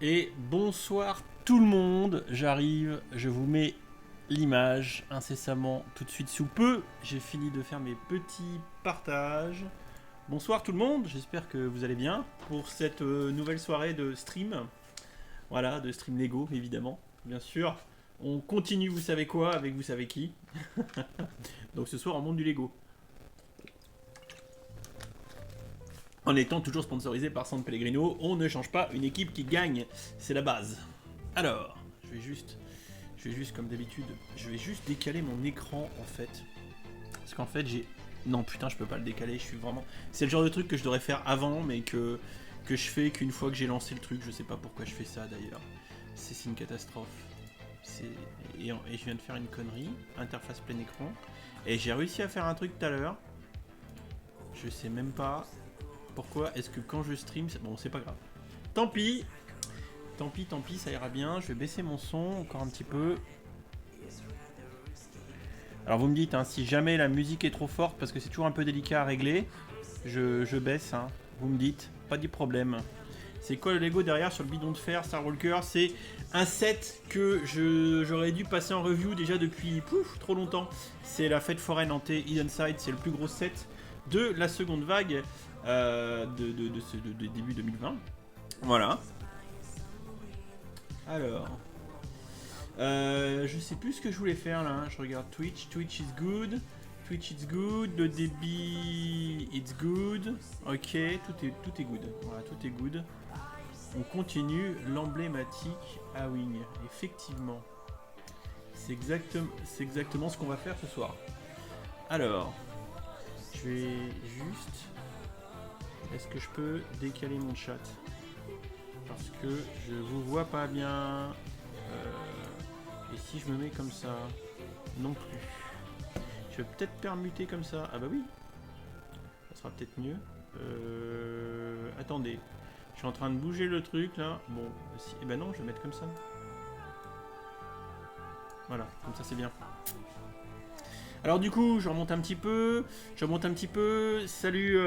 Et bonsoir tout le monde, j'arrive, je vous mets l'image incessamment tout de suite sous peu. J'ai fini de faire mes petits partages. Bonsoir tout le monde, j'espère que vous allez bien pour cette nouvelle soirée de stream. Voilà, de stream Lego évidemment, bien sûr. On continue, vous savez quoi, avec vous savez qui. Donc ce soir, on monte du Lego. En étant toujours sponsorisé par San Pellegrino, on ne change pas une équipe qui gagne, c'est la base. Alors, je vais juste comme d'habitude, je vais juste décaler mon écran en fait. Parce qu'en fait j'ai... Non putain je peux pas le décaler, je suis vraiment... C'est le genre de truc que je devrais faire avant mais que je fais qu'une fois que j'ai lancé le truc, je sais pas pourquoi je fais ça d'ailleurs. C'est une catastrophe. Et je viens de faire une connerie, interface plein écran. Et j'ai réussi à faire un truc tout à l'heure. Je sais même pas pourquoi est-ce que quand je stream... Bon c'est pas grave. Tant pis, ça ira bien. Je vais baisser mon son encore un petit peu. Alors vous me dites, hein, si jamais la musique est trop forte, parce que c'est toujours un peu délicat à régler, je baisse. Hein. Vous me dites, pas de problème. C'est quoi le Lego derrière sur le bidon de fer Star Walker? C'est un set que j'aurais dû passer en review déjà depuis trop longtemps. C'est la fête foraine hantée Hidden Side. C'est le plus gros set de la seconde vague de début 2020. Voilà. Alors, je sais plus ce que je voulais faire là. Je regarde Twitch. Twitch is good. Twitch is good. Le débit, it's good. Ok, tout est good. Voilà, tout est good. On continue l'emblématique Awing. Effectivement, c'est exactement ce qu'on va faire ce soir. Alors, je vais juste. Est-ce que je peux décaler mon chat? Parce que je vous vois pas bien. Et si je me mets comme ça? Non plus. Je vais peut-être permuter comme ça. Ah bah oui. Ça sera peut-être mieux. Attendez. Je suis en train de bouger le truc là. Bon, si... Eh ben non, je vais mettre comme ça. Voilà, comme ça c'est bien. Alors du coup, je remonte un petit peu. Salut...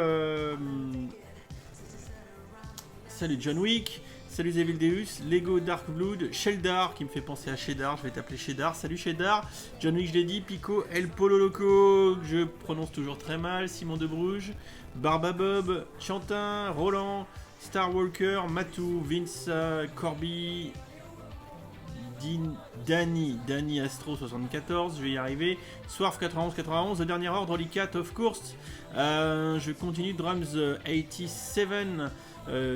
Salut John Wick. Salut Zevildeus, Lego Dark Blood, Sheldar qui me fait penser à Cheddar, je vais t'appeler Cheddar, salut Cheddar, John Wick je l'ai dit, Pico, El Polo Loco, je prononce toujours très mal, Simon de Bruges, Barbabob, Chantin, Roland, Star Walker, Matou, Vince, Corby, Danny Astro 74, je vais y arriver, Swarf 91, The Dernier Ordre, Licat of course, je continue, Drums 87,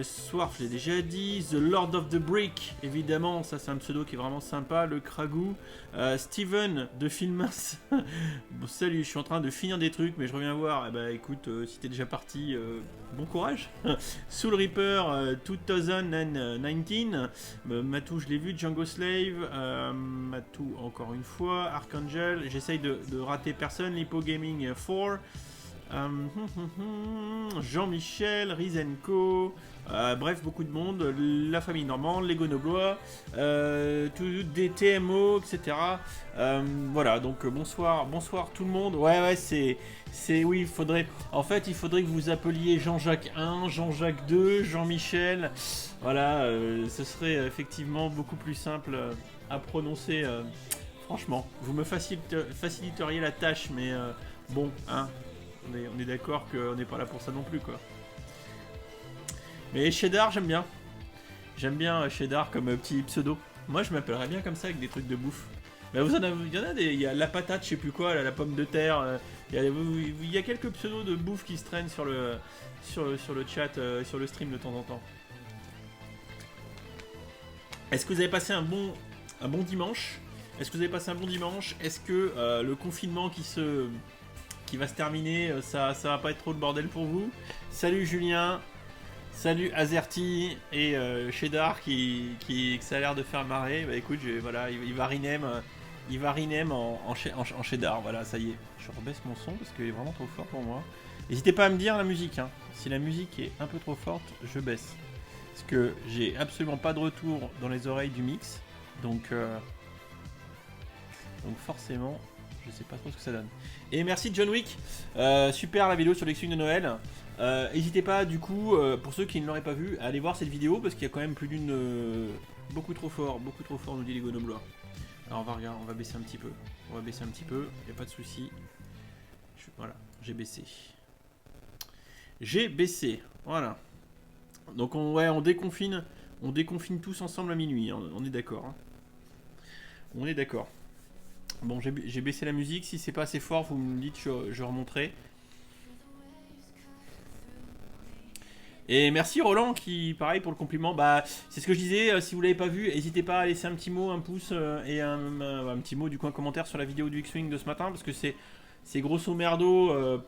Swarf, je l'ai déjà dit. The Lord of the Brick, évidemment, ça c'est un pseudo qui est vraiment sympa. Le Kragou. Steven de Filmas. Bon, salut, je suis en train de finir des trucs, mais je reviens voir. Eh ben, écoute, si t'es déjà parti, bon courage. Soul Reaper 2019. Matou, je l'ai vu. Django Slave. Matou, encore une fois. Archangel. J'essaye de rater personne. Lipo Gaming 4. Jean-Michel, Rizenko, bref, beaucoup de monde, la famille normande, Lego Noblois, des TMO, etc. Voilà, donc bonsoir tout le monde. Ouais, oui, il faudrait que vous appeliez Jean-Jacques 1, Jean-Jacques 2, Jean-Michel. Voilà, ce serait effectivement beaucoup plus simple à prononcer. Franchement, vous me faciliteriez la tâche, mais bon, hein. On est d'accord qu'on n'est pas là pour ça non plus, quoi. Mais Cheddar, j'aime bien. J'aime bien Cheddar comme petit pseudo. Moi, je m'appellerais bien comme ça avec des trucs de bouffe. Mais il y en a des... Il y a la patate, je sais plus quoi, la pomme de terre. Il y a quelques pseudos de bouffe qui se traînent sur le chat, sur le stream de temps en temps. Est-ce que vous avez passé un bon dimanche? Est-ce que le confinement qui va se terminer, ça va pas être trop le bordel pour vous? Salut Julien, salut Azerty et Cheddar qui ça a l'air de faire marrer. Bah écoute, voilà, il va rename en Cheddar, voilà, ça y est. Je rebaisse mon son parce qu'il est vraiment trop fort pour moi. N'hésitez pas à me dire la musique, hein. Si la musique est un peu trop forte, je baisse. Parce que j'ai absolument pas de retour dans les oreilles du mix, donc forcément, je sais pas trop ce que ça donne. Et merci John Wick, super la vidéo sur l'ex-wing de Noël. N'hésitez pas du coup, pour ceux qui ne l'auraient pas vu, à aller voir cette vidéo parce qu'il y a quand même plus d'une... beaucoup trop fort nous dit les Gonoblois. Alors on va regarder, on va baisser un petit peu. On va baisser un petit peu, il n'y a pas de souci. Voilà, j'ai baissé. J'ai baissé, voilà. Donc on déconfine tous ensemble à minuit, hein, on est d'accord. Hein. On est d'accord. Bon, j'ai baissé la musique, si c'est pas assez fort, vous me dites, je remonterai. Et merci Roland qui, pareil pour le compliment, bah c'est ce que je disais, si vous l'avez pas vu, n'hésitez pas à laisser un petit mot, un pouce et un petit mot du coup un commentaire sur la vidéo du X-Wing de ce matin, parce que c'est grosso merdo,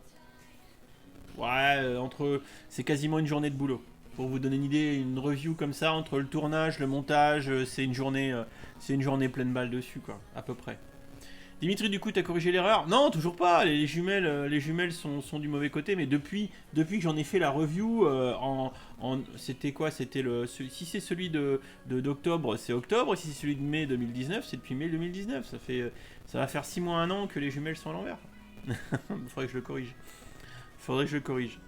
c'est quasiment une journée de boulot. Pour vous donner une idée, une review comme ça, entre le tournage, le montage, c'est une journée pleine balle dessus quoi, à peu près. Dimitri, du coup, t'as corrigé l'erreur? Non, toujours pas. Les jumelles sont du mauvais côté, mais depuis que j'en ai fait la review, c'était quoi? C'était si c'est celui d'octobre, c'est octobre. Si c'est celui de mai 2019, c'est depuis mai 2019. Ça va faire 6 mois, 1 an que les jumelles sont à l'envers. Faudrait que je le corrige.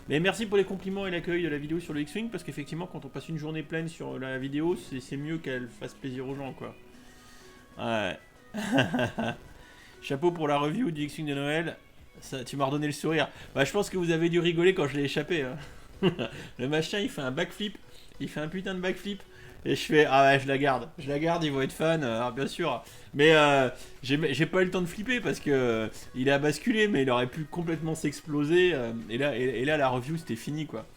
Mais merci pour les compliments et l'accueil de la vidéo sur le X-Wing, parce qu'effectivement, quand on passe une journée pleine sur la vidéo, c'est mieux qu'elle fasse plaisir aux gens, quoi. Ouais. Chapeau pour la review du X-Wing de Noël. Ça, tu m'as redonné le sourire. Bah, je pense que vous avez dû rigoler quand je l'ai échappé. Hein. Le machin, il fait un backflip. Il fait un putain de backflip. Et je fais, ah ouais, je la garde, ils vont être fans, alors bien sûr. Mais j'ai pas eu le temps de flipper parce que il a basculé, mais il aurait pu complètement s'exploser. Et là, la review, c'était fini, quoi.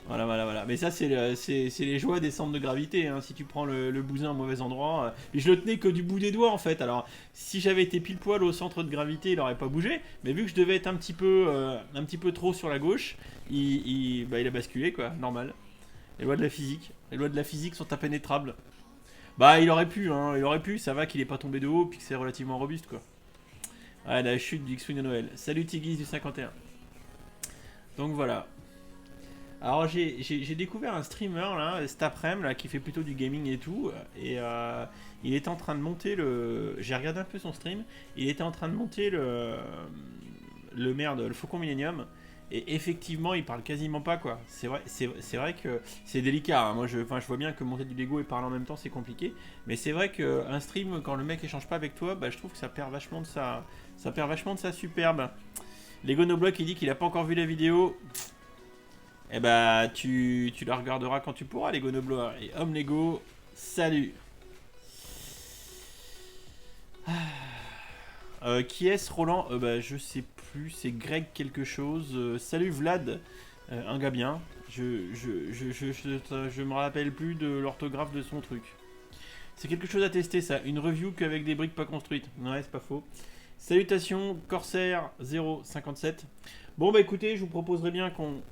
Voilà. Mais ça, c'est les joies des centres de gravité. Hein. Si tu prends le bousin au mauvais endroit. Et je le tenais que du bout des doigts, en fait. Alors, si j'avais été pile poil au centre de gravité, il aurait pas bougé. Mais vu que je devais être un petit peu trop sur la gauche, il a basculé, quoi. Normal. Les lois de la physique sont impénétrables. Bah, il aurait pu. Ça va qu'il est pas tombé de haut, puis que c'est relativement robuste, quoi. Ouais, la chute du X-Wing de Noël. Salut Tigis du 51. Donc voilà. Alors j'ai découvert un streamer là, cet après-midi là, qui fait plutôt du gaming et tout, et il était en train de monter le. J'ai regardé un peu son stream, il était en train de monter le Faucon Millennium, et effectivement il parle quasiment pas quoi. C'est vrai que c'est délicat. Hein. Moi je vois bien que monter du Lego et parler en même temps c'est compliqué, mais c'est vrai qu'un stream quand le mec échange pas avec toi, bah je trouve que ça perd vachement de sa superbe. Lego Noblock il dit qu'il a pas encore vu la vidéo. Eh bah, tu la regarderas quand tu pourras, Lego Noblois. Et Homme Lego, salut. Qui est-ce, Roland? Bah, je sais plus, c'est Greg quelque chose. Salut Vlad, un gars bien. Je me rappelle plus de l'orthographe de son truc. C'est quelque chose à tester, ça. Une review qu'avec des briques pas construites. Ouais, c'est pas faux. Salutations, Corsair 057. Bon, bah écoutez, je vous proposerais bien qu'on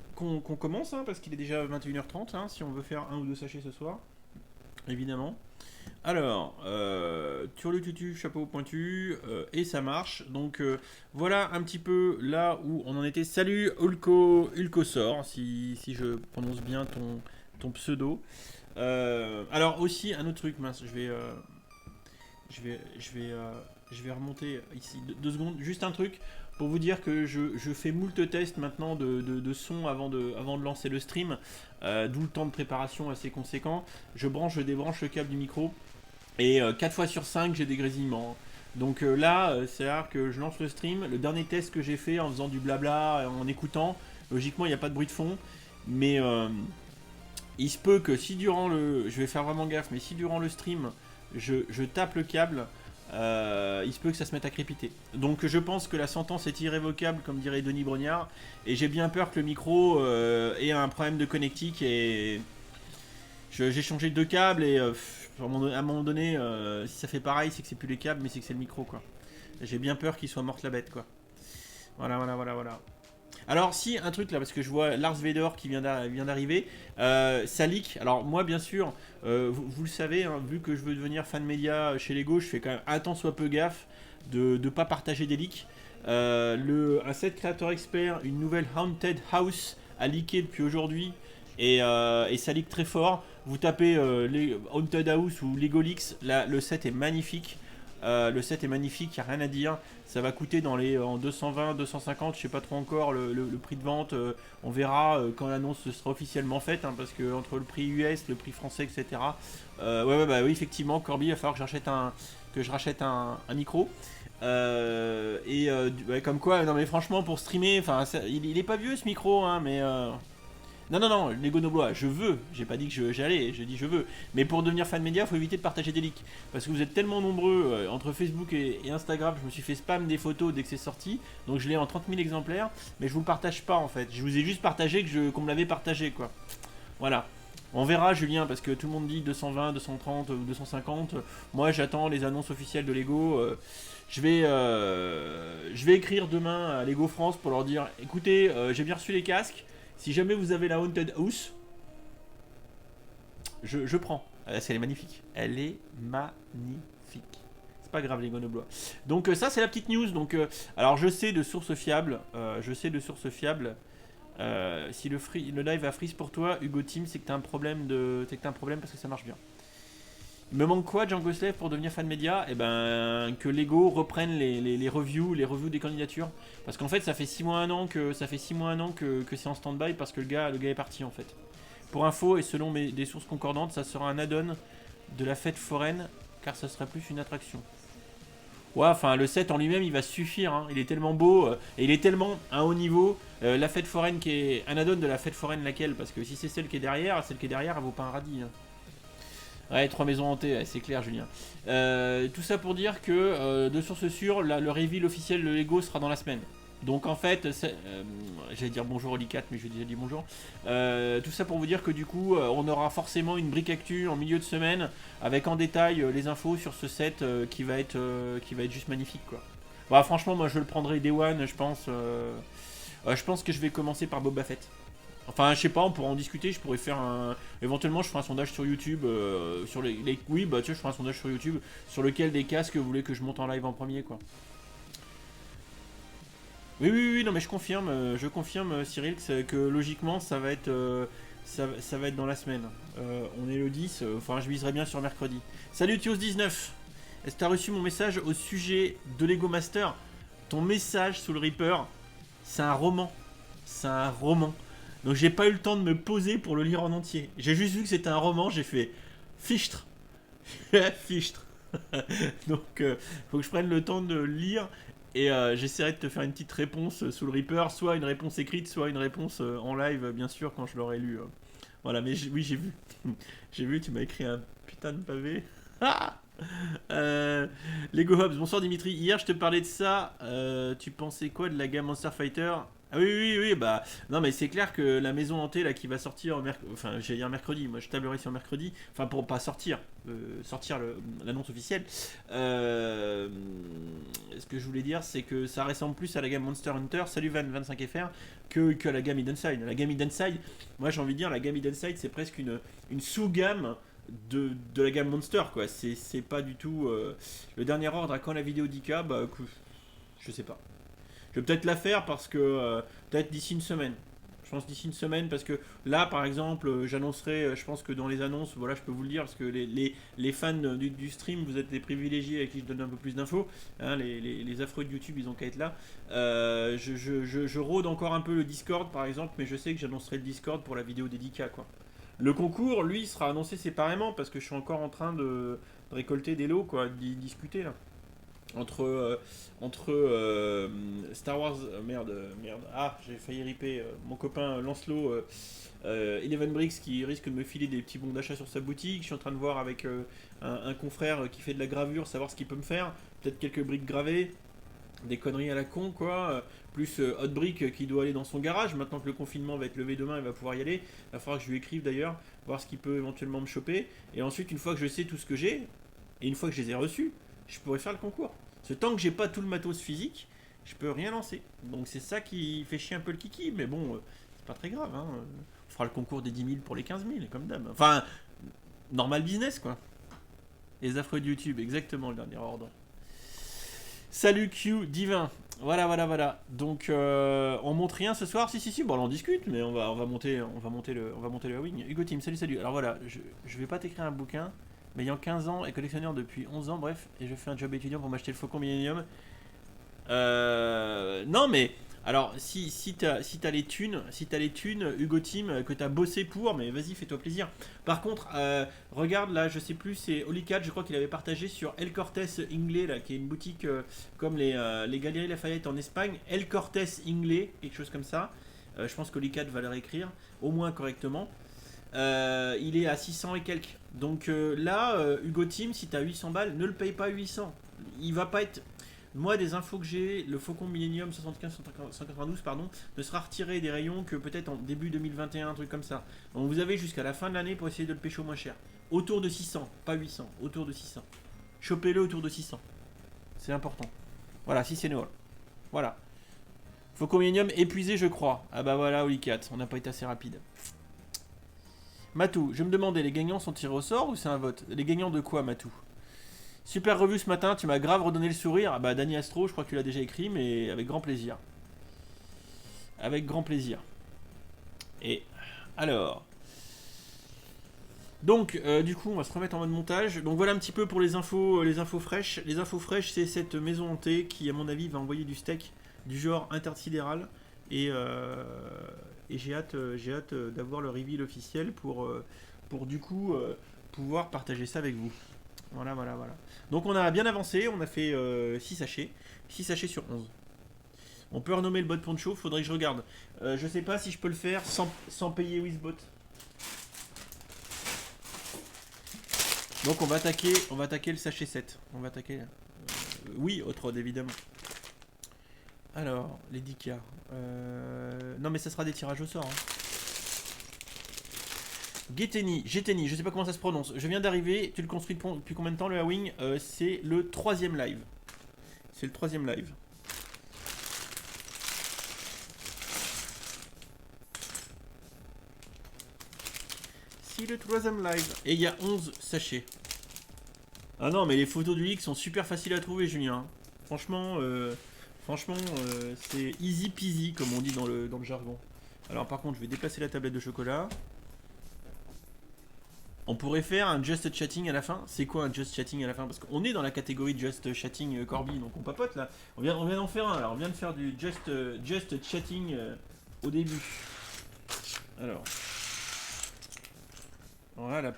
commence, hein, parce qu'il est déjà 21h30, hein, si on veut faire un ou deux sachets ce soir, évidemment. Alors, turlututu, chapeau pointu, et ça marche. Donc voilà un petit peu là où on en était. Salut Ulcosor, si je prononce bien ton pseudo. Alors aussi un autre truc, mince, je vais remonter ici 2 secondes, juste un truc. Pour vous dire que je fais moult tests maintenant de son avant de lancer le stream, d'où le temps de préparation assez conséquent. Je débranche le câble du micro, et 4 fois sur 5 j'ai des grésillements. Donc là, c'est-à-dire que je lance le stream, le dernier test que j'ai fait en faisant du blabla, en écoutant, logiquement il n'y a pas de bruit de fond, mais il se peut que si durant je vais faire vraiment gaffe, mais si durant le stream, je tape le câble, il se peut que ça se mette à crépiter. Donc je pense que la sentence est irrévocable, comme dirait Denis Brognard, et j'ai bien peur que le micro ait un problème de connectique, et j'ai changé 2 câbles, et à un moment donné, si ça fait pareil, c'est que c'est plus les câbles, mais c'est que c'est le micro, quoi. J'ai bien peur qu'il soit morte la bête, quoi. Voilà. Alors si, un truc là, parce que je vois Lars Vader qui vient d'arriver, ça leak. Alors moi bien sûr, vous le savez, hein, vu que je veux devenir fan média chez Lego, je fais quand même un tant soit peu gaffe de ne pas partager des leaks. Un set créateur expert, une nouvelle Haunted House a leaké depuis aujourd'hui, et ça leak très fort. Vous tapez les Haunted House ou Lego Leaks, là, le set est magnifique. Le set est magnifique, il n'y a rien à dire. Ça va coûter en 220, 250, je sais pas trop encore le prix de vente. On verra quand l'annonce sera officiellement faite, hein, parce que entre le prix US, le prix français, etc. Bah oui, effectivement, Corby, il va falloir que je rachète un micro. Ouais, comme quoi, non mais franchement, pour streamer, il est pas vieux ce micro, hein, mais. Non, Lego Noblois, je veux. J'ai pas dit que j'allais, je dis je veux. Mais pour devenir fan média, faut éviter de partager des leaks. Parce que vous êtes tellement nombreux, entre Facebook et Instagram, je me suis fait spam des photos dès que c'est sorti. Donc je l'ai en 30 000 exemplaires. Mais je vous le partage pas en fait. Je vous ai juste partagé qu'on me l'avait partagé quoi. Voilà. On verra Julien, parce que tout le monde dit 220, 230 ou 250. Moi j'attends les annonces officielles de Lego. Je vais écrire demain à Lego France pour leur dire écoutez, j'ai bien reçu les casques. Si jamais vous avez la Haunted House, je prends. Elle est magnifique. Elle est magnifique. C'est pas grave les gonoblois. Donc ça c'est la petite news. Donc alors je sais de sources fiables. Si le live a freeze pour toi, Hugo Team, c'est que t'as un problème parce que ça marche bien. Il me manque quoi, Django Slave, pour devenir fan média? Eh ben, que Lego reprenne les reviews des candidatures. Parce qu'en fait, ça fait 6 mois, 1 an que c'est en stand-by parce que le gars est parti en fait. Pour info, et selon des sources concordantes, ça sera un add-on de la fête foraine, car ça sera plus une attraction. Ouais, enfin, le set en lui-même, il va suffire. Hein. Il est tellement beau et il est tellement à un haut niveau. La fête foraine qui est un add-on de la fête foraine, laquelle? Parce que si c'est celle qui est derrière, elle vaut pas un radis. Hein. Ouais, 3 maisons hantées, ouais, c'est clair, Julien. Tout ça pour dire que, de source sûre, le reveal officiel de Lego sera dans la semaine. Donc en fait, j'allais dire bonjour Olicat, mais je vais déjà dire bonjour. Tout ça pour vous dire que du coup, on aura forcément une brique actu en milieu de semaine, avec en détail les infos sur ce set qui va être juste magnifique, quoi. Bah, franchement, moi je le prendrai Day One, je pense. Je pense que je vais commencer par Boba Fett. Enfin, je sais pas, on pourra en discuter. Je pourrais faire éventuellement, je ferai un sondage sur YouTube sur oui, bah tu sais, je ferai un sondage sur YouTube sur lequel des casques vous voulez que je monte en live en premier, quoi. Oui, non, mais je confirme, Cyril, que logiquement, ça va être dans la semaine. On est le 10, enfin, je viserai bien sur mercredi. Salut Thios19. Est-ce que tu as reçu mon message au sujet de Lego Master? Ton message sous le Reaper, c'est un roman. C'est un roman. Donc j'ai pas eu le temps de me poser pour le lire en entier. J'ai juste vu que c'était un roman, j'ai fait fichtre. Fichtre. Donc faut que je prenne le temps de le lire et j'essaierai de te faire une petite réponse sous le Reaper, soit une réponse écrite, soit une réponse en live, bien sûr, quand je l'aurai lu. Voilà, mais oui, j'ai vu. J'ai vu, tu m'as écrit un putain de pavé. Lego Hobbs, bonsoir Dimitri. Hier je te parlais de ça. Tu pensais quoi de la gamme Monster Fighter? Ah oui, bah non mais c'est clair que la maison hantée là qui va sortir enfin j'allais dire mercredi, moi je tablerai sur mercredi, enfin pour pas sortir l'annonce officielle. Ce que je voulais dire c'est que ça ressemble plus à la gamme Monster Hunter, salut Van 25FR, que à la gamme Hidden Side. La gamme Hidden Side, moi j'ai envie de dire la gamme Hidden Side c'est presque une sous-gamme de la gamme Monster quoi. C'est pas du tout le dernier ordre à quand la vidéo d'Ika, bah je sais pas. Je vais peut-être la faire parce que peut-être d'ici une semaine. Je pense d'ici une semaine parce que là par exemple j'annoncerai, je pense que dans les annonces, voilà je peux vous le dire parce que les fans du stream, vous êtes des privilégiés avec qui je donne un peu plus d'infos, hein, les affreux de YouTube ils ont qu'à être là. Je rôde encore un peu le Discord par exemple, mais je sais que j'annoncerai le Discord pour la vidéo dédicat quoi. Le concours lui sera annoncé séparément parce que je suis encore en train de récolter des lots quoi, d'y discuter là. Entre Star Wars, merde, j'ai failli ripper mon copain Lancelot, Eleven Bricks qui risque de me filer des petits bons d'achat sur sa boutique. Je suis en train de voir avec un confrère qui fait de la gravure, savoir ce qu'il peut me faire, peut-être quelques briques gravées, des conneries à la con quoi, plus Hot Brick qui doit aller dans son garage, maintenant que le confinement va être levé demain, il va pouvoir y aller, il va falloir que je lui écrive d'ailleurs, voir ce qu'il peut éventuellement me choper, et ensuite une fois que je sais tout ce que j'ai, et une fois que je les ai reçus, je pourrais faire le concours. Ce tant que j'ai pas tout le matos physique, je peux rien lancer. Donc c'est ça qui fait chier un peu le kiki, mais bon, c'est pas très grave. Hein. On fera le concours des 10 000 pour les 15 000, comme d'hab. Enfin, normal business quoi. Les affreux de YouTube, exactement le dernier ordre. Salut Q, divin. Voilà. Donc on monte rien ce soir. Si, bon on en discute, mais on va monter le wing. Hugo Team, salut. Alors voilà, je vais pas t'écrire un bouquin. M'ayant 15 ans et collectionneur depuis 11 ans, bref, et je fais un job étudiant pour m'acheter le Faucon Millennium. Non mais alors si t'as les thunes, Hugo Team que t'as bossé pour, mais vas-y fais-toi plaisir. Par contre, regarde là, je sais plus, c'est Olicat, je crois qu'il avait partagé sur El Cortés Inglés là, qui est une boutique comme les Galeries Lafayette en Espagne. El Cortés Inglés, quelque chose comme ça. Je pense qu'Olicat va le réécrire au moins correctement. Il est à 600 et quelques. Donc là, Hugo Team, si t'as 800 balles, ne le paye pas 800. Il va pas être. Moi, des infos que j'ai, le Faucon Millennium 75-192 pardon, ne sera retiré des rayons que peut-être en début 2021, un truc comme ça. Donc vous avez jusqu'à la fin de l'année pour essayer de le pêcher au moins cher. Autour de 600, pas 800, autour de 600. Chopez-le autour de 600. C'est important. Voilà, si c'est Noël. Voilà. Faucon Millennium épuisé, je crois. Ah bah voilà, Olicat, on n'a pas été assez rapide. Matou, je me demandais, les gagnants sont tirés au sort ou c'est un vote? Les gagnants de quoi, Matou? Super revue ce matin, tu m'as grave redonné le sourire. Ah bah Dany Astro, je crois que tu l'as déjà écrit, mais avec grand plaisir. Avec grand plaisir. Et alors. Donc, du coup, on va se remettre en mode montage. Donc voilà un petit peu pour les infos fraîches. Les infos fraîches, c'est cette maison hantée qui, à mon avis, va envoyer du steak du genre intersidéral. Et j'ai hâte d'avoir le reveal officiel pour du coup pouvoir partager ça avec vous. Voilà. Donc on a bien avancé, on a fait 6 sachets. 6 sachets sur 11. On peut renommer le bot poncho, faudrait que je regarde. Je sais pas si je peux le faire sans payer Wizbot. Donc on va attaquer le sachet 7. On va attaquer... oui, Otrod évidemment. Alors, les 10 quarts. Non mais ça sera des tirages au sort. Hein. Geteni, je sais pas comment ça se prononce. Je viens d'arriver, tu le construis depuis combien de temps le A-Wing? C'est le 3ème live. C'est le 3ème live. C'est le 3ème live. Et il y a 11 sachets. Ah non mais les photos du leak sont super faciles à trouver Julien. Franchement, c'est easy peasy comme on dit dans le jargon. Alors par contre je vais déplacer la tablette de chocolat. On pourrait faire un just chatting à la fin. C'est quoi un just chatting à la fin? Parce qu'on est dans la catégorie just chatting Corby, donc on papote là. On vient d'en faire un. Alors on vient de faire du just chatting au début. Alors là la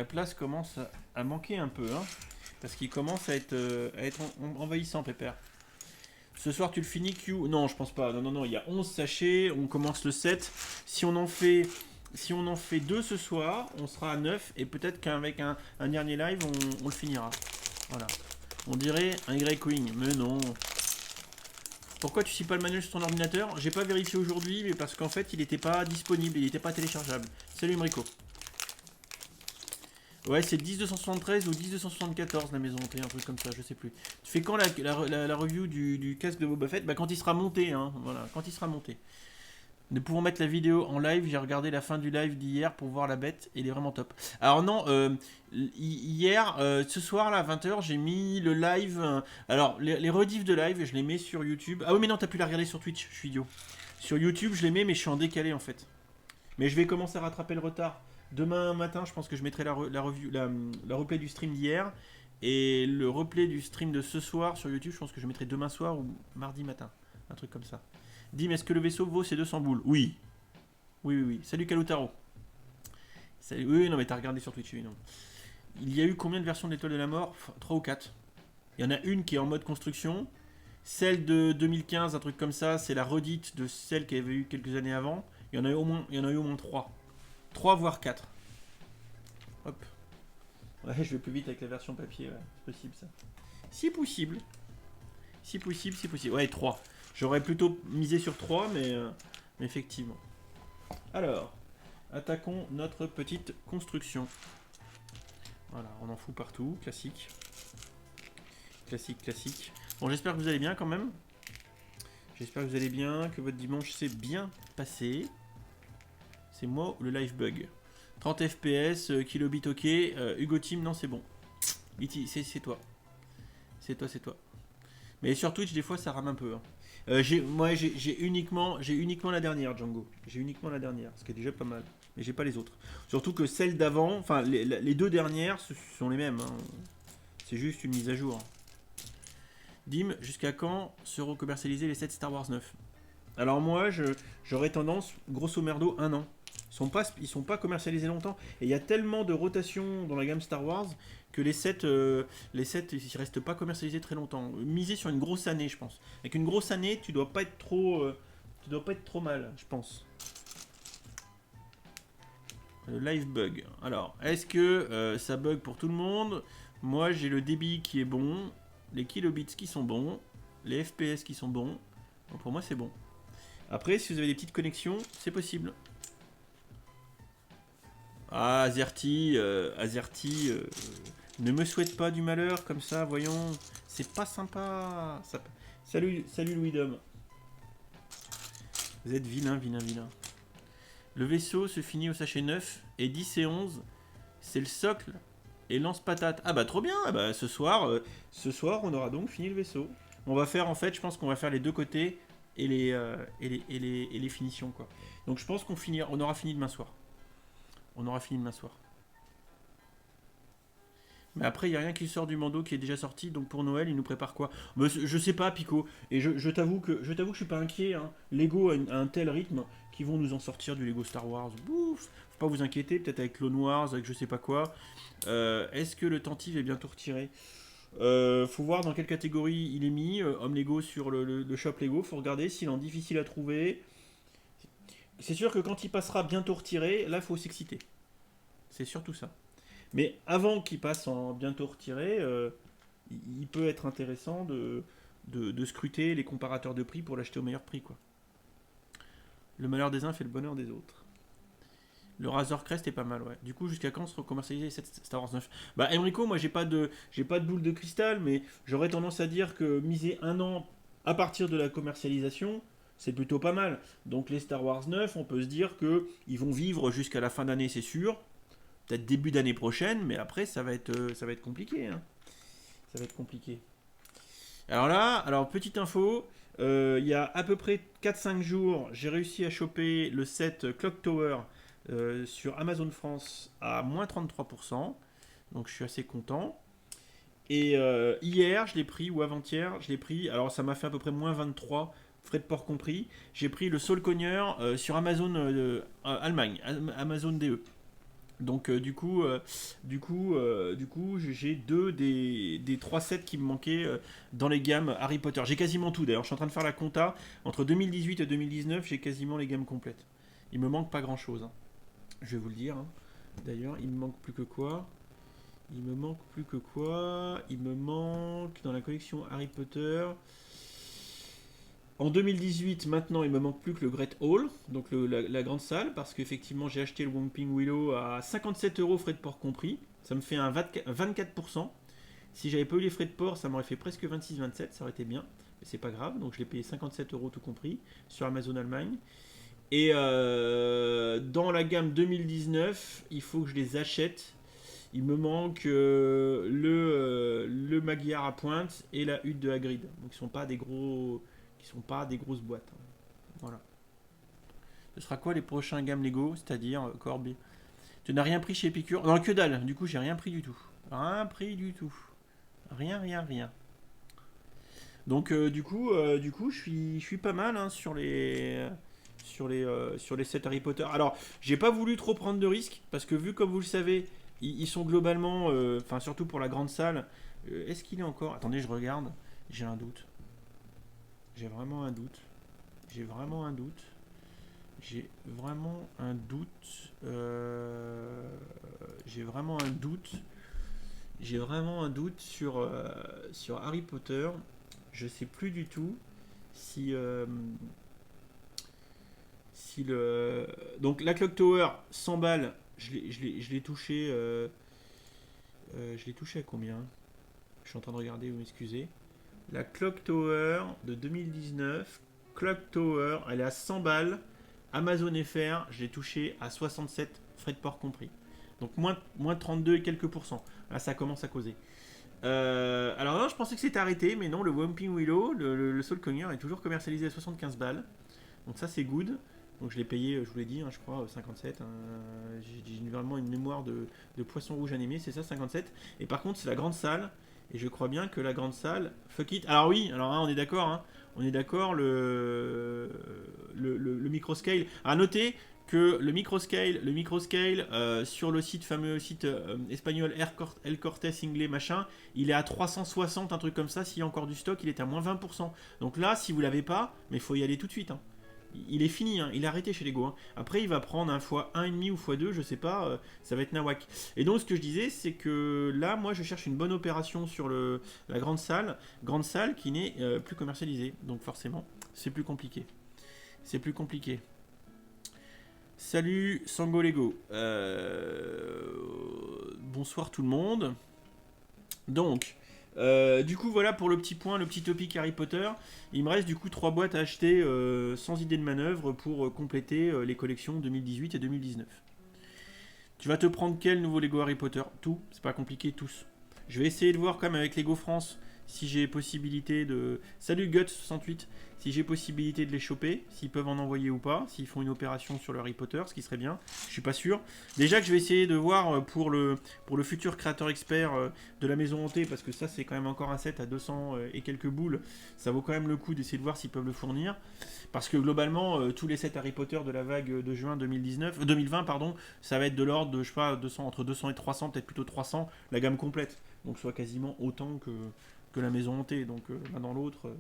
place commence à manquer un peu, hein, parce qu'il commence à être envahissant, Pépère. Ce soir tu le finis Q? Non, je pense pas. Non, il y a 11 sachets, on commence le 7. Si on en fait 2 ce soir, on sera à 9 et peut-être qu'avec un dernier live, on le finira. Voilà. On dirait un Y-Wing, mais non. Pourquoi tu cites pas le manuel sur ton ordinateur? J'ai pas vérifié aujourd'hui, mais parce qu'en fait, il n'était pas disponible, il n'était pas téléchargeable. Salut Mrico. Ouais, c'est 10273 ou 10274 la maison hantée, un truc comme ça, je sais plus. Tu fais quand la review du casque de Boba Fett? Bah quand il sera monté, hein, voilà, quand il sera monté. Nous pouvons mettre la vidéo en live. J'ai regardé la fin du live d'hier pour voir la bête. Et il est vraiment top. Alors non, hier, ce soir là, à 20h, j'ai mis le live. Alors, les rediffs de live, je les mets sur YouTube. Ah oui, mais non, t'as pu la regarder sur Twitch. Je suis idiot. Sur YouTube, je les mets, mais je suis en décalé en fait. Mais je vais commencer à rattraper le retard. Demain matin, je pense que je mettrai la replay du stream d'hier. Et le replay du stream de ce soir sur YouTube, je pense que je mettrai demain soir ou mardi matin. Un truc comme ça. Dim, est-ce que le vaisseau vaut ses 200 boules? Oui. Oui. Salut Kalutaro. Salut. Oui, non, mais t'as regardé sur Twitch, oui, non. Il y a eu combien de versions de l'Étoile de la Mort? 3 ou 4. Il y en a une qui est en mode construction. Celle de 2015, un truc comme ça, c'est la redite de celle qu'il y avait eu quelques années avant. Il y en a eu au moins 3. 3 voire 4. Hop. Ouais, je vais plus vite avec la version papier, ouais. C'est possible ça. Si possible. Ouais, 3. J'aurais plutôt misé sur 3, mais effectivement. Alors, attaquons notre petite construction. Voilà, on en fout partout, classique. Classique. Bon, j'espère que vous allez bien quand même. J'espère que vous allez bien, que votre dimanche s'est bien passé. C'est moi le live bug. 30 FPS, kilobit ok. Hugo Team, non, c'est bon. C'est toi. C'est toi. Mais sur Twitch, des fois, ça rame un peu. Hein. J'ai uniquement la dernière, Django. J'ai uniquement la dernière, ce qui est déjà pas mal. Mais j'ai pas les autres. Surtout que celles d'avant, enfin les deux dernières, ce sont les mêmes, hein. C'est juste une mise à jour. Dim, jusqu'à quand seront commercialisés les sets Star Wars 9? Alors moi, j'aurais tendance, grosso merdo, un an. Ils sont pas commercialisés longtemps. Et il y a tellement de rotation dans la gamme Star Wars que les sets, ils restent pas commercialisés très longtemps. Miser sur une grosse année, je pense. Avec une grosse année, tu dois pas être trop mal, je pense. Le live bug. Alors, est-ce que ça bug pour tout le monde? Moi, j'ai le débit qui est bon, les kilobits qui sont bons, les FPS qui sont bons. Donc pour moi, c'est bon. Après, si vous avez des petites connexions, c'est possible. Ah, Azerty, ne me souhaite pas du malheur comme ça, voyons. C'est pas sympa. Salut Louis Dom. Vous êtes vilain. Le vaisseau se finit au sachet 9 et 10 et 11. C'est le socle et lance-patate. Ah bah trop bien. Ah bah, ce soir, on aura donc fini le vaisseau. On va faire, en fait, je pense qu'on va faire les deux côtés et les finitions, quoi. Donc je pense on aura fini demain soir. Mais après, il n'y a rien qui sort du Mando qui est déjà sorti. Donc pour Noël, il nous prépare quoi? Je sais pas, Pico. Et je t'avoue que je suis pas inquiet, hein. Lego a un tel rythme qu'ils vont nous en sortir du Lego Star Wars. Bouf. Faut pas vous inquiéter. Peut-être avec Clone Wars, avec je sais pas quoi. Est-ce que le Tantive est bientôt retiré? Faut voir dans quelle catégorie il est mis. Homme Lego sur le shop Lego. Faut regarder s'il est en difficile à trouver. C'est sûr que quand il passera bientôt retiré, là, faut s'exciter. C'est surtout ça. Mais avant qu'il passe en bientôt retiré, il peut être intéressant de scruter les comparateurs de prix pour l'acheter au meilleur prix, quoi. Le malheur des uns fait le bonheur des autres. Le Razor Crest est pas mal, ouais. Du coup, jusqu'à quand se commercialiser cette Star Wars 9? Bah, Enrico, moi, j'ai pas de boule de cristal, mais j'aurais tendance à dire que miser un an à partir de la commercialisation, c'est plutôt pas mal. Donc, les Star Wars 9, on peut se dire que ils vont vivre jusqu'à la fin d'année, c'est sûr. Peut-être début d'année prochaine, mais après, ça va être compliqué, hein. Ça va être compliqué. Alors, petite info, il y a à peu près 4-5 jours, j'ai réussi à choper le set Clock Tower sur Amazon France à moins 33%. Donc je suis assez content. Et hier, je l'ai pris, ou avant-hier, je l'ai pris. Alors ça m'a fait à peu près moins 23, frais de port compris. J'ai pris le Soul Conyer sur Amazon Allemagne, Amazon DE. Donc du coup, j'ai deux des trois sets qui me manquaient dans les gammes Harry Potter. J'ai quasiment tout d'ailleurs. Je suis en train de faire la compta. Entre 2018 et 2019, j'ai quasiment les gammes complètes. Il me manque pas grand chose, hein. Je vais vous le dire, hein. D'ailleurs, il me manque plus que quoi? Il me manque dans la collection Harry Potter. En 2018, maintenant, il me manque plus que le Great Hall, donc la grande salle, parce qu'effectivement, j'ai acheté le Whomping Willow à 57 € frais de port compris. Ça me fait un 24%. Si j'avais pas eu les frais de port, ça m'aurait fait presque 26-27, ça aurait été bien. Mais c'est pas grave, donc je l'ai payé 57 € tout compris sur Amazon Allemagne. Et dans la gamme 2019, il faut que je les achète. Il me manque le Magyar à pointe et la hutte de Hagrid. Donc ils sont pas des grosses boîtes. Voilà. Ce sera quoi les prochains gammes Lego, c'est-à-dire Corby? Tu n'as rien pris chez Epicure? Non, que dalle. Du coup, j'ai rien pris du tout. Rien pris du tout. Rien. Donc du coup, je suis pas mal, hein, sur les 7 Harry Potter. Alors, j'ai pas voulu trop prendre de risques parce que vu comme vous le savez, ils sont globalement, enfin surtout pour la grande salle. Est-ce qu'il est encore? Attendez, je regarde. J'ai un doute. J'ai vraiment un doute. Sur Harry Potter. Je sais plus du tout si le. Donc la Clock Tower, 100 balles, je l'ai touché. Je l'ai touché à combien? Je suis en train de regarder, vous m'excusez. La Clock Tower de 2019, Clock Tower, elle est à 100 balles. Amazon FR, je l'ai touché à 67, frais de port compris. Donc moins 32 et quelques pourcents. Là, ça commence à causer. Alors non, je pensais que c'était arrêté, mais non, le Whomping Willow, le Soul Conure est toujours commercialisé à 75 balles. Donc ça c'est good. Donc je l'ai payé, je vous l'ai dit, hein, je crois, 57. Hein. J'ai vraiment une mémoire de poisson rouge animé, c'est ça, 57. Et par contre, c'est la grande salle. Et je crois bien que la grande salle, fuck it. Alors oui, alors hein, on est d'accord, hein, on est d'accord, le microscale. À noter que le microscale sur le site, fameux site espagnol El Corte Inglés machin, il est à 360, un truc comme ça. S'il y a encore du stock, il est à moins 20%. Donc là, si vous l'avez pas, mais il faut y aller tout de suite. Hein. Il est fini, hein, il est arrêté chez Lego. Hein. Après, il va prendre un fois 1,5 ou x2, je sais pas, ça va être nawak. Et donc, ce que je disais, c'est que là, moi, je cherche une bonne opération sur la grande salle qui n'est plus commercialisée. Donc, forcément, c'est plus compliqué. C'est plus compliqué. Salut Sango Lego. Bonsoir tout le monde. Donc, du coup, voilà pour le petit point, le petit topic Harry Potter. Il me reste du coup 3 boîtes à acheter sans idée de manœuvre pour compléter les collections 2018 et 2019. Tu vas te prendre quel nouveau Lego Harry Potter? Tout, c'est pas compliqué, tous. Je vais essayer de voir quand même avec Lego France si j'ai possibilité de... Salut Guts68, si j'ai possibilité de les choper, s'ils peuvent en envoyer ou pas, s'ils font une opération sur le Harry Potter, ce qui serait bien, je suis pas sûr. Déjà que je vais essayer de voir pour le futur créateur expert de la maison hantée, parce que ça c'est quand même encore un set à 200 et quelques boules, ça vaut quand même le coup d'essayer de voir s'ils peuvent le fournir. Parce que globalement, tous les sets Harry Potter de la vague de juin 2020, pardon, ça va être de l'ordre de, je sais pas, 200, entre 200 et 300, peut-être plutôt 300, la gamme complète. Donc soit quasiment autant que la maison hantée. Donc l'un dans l'autre,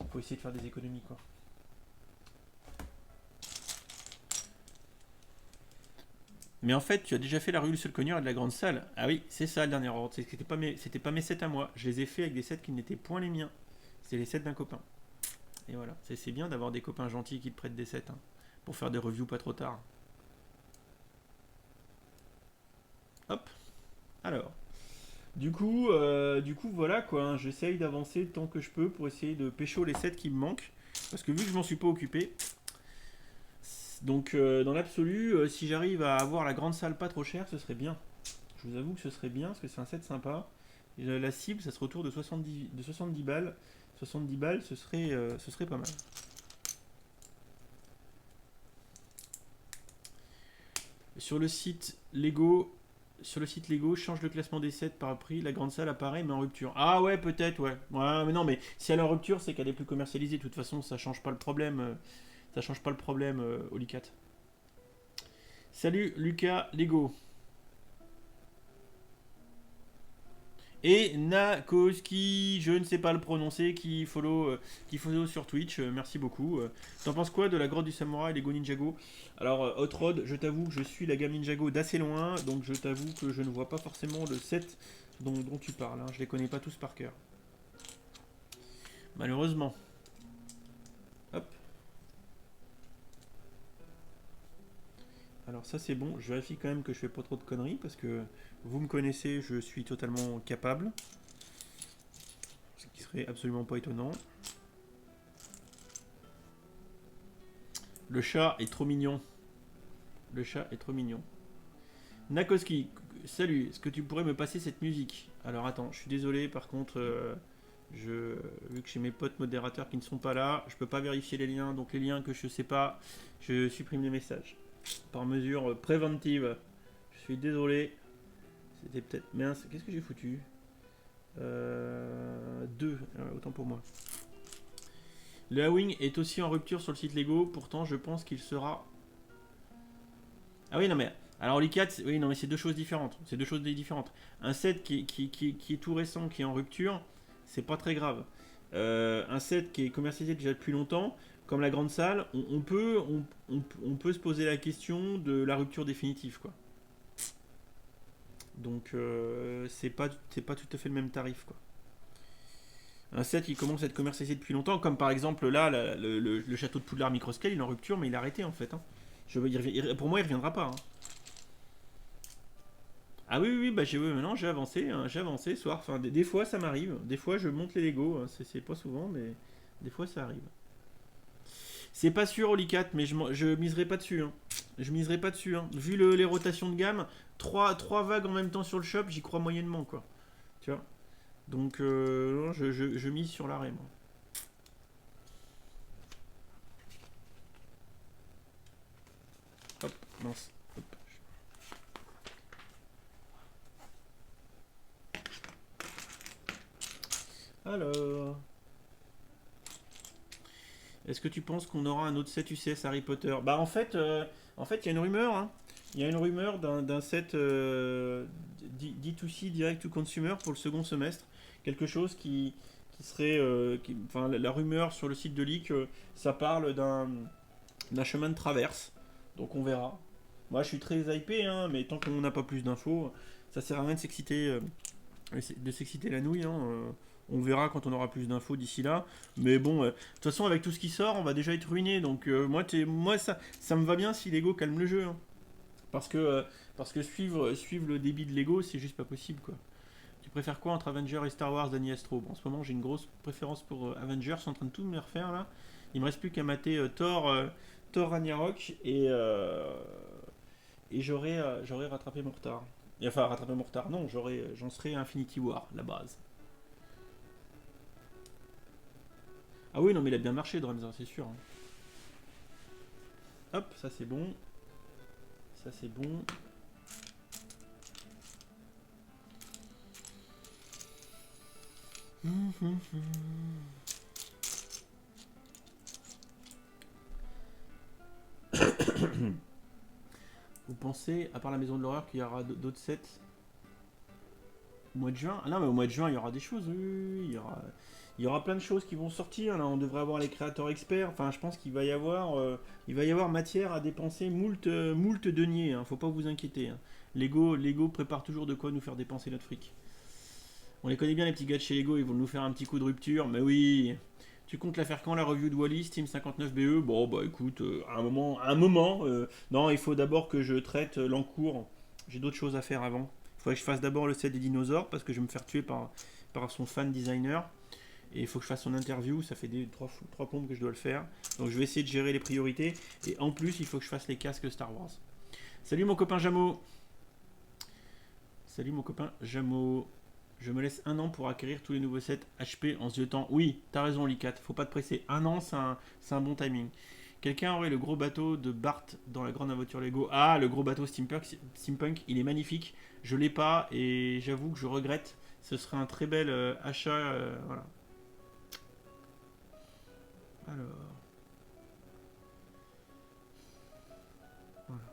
il faut essayer de faire des économies, quoi. Mais en fait, tu as déjà fait la rue du Seul Cogneur et de la grande salle. Ah oui, c'est ça le dernier ordre. C'était pas mes sets à moi. Je les ai fait avec des sets qui n'étaient point les miens. C'était les sets d'un copain. Et voilà, c'est bien d'avoir des copains gentils qui te prêtent des sets hein, pour faire des reviews pas trop tard. Hop. Alors. Du coup, voilà quoi. Hein, j'essaye d'avancer tant que je peux pour essayer de pécho les sets qui me manquent. Parce que vu que je m'en suis pas occupé. Donc, dans l'absolu, si j'arrive à avoir la grande salle pas trop chère, ce serait bien. Je vous avoue que ce serait bien parce que c'est un set sympa. Et la cible, ça serait autour de 70 balles. 70 balles, ce serait pas mal. Sur le site Lego, change le classement des sets par prix. La grande salle apparaît, mais en rupture. Ah ouais, peut-être, ouais. Ouais, mais non, mais si elle est en rupture, c'est qu'elle est plus commercialisée. De toute façon, ça change pas le problème. Ça change pas le problème, Olicat. Salut, Lucas Lego. Et Nakoski, je ne sais pas le prononcer, qui follow sur Twitch, merci beaucoup. T'en penses quoi de la grotte du samouraï Lego Ninjago? Alors, Hot Rod, je t'avoue que je suis la gamme Ninjago d'assez loin, donc je t'avoue que je ne vois pas forcément le set dont tu parles. Hein. Je les connais pas tous par cœur. Malheureusement. Hop. Alors ça c'est bon, je vérifie quand même que je fais pas trop de conneries parce que vous me connaissez, je suis totalement capable. Ce qui serait absolument pas étonnant. Le chat est trop mignon. Le chat est trop mignon. Nakoski, salut, est-ce que tu pourrais me passer cette musique? Alors attends, je suis désolé par contre, vu que j'ai mes potes modérateurs qui ne sont pas là, je peux pas vérifier les liens, donc les liens que je sais pas, je supprime les messages. Par mesure préventive. Je suis désolé. C'était peut-être... Mince, qu'est-ce que j'ai foutu 2, autant pour moi. Le Hawing est aussi en rupture sur le site Lego, pourtant je pense qu'il sera... Ah oui, non mais... Alors les 4, oui, non mais c'est deux choses différentes. C'est deux choses différentes. Un set qui est tout récent, qui est en rupture, c'est pas très grave. Un set qui est commercialisé déjà depuis longtemps, comme la grande salle, on peut se poser la question de la rupture définitive, quoi. Donc c'est pas tout à fait le même tarif, quoi. Un set qui commence à être commercialisé depuis longtemps, comme par exemple là, le château de Poudlard Microscale, il est en rupture, mais il a arrêté en fait. Hein. Pour moi, il reviendra pas. Hein. Ah oui, bah maintenant j'ai avancé, hein, soir. Enfin, des fois ça m'arrive, des fois je monte les Lego, hein, c'est pas souvent, mais des fois ça arrive. C'est pas sûr, Olicat, mais je miserai pas dessus. Hein. Je miserai pas dessus. Hein. Vu les rotations de gamme, 3 vagues en même temps sur le shop, j'y crois moyennement, quoi. Tu vois. Donc, non, je mise sur l'arrêt, moi. Hop, mince. Hop. Alors, est-ce que tu penses qu'on aura un autre set UCS Harry Potter? Bah en fait, il y a une rumeur, hein. Il y a une rumeur d'un set D2C, Direct to Consumer, pour le second semestre. Quelque chose qui serait, enfin, la rumeur sur le site de leak, ça parle d'un chemin de traverse. Donc on verra. Moi, je suis très hypé, hein, mais tant qu'on n'a pas plus d'infos, ça sert à rien de s'exciter la nouille, hein. On verra quand on aura plus d'infos d'ici là. Mais bon, de toute façon, avec tout ce qui sort, on va déjà être ruiné. Donc moi ça me va bien si Lego calme le jeu, hein. Parce que, euh, parce que suivre le débit de Lego, c'est juste pas possible, quoi. Tu préfères quoi entre Avengers et Star Wars, Danny Astro? Bon, en ce moment, j'ai une grosse préférence pour Avengers. Je suis en train de tout me les refaire là. Il me reste plus qu'à mater Thor Ragnarok et j'aurais rattrapé mon retard. Et enfin, rattrapé mon retard, non, j'en serais à Infinity War, la base. Ah oui, non, mais il a bien marché, Dremzer, c'est sûr, hein. Hop, ça c'est bon. Ça c'est bon. Vous pensez, à part la maison de l'horreur, qu'il y aura d'autres sets au mois de juin? Ah non, mais au mois de juin, il y aura des choses, oui, oui, oui, il y aura plein de choses qui vont sortir. Là, on devrait avoir les créateurs experts. Enfin, je pense il va y avoir matière à dépenser moult deniers, hein. Faut pas vous inquiéter, hein. Lego prépare toujours de quoi nous faire dépenser notre fric. On les connaît bien, les petits gars de chez Lego, ils vont nous faire un petit coup de rupture. Mais oui, tu comptes la faire quand, la review de Wallis, Team 59BE? Bon, bah écoute, non, il faut d'abord que je traite l'encours. J'ai d'autres choses à faire avant. Il faudrait que je fasse d'abord le set des dinosaures parce que je vais me faire tuer par son fan designer. Et il faut que je fasse son interview, ça fait trois plombes que je dois le faire. Donc je vais essayer de gérer les priorités. Et en plus, il faut que je fasse les casques Star Wars. Salut mon copain Jamo. Salut mon copain Jamo. Je me laisse un an pour acquérir tous les nouveaux sets HP en ziotant. Oui, t'as raison, Licat, faut pas te presser. Un an, c'est un bon timing. Quelqu'un aurait le gros bateau de Bart dans la grande aventure Lego? Ah, le gros bateau Steampunk, il est magnifique. Je l'ai pas et j'avoue que je regrette. Ce serait un très bel achat. Voilà. Alors, voilà.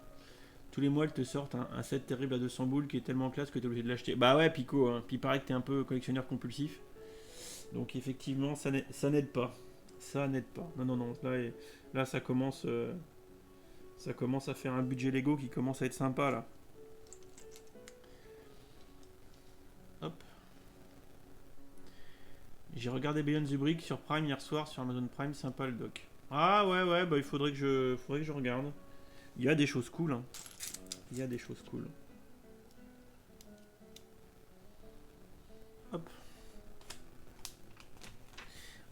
Tous les mois, elles te sortent un set terrible à 200 boules qui est tellement classe que t'es obligé de l'acheter. Bah ouais, Pico, hein. Puis il paraît que t'es un peu collectionneur compulsif. Donc effectivement, ça n'aide pas. Ça n'aide pas. Non, non, non. Là ça commence à faire un budget Lego qui commence à être sympa là. Hop. J'ai regardé Beyond the Brick sur Prime hier soir sur Amazon Prime, sympa le doc. Ah ouais ouais, bah il faudrait que je regarde. Il y a des choses cool, hein. Il y a des choses cool. Hop.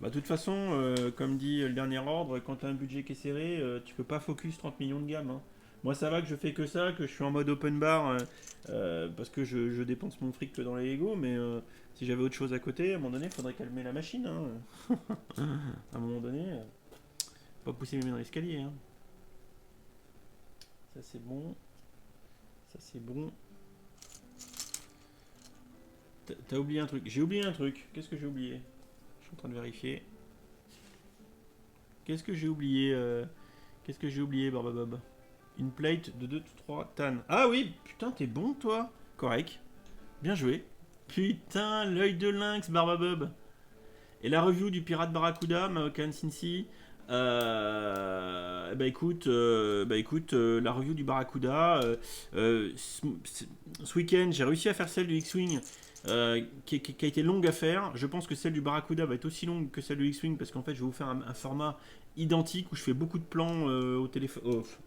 Bah de toute façon, comme dit le dernier ordre, quand t'as un budget qui est serré, tu peux pas focus 30 millions de gamme, hein. Moi ça va que je fais que ça, que je suis en mode open bar, parce que je dépense mon fric que dans les Lego, mais si j'avais autre chose à côté, à un moment donné, il faudrait calmer la machine, hein. À un moment donné, pas pousser mes mains dans l'escalier, hein. Ça c'est bon, ça c'est bon. T'as oublié un truc. J'ai oublié un truc. Qu'est-ce que j'ai oublié? Je suis en train de vérifier. Qu'est-ce que j'ai oublié Qu'est-ce que j'ai oublié, Barbabob? Une plate de 2-3 tan. Ah oui, putain, t'es bon, toi. Correct. Bien joué. Putain, l'œil de lynx, Barbabob. Et la review du pirate Barracuda, Maokan Cincy. La review du Barracuda. Ce week-end, j'ai réussi à faire celle du X-Wing. Qui a été longue à faire. Je pense que celle du Barracuda va être aussi longue que celle du X-Wing parce qu'en fait, je vais vous faire un format identique où je fais beaucoup de plans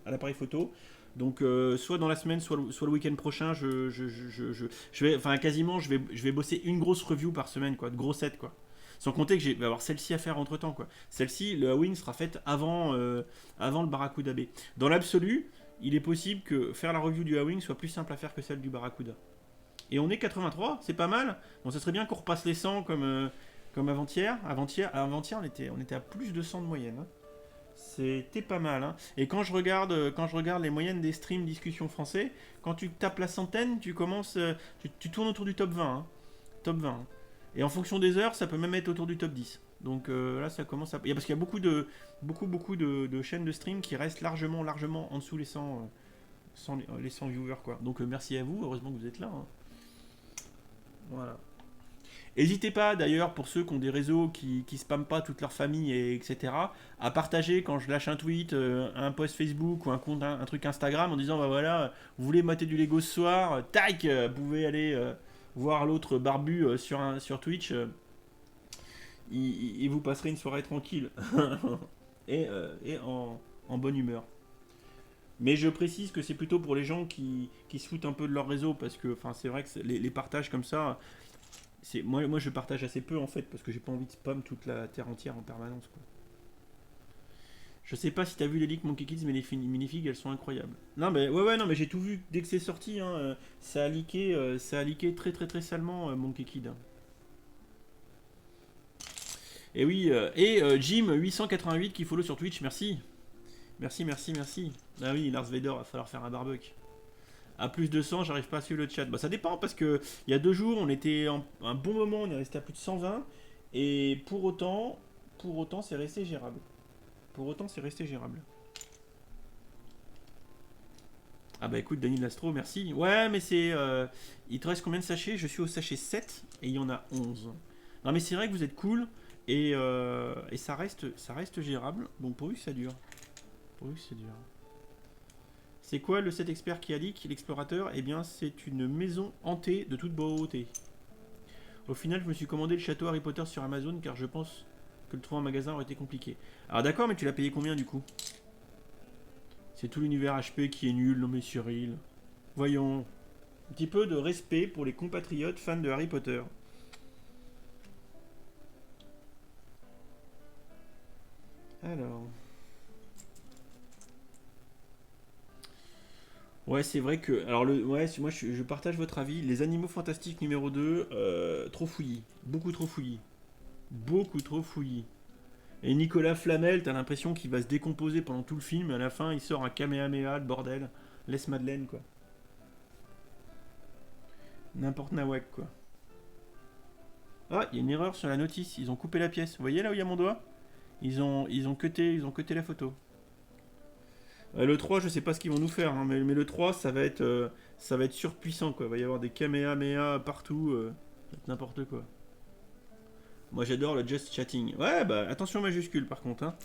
à l'appareil photo. Donc, soit dans la semaine, soit le week-end prochain, je vais, enfin, quasiment, je vais bosser une grosse review par semaine, quoi, de gros sets, quoi. Sans compter que je vais avoir celle-ci à faire entre temps, quoi. Celle-ci, le Hawing sera faite avant le Barracuda B. Dans l'absolu, il est possible que faire la review du Hawing soit plus simple à faire que celle du Barracuda. Et on est 83, c'est pas mal. Bon, ça serait bien qu'on repasse les 100 comme avant-hier. Avant-hier, on était à plus de 100 de moyenne, hein. C'était pas mal, hein. Et quand je regarde les moyennes des streams discussion français, quand tu tapes la centaine, tu commences, tu tournes autour du top 20, hein. Top 20, hein. Et en fonction des heures, ça peut même être autour du top 10. Donc là, ça commence à. Parce qu'il y a beaucoup de chaînes de stream qui restent largement en dessous les 100 viewers, quoi. Donc merci à vous, heureusement que vous êtes là, hein. Voilà. N'hésitez pas d'ailleurs pour ceux qui ont des réseaux qui spamment pas toute leur famille etc. à partager quand je lâche un tweet, un post Facebook ou un truc Instagram en disant bah voilà, vous voulez mater du Lego ce soir, tac, vous pouvez aller voir l'autre barbu sur Twitch, et vous passerez une soirée tranquille et en bonne humeur. Mais je précise que c'est plutôt pour les gens qui se foutent un peu de leur réseau parce que c'est vrai que les partages comme ça. Moi je partage assez peu en fait parce que j'ai pas envie de spam toute la terre entière en permanence, quoi. Je sais pas si t'as vu les leaks Monkey Kids mais les minifigs elles sont incroyables. Non mais ouais non mais j'ai tout vu dès que c'est sorti, hein, ça a leaké très très très salement Monkey Kid. Et oui Jim 888 qui follow sur Twitch, merci. Merci. Ah oui, Lars Vader, va falloir faire un barbecue. À plus de 100, j'arrive pas à suivre le chat. Bah ça dépend parce que il y a 2 jours, on était un bon moment, on est resté à plus de 120 et pour autant c'est resté gérable. Ah bah écoute, Dany Lastro, merci. Ouais, mais il te reste combien de sachets? Je suis au sachet 7 et il y en a 11. Non mais c'est vrai que vous êtes cool et ça reste gérable. Bon, pourvu que ça dure. C'est quoi le set expert qui a leak l'explorateur? Eh bien, c'est une maison hantée de toute beauté. Au final, je me suis commandé le château Harry Potter sur Amazon car je pense que le trouver en magasin aurait été compliqué. Alors d'accord, mais tu l'as payé combien du coup? C'est tout l'univers HP qui est nul, non mais Cyril. Voyons. Un petit peu de respect pour les compatriotes fans de Harry Potter. Alors... Ouais, c'est vrai que. Alors, moi, je partage votre avis. Les Animaux Fantastiques numéro 2, trop fouillis. Beaucoup trop fouillis. Et Nicolas Flamel, t'as l'impression qu'il va se décomposer pendant tout le film. Et à la fin, il sort un Kamehameha, le bordel. Laisse Madeleine, quoi. N'importe nawak, quoi. Ah, il y a une erreur sur la notice. Ils ont coupé la pièce. Vous voyez là où il y a mon doigt? Ils ont cuté la photo. Le 3, je sais pas ce qu'ils vont nous faire, hein, mais le 3, ça va être surpuissant, quoi. Il va y avoir des Kamehameha partout, n'importe quoi. Moi, j'adore le just chatting. Ouais, bah, attention majuscule, par contre, hein.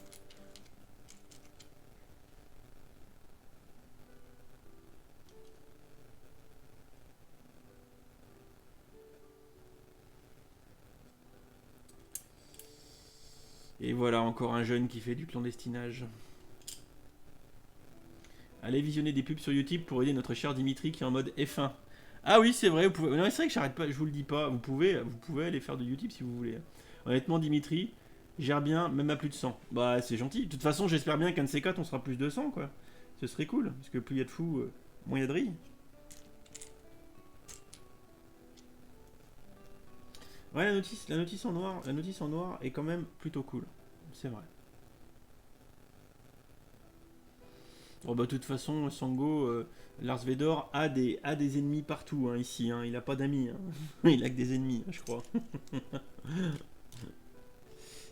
Et voilà, encore un jeune qui fait du clandestinage. Allez visionner des pubs sur YouTube pour aider notre cher Dimitri qui est en mode F1. Ah oui, c'est vrai, vous pouvez. Non, c'est vrai que j'arrête pas, je vous le dis pas. Vous pouvez aller faire de YouTube si vous voulez. Honnêtement, Dimitri gère bien, même à plus de 100. Bah, c'est gentil. De toute façon, j'espère bien qu'un de ces quatre, on sera plus de 100, quoi. Ce serait cool, parce que plus il y a de fous, moins il y a de riz. Ouais, la notice en noir est quand même plutôt cool. C'est vrai. Bon bah de toute façon, Sango, Lars Vader a des ennemis partout, hein, ici, hein. Il a pas d'amis, hein. Il a que des ennemis, je crois.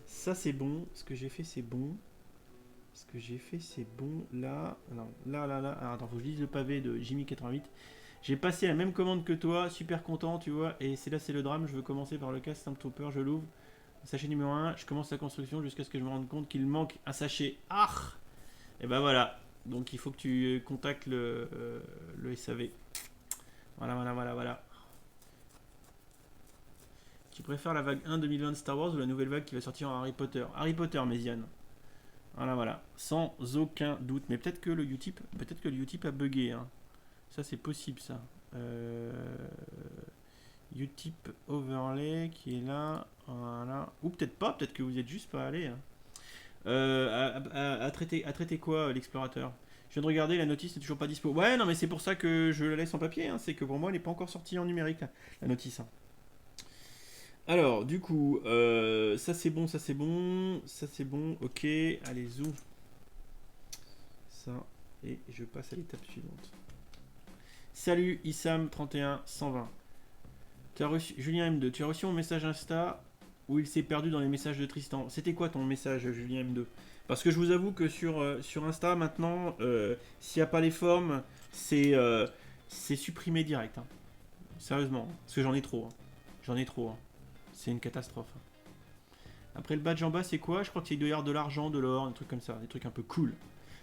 Ça c'est bon, ce que j'ai fait c'est bon. Là, non, là. Alors, attends, faut que je lise le pavé de Jimmy88. J'ai passé la même commande que toi, super content, tu vois, et c'est le drame, je veux commencer par le cas Stormtrooper, je l'ouvre. Sachet numéro 1, je commence la construction jusqu'à ce que je me rende compte qu'il manque un sachet. Ah. Et ben voilà. Donc il faut que tu contactes le SAV. Voilà. Tu préfères la vague 1 2020 de Star Wars ou la nouvelle vague qui va sortir en Harry Potter? Harry Potter, Méziane. Voilà. Sans aucun doute. Mais peut-être que le Utip a bugué, hein. Ça c'est possible, ça. Utip overlay qui est là. Voilà. Ou peut-être pas, peut-être que vous êtes juste pas allé, hein. À traiter quoi, l'explorateur? Je viens de regarder, la notice n'est toujours pas dispo. Ouais, non, mais c'est pour ça que je la laisse en papier. Hein. C'est que pour moi, elle n'est pas encore sortie en numérique, la notice. Hein. Alors, du coup, ça c'est bon, ça c'est bon, ça c'est bon. Ok, allez, zoom. Ça, et je passe à l'étape suivante. Salut, Issam31120. Julien M2, tu as reçu mon message Insta où il s'est perdu dans les messages de Tristan. C'était quoi ton message, Julien M2? Parce que je vous avoue que sur Insta, maintenant, s'il n'y a pas les formes, c'est supprimé direct. Hein. Sérieusement, parce que j'en ai trop. Hein. J'en ai trop. Hein. C'est une catastrophe. Hein. Après le badge en bas, c'est quoi? Je crois qu'il doit y avoir de l'argent, de l'or, un truc comme ça, des trucs un peu cool.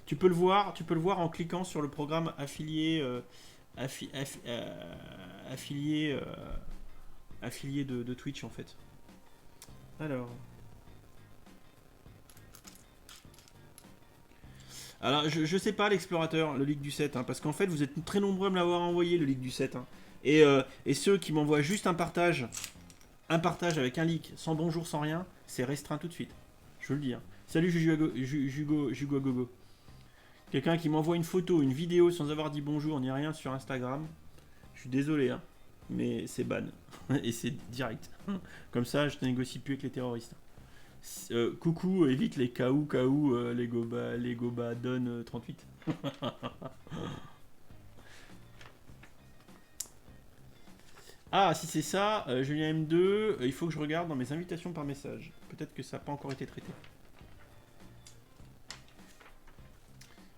Tu peux le voir en cliquant sur le programme affilié, affilié de Twitch en fait. Alors je sais pas l'explorateur, le leak du 7, hein, parce qu'en fait vous êtes très nombreux à me l'avoir envoyé le leak du 7. Hein. Et ceux qui m'envoient juste un partage avec un leak, sans bonjour, sans rien, c'est restreint tout de suite. Je veux le dire. Salut Jugo Gogo. Quelqu'un qui m'envoie une photo, une vidéo sans avoir dit bonjour ni rien sur Instagram, je suis désolé, hein, mais c'est ban. Et c'est direct. Comme ça, je ne négocie plus avec les terroristes. Coucou, évite les KO, les Goba donne 38. Ah, si c'est ça, Julien M2, il faut que je regarde dans mes invitations par message. Peut-être que ça n'a pas encore été traité.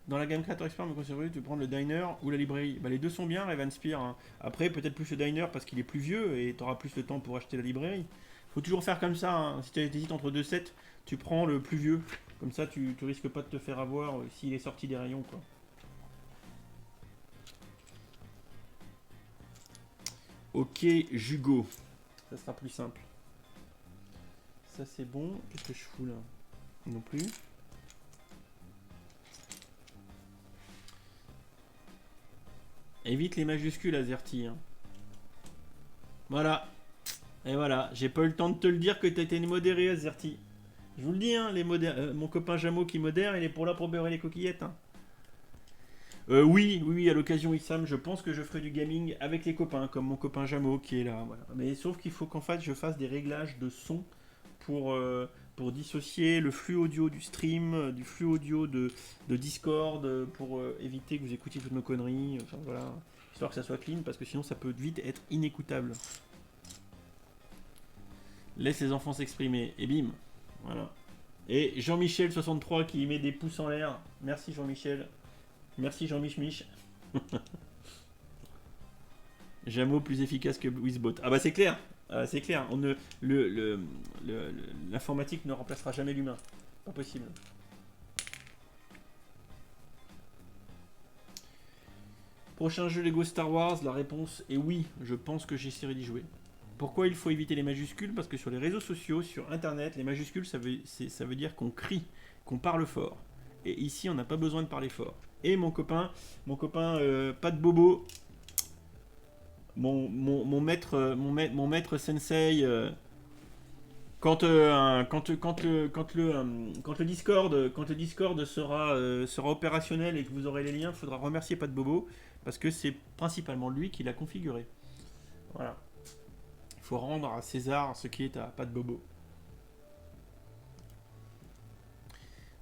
Dans la gamme Creator Expert, me conseillerais tu prendre le diner ou la librairie? Bah, les deux sont bien, Revan Spear. Hein. Après, peut-être plus le diner parce qu'il est plus vieux et tu auras plus le temps pour acheter la librairie. Faut toujours faire comme ça. Hein. Si tu hésites entre deux sets, tu prends le plus vieux. Comme ça, tu risques pas de te faire avoir s'il est sorti des rayons. Quoi. Ok, Jugo. Ça sera plus simple. Ça, c'est bon. Qu'est-ce que je fous là? Non plus. Évite les majuscules, Azerty. Hein. Voilà. Et voilà. J'ai pas eu le temps de te le dire que t'as été modéré, Azerty. Je vous le dis, hein, mon copain Jameau qui modère, il est là pour beurrer les coquillettes. Hein. Oui, à l'occasion Issam, je pense que je ferai du gaming avec les copains, comme mon copain Jameau qui est là. Voilà. Mais sauf qu'il faut qu'en fait je fasse des réglages de son pour dissocier le flux audio du stream, du flux audio de Discord, pour éviter que vous écoutiez toutes nos conneries. Enfin voilà, histoire que ça soit clean, parce que sinon ça peut vite être inécoutable. Laisse les enfants s'exprimer, et bim, voilà. Et Jean-Michel63 qui met des pouces en l'air. Merci Jean-Michel. Merci Jean-Mich. Jameau plus efficace que Wizbot. Ah bah c'est clair. C'est clair. L'informatique ne remplacera jamais l'humain. Pas possible. Prochain jeu Lego Star Wars, la réponse est oui. Je pense que j'essaierai d'y jouer. Pourquoi il faut éviter les majuscules? Parce que sur les réseaux sociaux, sur internet, les majuscules ça veut dire qu'on crie, qu'on parle fort. Et ici on n'a pas besoin de parler fort. Et mon copain pas de bobo, mon maître sensei, quand le Discord sera opérationnel et que vous aurez les liens, il faudra remercier pas de bobo parce que c'est principalement lui qui l'a configuré. Voilà. Il faut rendre à César ce qui est à pas de bobo.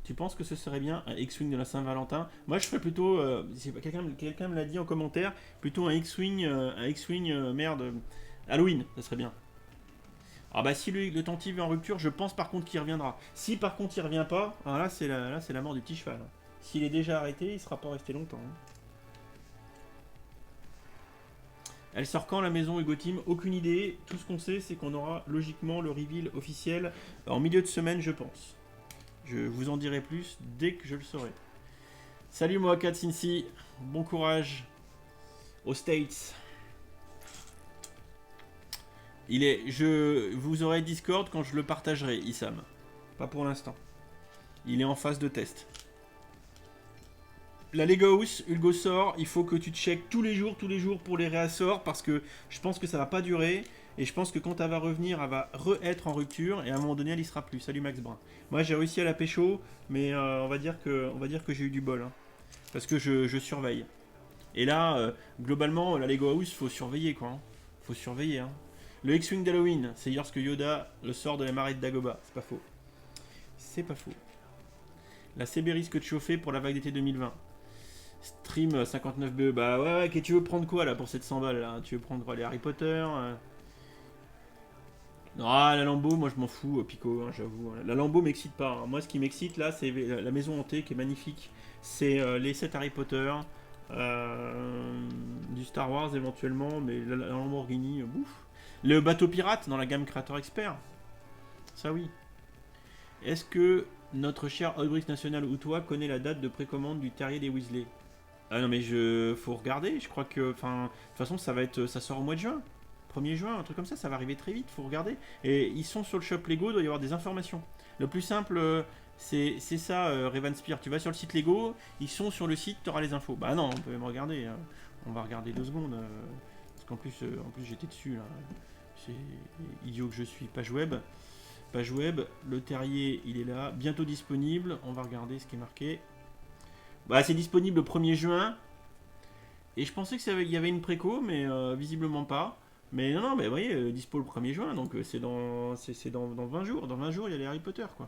Tu penses que ce serait bien un X-Wing de la Saint-Valentin? Moi, je ferais plutôt, quelqu'un me l'a dit en commentaire, plutôt un X-Wing, merde, Halloween, ça serait bien. Ah bah si le Tantive est en rupture, je pense par contre qu'il reviendra. Si par contre il revient pas, alors là c'est la mort du petit cheval. S'il est déjà arrêté, il sera pas resté longtemps. Hein. Elle sort quand la maison Hugo Team? Aucune idée. Tout ce qu'on sait, c'est qu'on aura logiquement le reveal officiel en milieu de semaine, je pense. Je vous en dirai plus dès que je le saurai. Salut Mohakat Cincy, bon courage aux States. Vous aurez Discord quand je le partagerai, Issam. Pas pour l'instant. Il est en phase de test. La Lego House, Hugo sort, il faut que tu checkes tous les jours pour les réassorts parce que je pense que ça va pas durer. Et je pense que quand elle va revenir, elle va être en rupture et à un moment donné, elle y sera plus. Salut Max Brun. Moi, j'ai réussi à la pécho, mais on va dire que j'ai eu du bol. Hein. Parce que je surveille. Et là, globalement, la Lego House, faut surveiller quoi. Hein. Faut surveiller. Hein. Le X-Wing d'Halloween, c'est lorsque Yoda le sort de la marée de Dagobah. C'est pas faux. C'est pas faux. La CB risque de chauffer pour la vague d'été 2020. Stream 59BE. Bah ouais, que tu veux prendre quoi là pour 700 balles là? Tu veux prendre quoi, les Harry Potter Non, la Lambeau, moi je m'en fous, Pico, hein, j'avoue. La Lambeau m'excite pas. Hein. Moi, ce qui m'excite là, c'est la maison hantée qui est magnifique. C'est les 7 Harry Potter. Du Star Wars éventuellement, mais la Lamborghini, bouf. Le bateau pirate dans la gamme Creator Expert. Ça oui. Est-ce que notre cher Outbreak National ou toi connaît la date de précommande du Terrier des Weasley? Ah non mais faut regarder, je crois que, enfin, de toute façon ça sort au mois de juin. 1er juin, un truc comme ça va arriver très vite, faut regarder. Et ils sont sur le shop Lego, il doit y avoir des informations. Le plus simple, c'est ça, Revanspear. Tu vas sur le site Lego, ils sont sur le site, tu auras les infos. Bah non, on peut même regarder. Hein. On va regarder 2 secondes. Parce qu'en plus, j'étais dessus là. C'est idiot que je suis. Page web. Page web, le terrier il est là, bientôt disponible. On va regarder ce qui est marqué. Bah c'est disponible le 1er juin. Et je pensais qu'il y avait une préco, mais visiblement pas. Mais non, mais vous voyez, dispo le 1er juin, donc c'est dans 20 jours. Dans 20 jours, il y a les Harry Potter, quoi.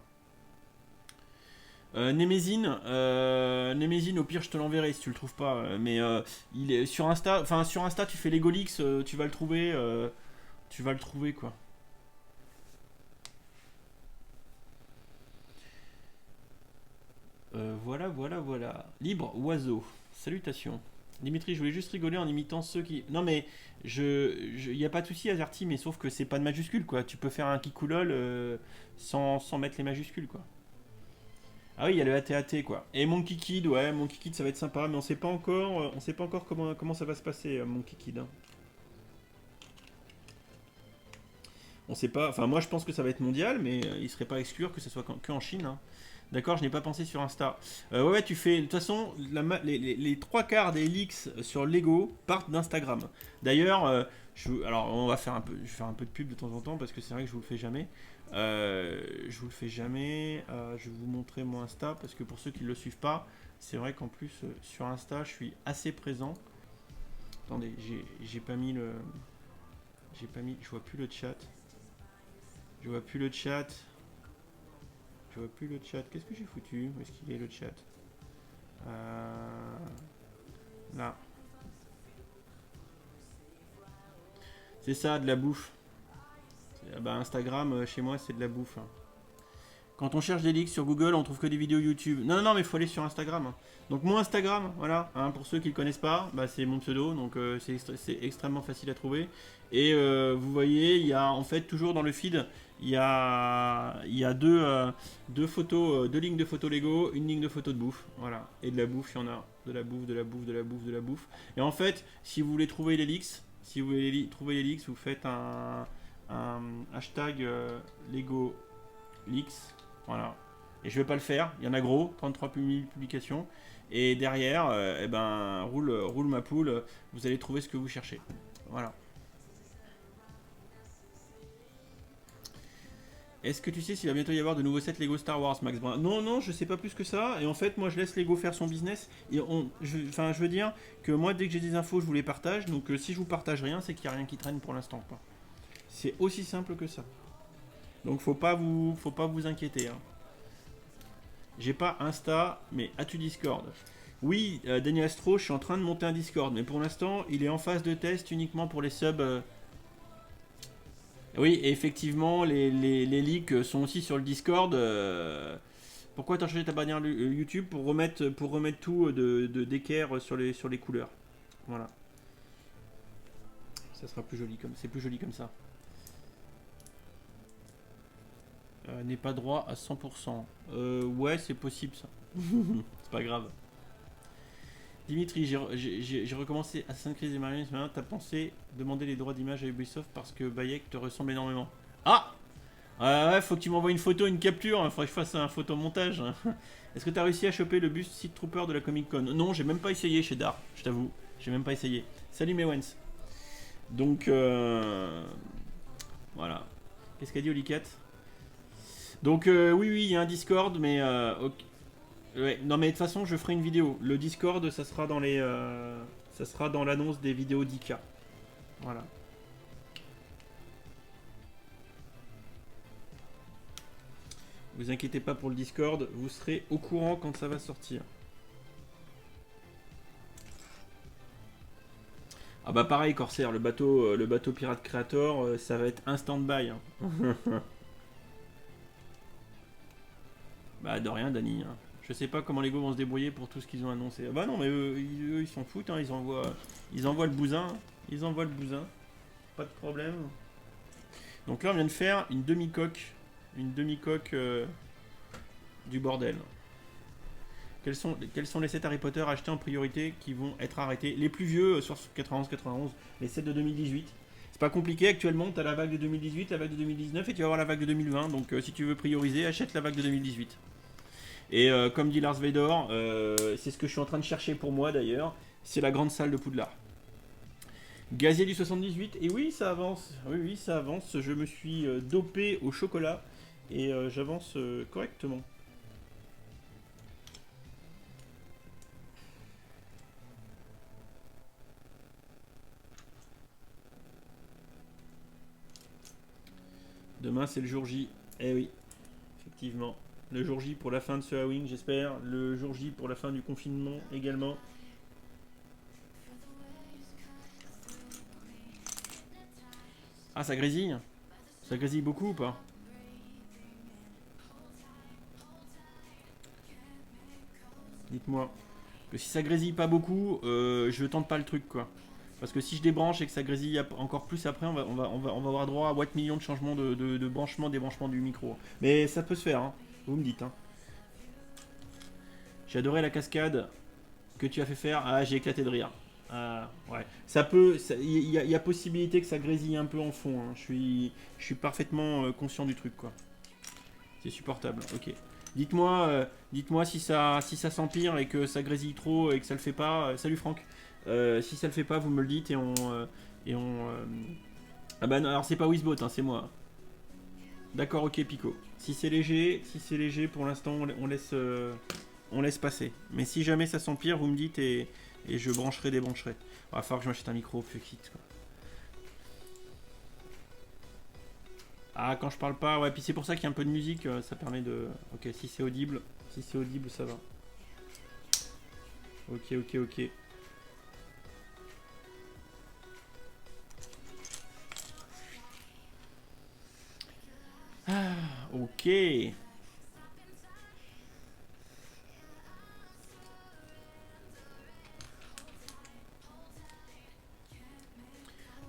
Némésine, au pire, je te l'enverrai si tu le trouves pas. Mais il est sur Insta, sur Insta, tu fais Legolix, tu vas le trouver. Quoi. Voilà. Libre oiseau. Salutations. Dimitri, je voulais juste rigoler en imitant ceux qui. Non mais y a pas de souci, Azerty, mais sauf que c'est pas de majuscule quoi. Tu peux faire un kikoulol sans mettre les majuscules quoi. Ah oui, il y a le AT-AT quoi. Et Monkey Kid, ouais, Monkey Kid ça va être sympa, mais on sait pas encore comment ça va se passer Monkey Kid. Hein. On sait pas. Enfin moi je pense que ça va être mondial, mais il serait pas à exclure que ce soit que en Chine. Hein. D'accord, je n'ai pas pensé sur Insta. Ouais, tu fais. De toute façon, les 3 quarts des leaks sur Lego partent d'Instagram. D'ailleurs, alors on va faire je vais faire un peu de pub de temps en temps parce que c'est vrai que je vous le fais jamais. Je vais vous montrer mon Insta parce que pour ceux qui ne le suivent pas, c'est vrai qu'en plus sur Insta, je suis assez présent. Attendez, j'ai pas mis le. Je vois plus le chat. Je vois plus le chat. Qu'est-ce que j'ai foutu? Où est-ce qu'il est le chat? Là. C'est ça, de la bouffe. Instagram, chez moi, c'est de la bouffe. Hein. Quand on cherche des leaks sur Google, on trouve que des vidéos YouTube. Non, mais il faut aller sur Instagram. Hein. Donc mon Instagram, voilà, hein, pour ceux qui ne le connaissent pas, c'est mon pseudo, donc c'est extrêmement facile à trouver. Et vous voyez, il y a en fait toujours dans le feed, il y a 2 photos, 2 lignes de photos Lego, une ligne de photos de bouffe, voilà. Et de la bouffe, il y en a de la bouffe. Et en fait, si vous voulez trouver les leaks, vous faites un hashtag Lego leaks. Voilà. Et je vais pas le faire. Il y en a gros, 33 000 publications. Et derrière, roule ma poule. Vous allez trouver ce que vous cherchez. Voilà. Est-ce que tu sais s'il va bientôt y avoir de nouveaux sets Lego Star Wars, Max Brun? Non, je sais pas plus que ça. Et en fait, moi, je laisse Lego faire son business. Et je veux dire que moi, dès que j'ai des infos, je vous les partage. Donc, si je vous partage rien, c'est qu'il n'y a rien qui traîne pour l'instant. C'est aussi simple que ça. Donc faut pas vous inquiéter. Hein. J'ai pas Insta, mais as-tu Discord? Oui, Daniel Astro, je suis en train de monter un Discord, mais pour l'instant, il est en phase de test uniquement pour les subs. Oui, et effectivement, les leaks sont aussi sur le Discord. Pourquoi t'as changé ta bannière YouTube pour remettre tout d'équerre sur les couleurs? Voilà. Ça sera plus joli c'est plus joli comme ça. N'est pas droit à 100%. Ouais, c'est possible ça. C'est pas grave. Dimitri, j'ai recommencé Assassin's Creed et Marines. Maintenant, t'as pensé demander les droits d'image à Ubisoft parce que Bayek te ressemble énormément. Ah ouais, faut que tu m'envoies une photo, une capture. Il faudrait que je fasse un photomontage. Est-ce que t'as réussi à choper le bus Sith Trooper de la Comic Con? Non, j'ai même pas essayé chez Dar, je t'avoue. J'ai même pas essayé. Salut Mewens. Donc, voilà. Qu'est-ce qu'a dit Olicat? Donc oui, il y a un Discord, mais Ouais, non mais de toute façon, je ferai une vidéo. Le Discord, ça sera dans les, ça sera dans l'annonce des vidéos d'IK. Voilà. Vous inquiétez pas pour le Discord, vous serez au courant quand ça va sortir. Ah bah pareil Corsair, le bateau Pirate Creator, ça va être un stand-by. Hein. Bah de rien Dany. Hein. Je sais pas comment Lego vont se débrouiller pour tout ce qu'ils ont annoncé. Ah bah non mais eux, ils s'en foutent, hein. Ils envoient le bousin. Ils envoient le bousin. Pas de problème. Donc là on vient de faire une demi-coque. Une demi-coque du bordel. Quels sont les 7 Harry Potter achetés en priorité qui vont être arrêtés? Les plus vieux, sur 91-91, les 7 de 2018. C'est pas compliqué, actuellement, tu as la vague de 2018, la vague de 2019 et tu vas avoir la vague de 2020. Donc si tu veux prioriser, achète la vague de 2018. Et comme dit Lars Vader, c'est ce que je suis en train de chercher pour moi d'ailleurs, c'est la grande salle de Poudlard. Gazier du 78, et oui, ça avance. Oui, ça avance. Je me suis dopé au chocolat et j'avance correctement. Demain, c'est le jour J. Eh oui, effectivement. Le jour J pour la fin de ce Halloween, j'espère. Le jour J pour la fin du confinement également. Ah, ça grésille? Ça grésille beaucoup ou pas? Dites-moi. Que si ça grésille pas beaucoup, je tente pas le truc quoi. Parce que si je débranche et que ça grésille encore plus après, on va avoir droit à Watt millions de changements de branchement, débranchement du micro. Mais ça peut se faire, hein. Vous me dites. Hein. J'ai adoré la cascade que tu as fait faire. Ah, j'ai éclaté de rire. Ah, ouais. Ça peut. Il y a possibilité que ça grésille un peu en fond. Hein. Je suis parfaitement conscient du truc, quoi. C'est supportable. Ok. Dites-moi si ça s'empire et que ça grésille trop et que ça le fait pas. Salut Franck. Si ça le fait pas, vous me le dites et on. Ah bah non, alors c'est pas Wizbot, hein, c'est moi. D'accord, ok Pico. Si c'est léger, pour l'instant on laisse passer. Mais si jamais ça s'empire, vous me dites et je brancherai, débrancherai. Il va falloir que je m'achète un micro plus fixe quoi. Ah quand je parle pas, ouais, puis c'est pour ça qu'il y a un peu de musique, ça permet de. Ok, si c'est audible, ça va. Ok. Ah, ok.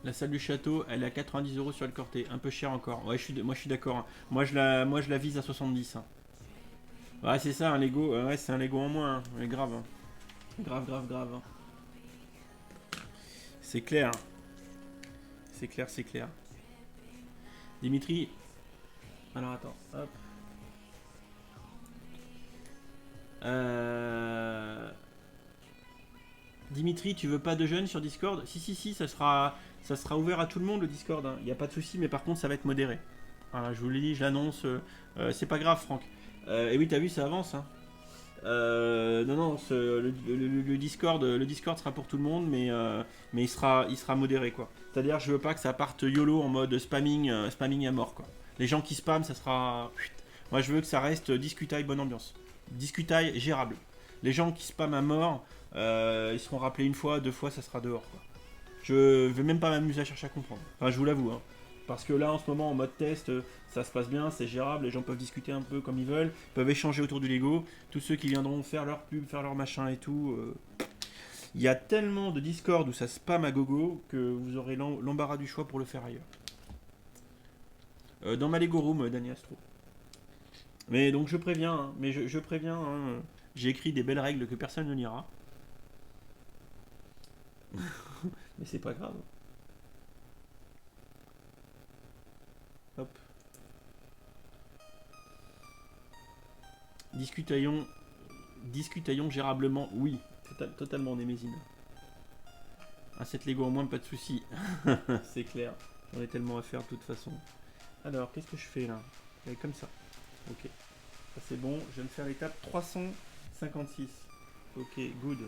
La salle du château, elle est à 90 € sur le Corté. Un peu cher encore. Ouais, moi je suis d'accord. Hein. Moi je la vise à 70. Hein. Ouais, c'est ça, un Lego. Ouais, c'est un Lego en moins. Hein. Mais grave. Hein. Grave. Hein. C'est clair. C'est clair. Dimitri. Alors attends. Hop. Dimitri, tu veux pas de jeunes sur Discord? Si, ça sera ouvert à tout le monde le Discord. Il n'y a pas de souci, mais par contre, ça va être modéré. Voilà, je vous l'ai dit, je l'annonce. C'est pas grave, Franck. Et oui, t'as vu, ça avance. Hein. Non, le Discord sera pour tout le monde, mais il sera modéré, quoi. C'est-à-dire, je veux pas que ça parte YOLO en mode spamming à mort, quoi. Les gens qui spamment, ça sera. Moi, je veux que ça reste discutaille, bonne ambiance. Discutaille, gérable. Les gens qui spamment à mort, ils seront rappelés une fois, deux fois, ça sera dehors, quoi. Je vais même pas m'amuser à chercher à comprendre. Enfin, je vous l'avoue, hein. Parce que là, en ce moment, en mode test, ça se passe bien, c'est gérable, les gens peuvent discuter un peu comme ils veulent, peuvent échanger autour du Lego. Tous ceux qui viendront faire leur pub, faire leur machin et tout. Il y a tellement de Discord où ça spam à gogo que vous aurez l'embarras du choix pour le faire ailleurs. Dans ma Lego Room, Dani Astro. Mais donc je préviens, hein, je préviens, hein, j'ai écrit des belles règles que personne ne lira. Mais c'est pas grave. Hop. Discutaillons gérablement, oui. Totalement Némésine. Un 7 Lego en moins, pas de soucis. C'est clair. On est tellement à faire de toute façon. Alors, qu'est-ce que je fais là? Comme ça. Ok. Ça c'est bon. Je vais me faire l'étape 56. Ok, good.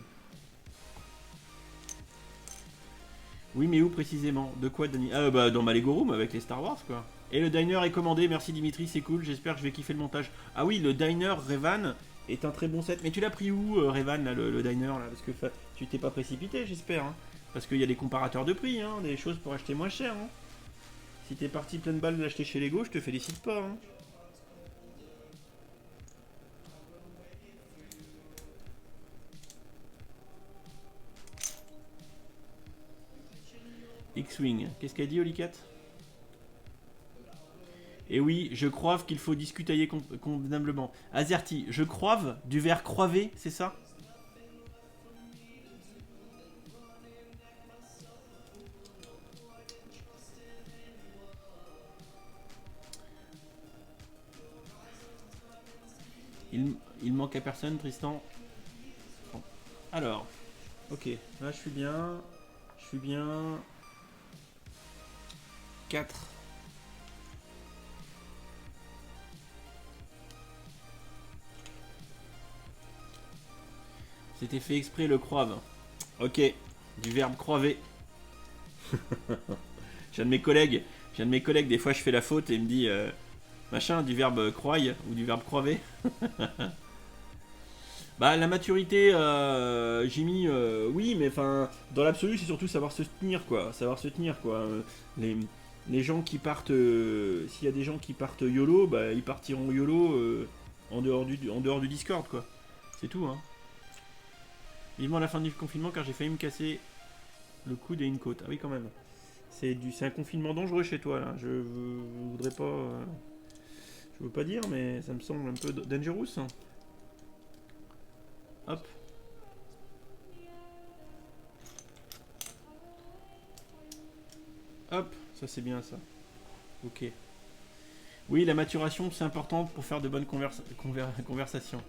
Oui, mais où précisément? De quoi, Dani? Ah, bah, dans ma Lego Room avec les Star Wars, quoi. Et le diner est commandé, merci Dimitri, c'est cool, j'espère que je vais kiffer le montage. Ah oui, le diner Revan est un très bon set. Mais tu l'as pris où, Revan, là, le diner, là? Parce que tu t'es pas précipité, j'espère, hein. Parce qu'il y a des comparateurs de prix, hein, des choses pour acheter moins cher, hein. Si t'es parti pleine balle de l'acheter chez Lego, je te félicite pas, hein. X-Wing, qu'est-ce qu'a dit Olicat? Et oui, je croive qu'il faut discutailler convenablement. Azerty, je croive du verre croivé, c'est ça? Il manque à personne, Tristan. Bon. Alors, ok, là je suis bien. Je suis bien. 4. C'était fait exprès le croive. Ok, du verbe croiver. J'ai un de mes collègues, des fois je fais la faute et il me dit machin, du verbe croille ou du verbe croiver. Bah la maturité, Jimmy, oui, mais enfin, dans l'absolu, c'est surtout savoir se tenir, quoi. Savoir se tenir, quoi. Les gens qui partent, s'il y a des gens qui partent YOLO, bah ils partiront YOLO en dehors du Discord, quoi. C'est tout, hein. Vivement la fin du confinement car j'ai failli me casser le coude et une côte. Ah oui, quand même. C'est un confinement dangereux chez toi, là. Je voudrais pas... je veux pas dire, mais ça me semble un peu dangerous. Hein. Hop. Hop, ça c'est bien ça. Ok. Oui, la maturation c'est important pour faire de bonnes conversations.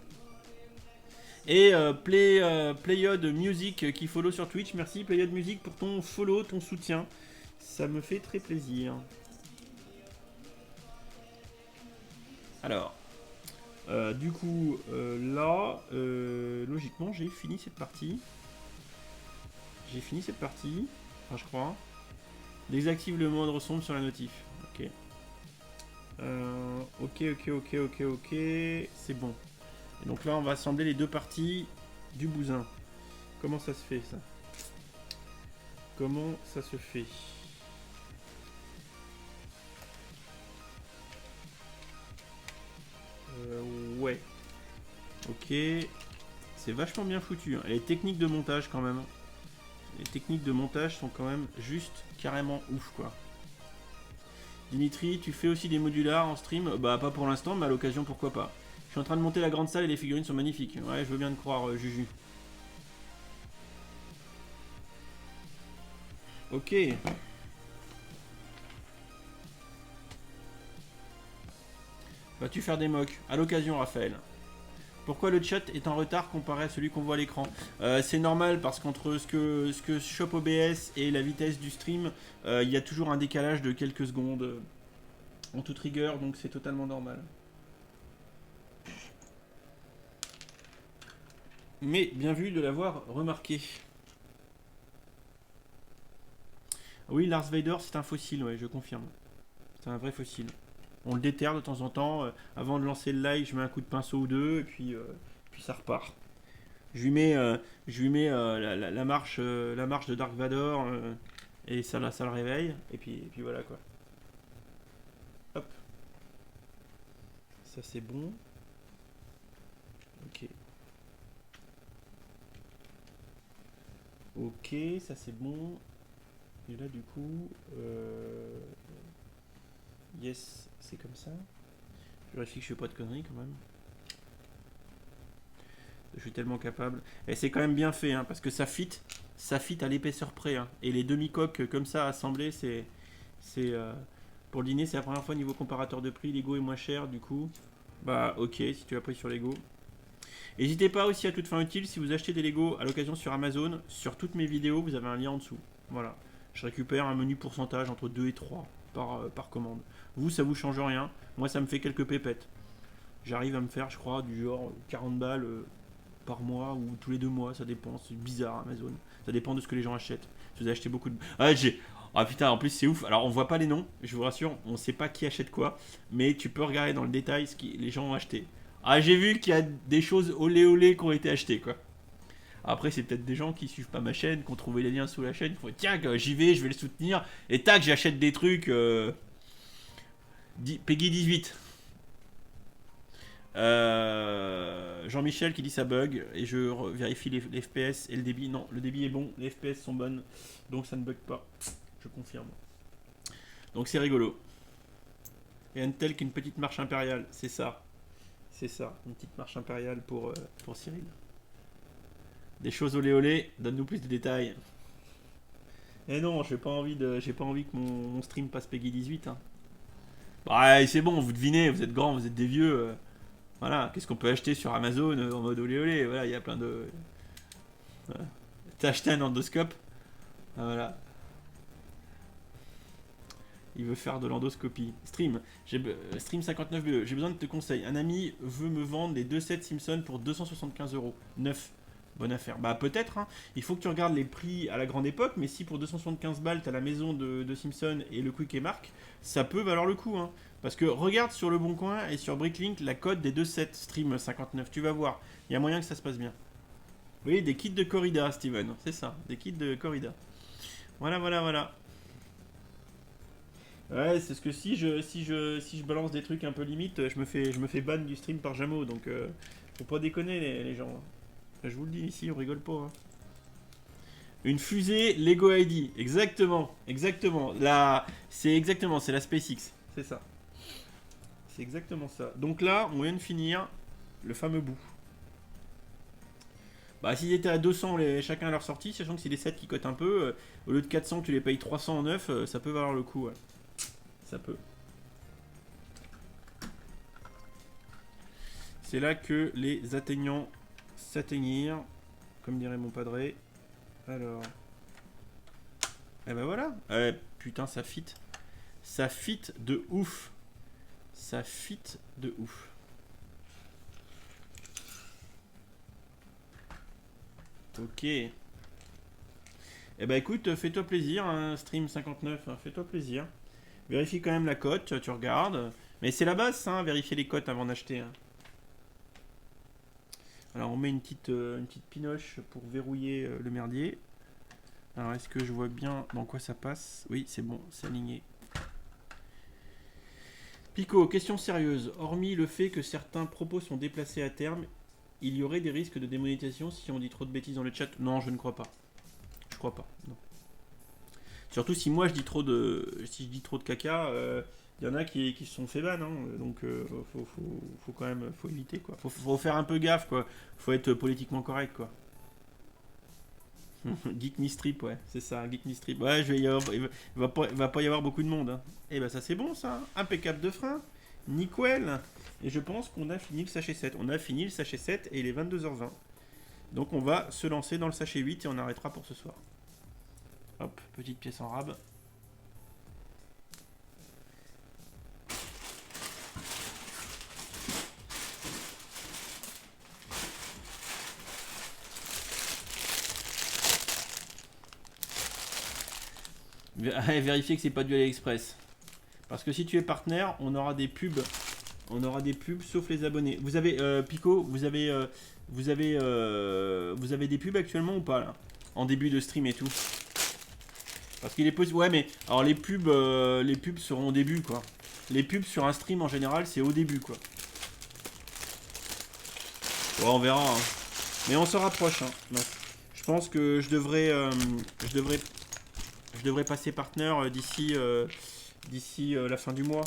Et Playod Music qui follow sur Twitch. Merci Playod Music pour ton follow, ton soutien. Ça me fait très plaisir. Alors, du coup, là, logiquement, j'ai fini cette partie. Enfin, je crois. Désactive le mode sombre sur la notif. Ok. Ok. C'est bon. Et donc là, on va assembler les deux parties du bousin. Comment ça se fait, ça? Comment ça se fait? Ouais. Ok. C'est vachement bien foutu. Hein. Les techniques de montage, quand même. Les techniques de montage sont quand même juste carrément ouf, quoi. Dimitri, tu fais aussi des modulars en stream? Bah, pas pour l'instant, mais à l'occasion, pourquoi pas. Je suis en train de monter la grande salle et les figurines sont magnifiques. Ouais, je veux bien te croire, Juju. Ok. Vas-tu faire des mocks? À l'occasion, Raphaël. Pourquoi le chat est en retard comparé à celui qu'on voit à l'écran? C'est normal parce qu'entre ce que chope OBS et la vitesse du stream, il y a toujours un décalage de quelques secondes en toute rigueur, donc c'est totalement normal. Mais bien vu de l'avoir remarqué. Oui, Lars Vader, c'est un fossile, ouais, je confirme. C'est un vrai fossile. On le déterre de temps en temps. Avant de lancer le live, je mets un coup de pinceau ou deux, et puis ça repart. Je lui mets, la marche de Dark Vador, et ça le réveille, et puis voilà quoi. Hop. Ça c'est bon. Ok. Ok, ça c'est bon. Et là du coup, yes, c'est comme ça. Je vérifie que je fais pas de conneries quand même. Je suis tellement capable. Et c'est quand même bien fait, hein, parce que ça fit à l'épaisseur près. Hein. Et les demi-coques comme ça assemblées, c'est pour le dîner, c'est la première fois niveau comparateur de prix. Lego est moins cher, du coup. Bah ok, si tu as pris sur Lego. N'hésitez pas aussi à toute fin utile, si vous achetez des Lego à l'occasion sur Amazon, sur toutes mes vidéos, vous avez un lien en dessous. Voilà. Je récupère un menu pourcentage entre 2 et 3 par commande. Vous, ça vous change rien. Moi, ça me fait quelques pépettes. J'arrive à me faire, je crois, du genre 40 balles par mois ou tous les 2 mois, ça dépend. C'est bizarre Amazon. Ça dépend de ce que les gens achètent. Si vous avez acheté beaucoup de... Ah, ah putain, en plus c'est ouf. Alors on voit pas les noms, je vous rassure, on sait pas qui achète quoi, mais tu peux regarder dans le détail ce que les gens ont acheté. Ah, j'ai vu qu'il y a des choses olé olé qui ont été achetées quoi. Après, c'est peut-être des gens qui suivent pas ma chaîne, qui ont trouvé les liens sous la chaîne, qui font tiens, j'y vais, je vais le soutenir, et tac, j'achète des trucs. Peggy 18. Jean-Michel qui dit ça bug, et je vérifie les FPS et le débit. Non, le débit est bon, les FPS sont bonnes, donc ça ne bug pas. Je confirme. Donc c'est rigolo. Et un tel qu'une petite marche impériale, c'est ça. C'est ça, une petite marche impériale pour Cyril. Des choses olé olé, donne-nous plus de détails. Eh non, j'ai pas envie que mon stream passe Peggy 18. Hein. Bah, c'est bon, vous devinez, vous êtes grands, vous êtes des vieux. Voilà, qu'est-ce qu'on peut acheter sur Amazon en mode olé olé. Voilà, il y a plein de. Voilà. T'as acheté un endoscope. Voilà. Il veut faire de l'endoscopie. Stream 59BE. J'ai besoin de tes conseils. Un ami veut me vendre les 2 sets Simpson pour 275 €. 9. Bonne affaire. Bah peut-être, hein. Il faut que tu regardes les prix à la grande époque, mais si pour 275 balles t'as la maison de Simpson et le Quick et Mark, ça peut valoir le coup, hein. Parce que regarde sur le Bon Coin et sur Bricklink la cote des 2 sets Stream 59, tu vas voir, il y a moyen que ça se passe bien. Oui, des kits de corrida, Steven, c'est ça, des kits de corrida. Voilà, voilà, voilà. Ouais, c'est ce que si je balance des trucs un peu limite, je me fais ban du stream par Jamo, donc faut pas déconner les gens. Je vous le dis ici, on rigole pas. Hein. Une fusée Lego ID, exactement, exactement. Là, c'est la SpaceX, c'est ça. C'est exactement ça. Donc là, on vient de finir le fameux bout. Bah, s'ils étaient à 200 chacun à leur sortie, sachant que c'est des sets qui cotent un peu, au lieu de 400, tu les payes 309, ça peut valoir le coup, ouais. Ça peut. C'est là que les atteignants s'atteignirent, comme dirait mon padré. Alors. Eh ben voilà. Putain, ça fit. Ça fit de ouf. Ça fit de ouf. Ok. Eh ben écoute, fais-toi plaisir, hein, stream 59, hein, fais-toi plaisir. Vérifie quand même la cote, tu regardes. Mais c'est la base, hein, vérifier les cotes avant d'acheter. Hein. Alors on met une petite pinoche pour verrouiller le merdier. Alors est-ce que je vois bien dans quoi ça passe? Oui, c'est bon, c'est aligné. Pico, question sérieuse. Hormis le fait que certains propos sont déplacés à terme, il y aurait des risques de démonétisation si on dit trop de bêtises dans le chat? Non, je ne crois pas. Je crois pas, non. Surtout si moi je dis trop de caca, il y en a qui se sont fait ban, hein, donc faut quand même éviter quoi. Faut faire un peu gaffe quoi. Faut être politiquement correct quoi. Geek Me Strip, ouais, c'est ça, Geek Me Strip. Ouais, il va pas y avoir beaucoup de monde. Hein. Et ben ça c'est bon ça, impeccable de frein, nickel. Et je pense qu'on a fini le sachet 7. On a fini le sachet 7 et il est 22h20. Donc on va se lancer dans le sachet 8 et on arrêtera pour ce soir. Hop, petite pièce en rab. Vérifier que c'est pas du AliExpress. Parce que si tu es partenaire, on aura des pubs. On aura des pubs sauf les abonnés. Vous avez Pico, vous avez des pubs actuellement ou pas là? En début de stream et tout. Parce qu'il est possible. Ouais, mais alors les pubs seront au début quoi. Les pubs sur un stream en général, c'est au début quoi. Ouais, on verra. Hein. Mais on se rapproche. Hein. Non. Je pense que je devrais passer partenaire d'ici la fin du mois.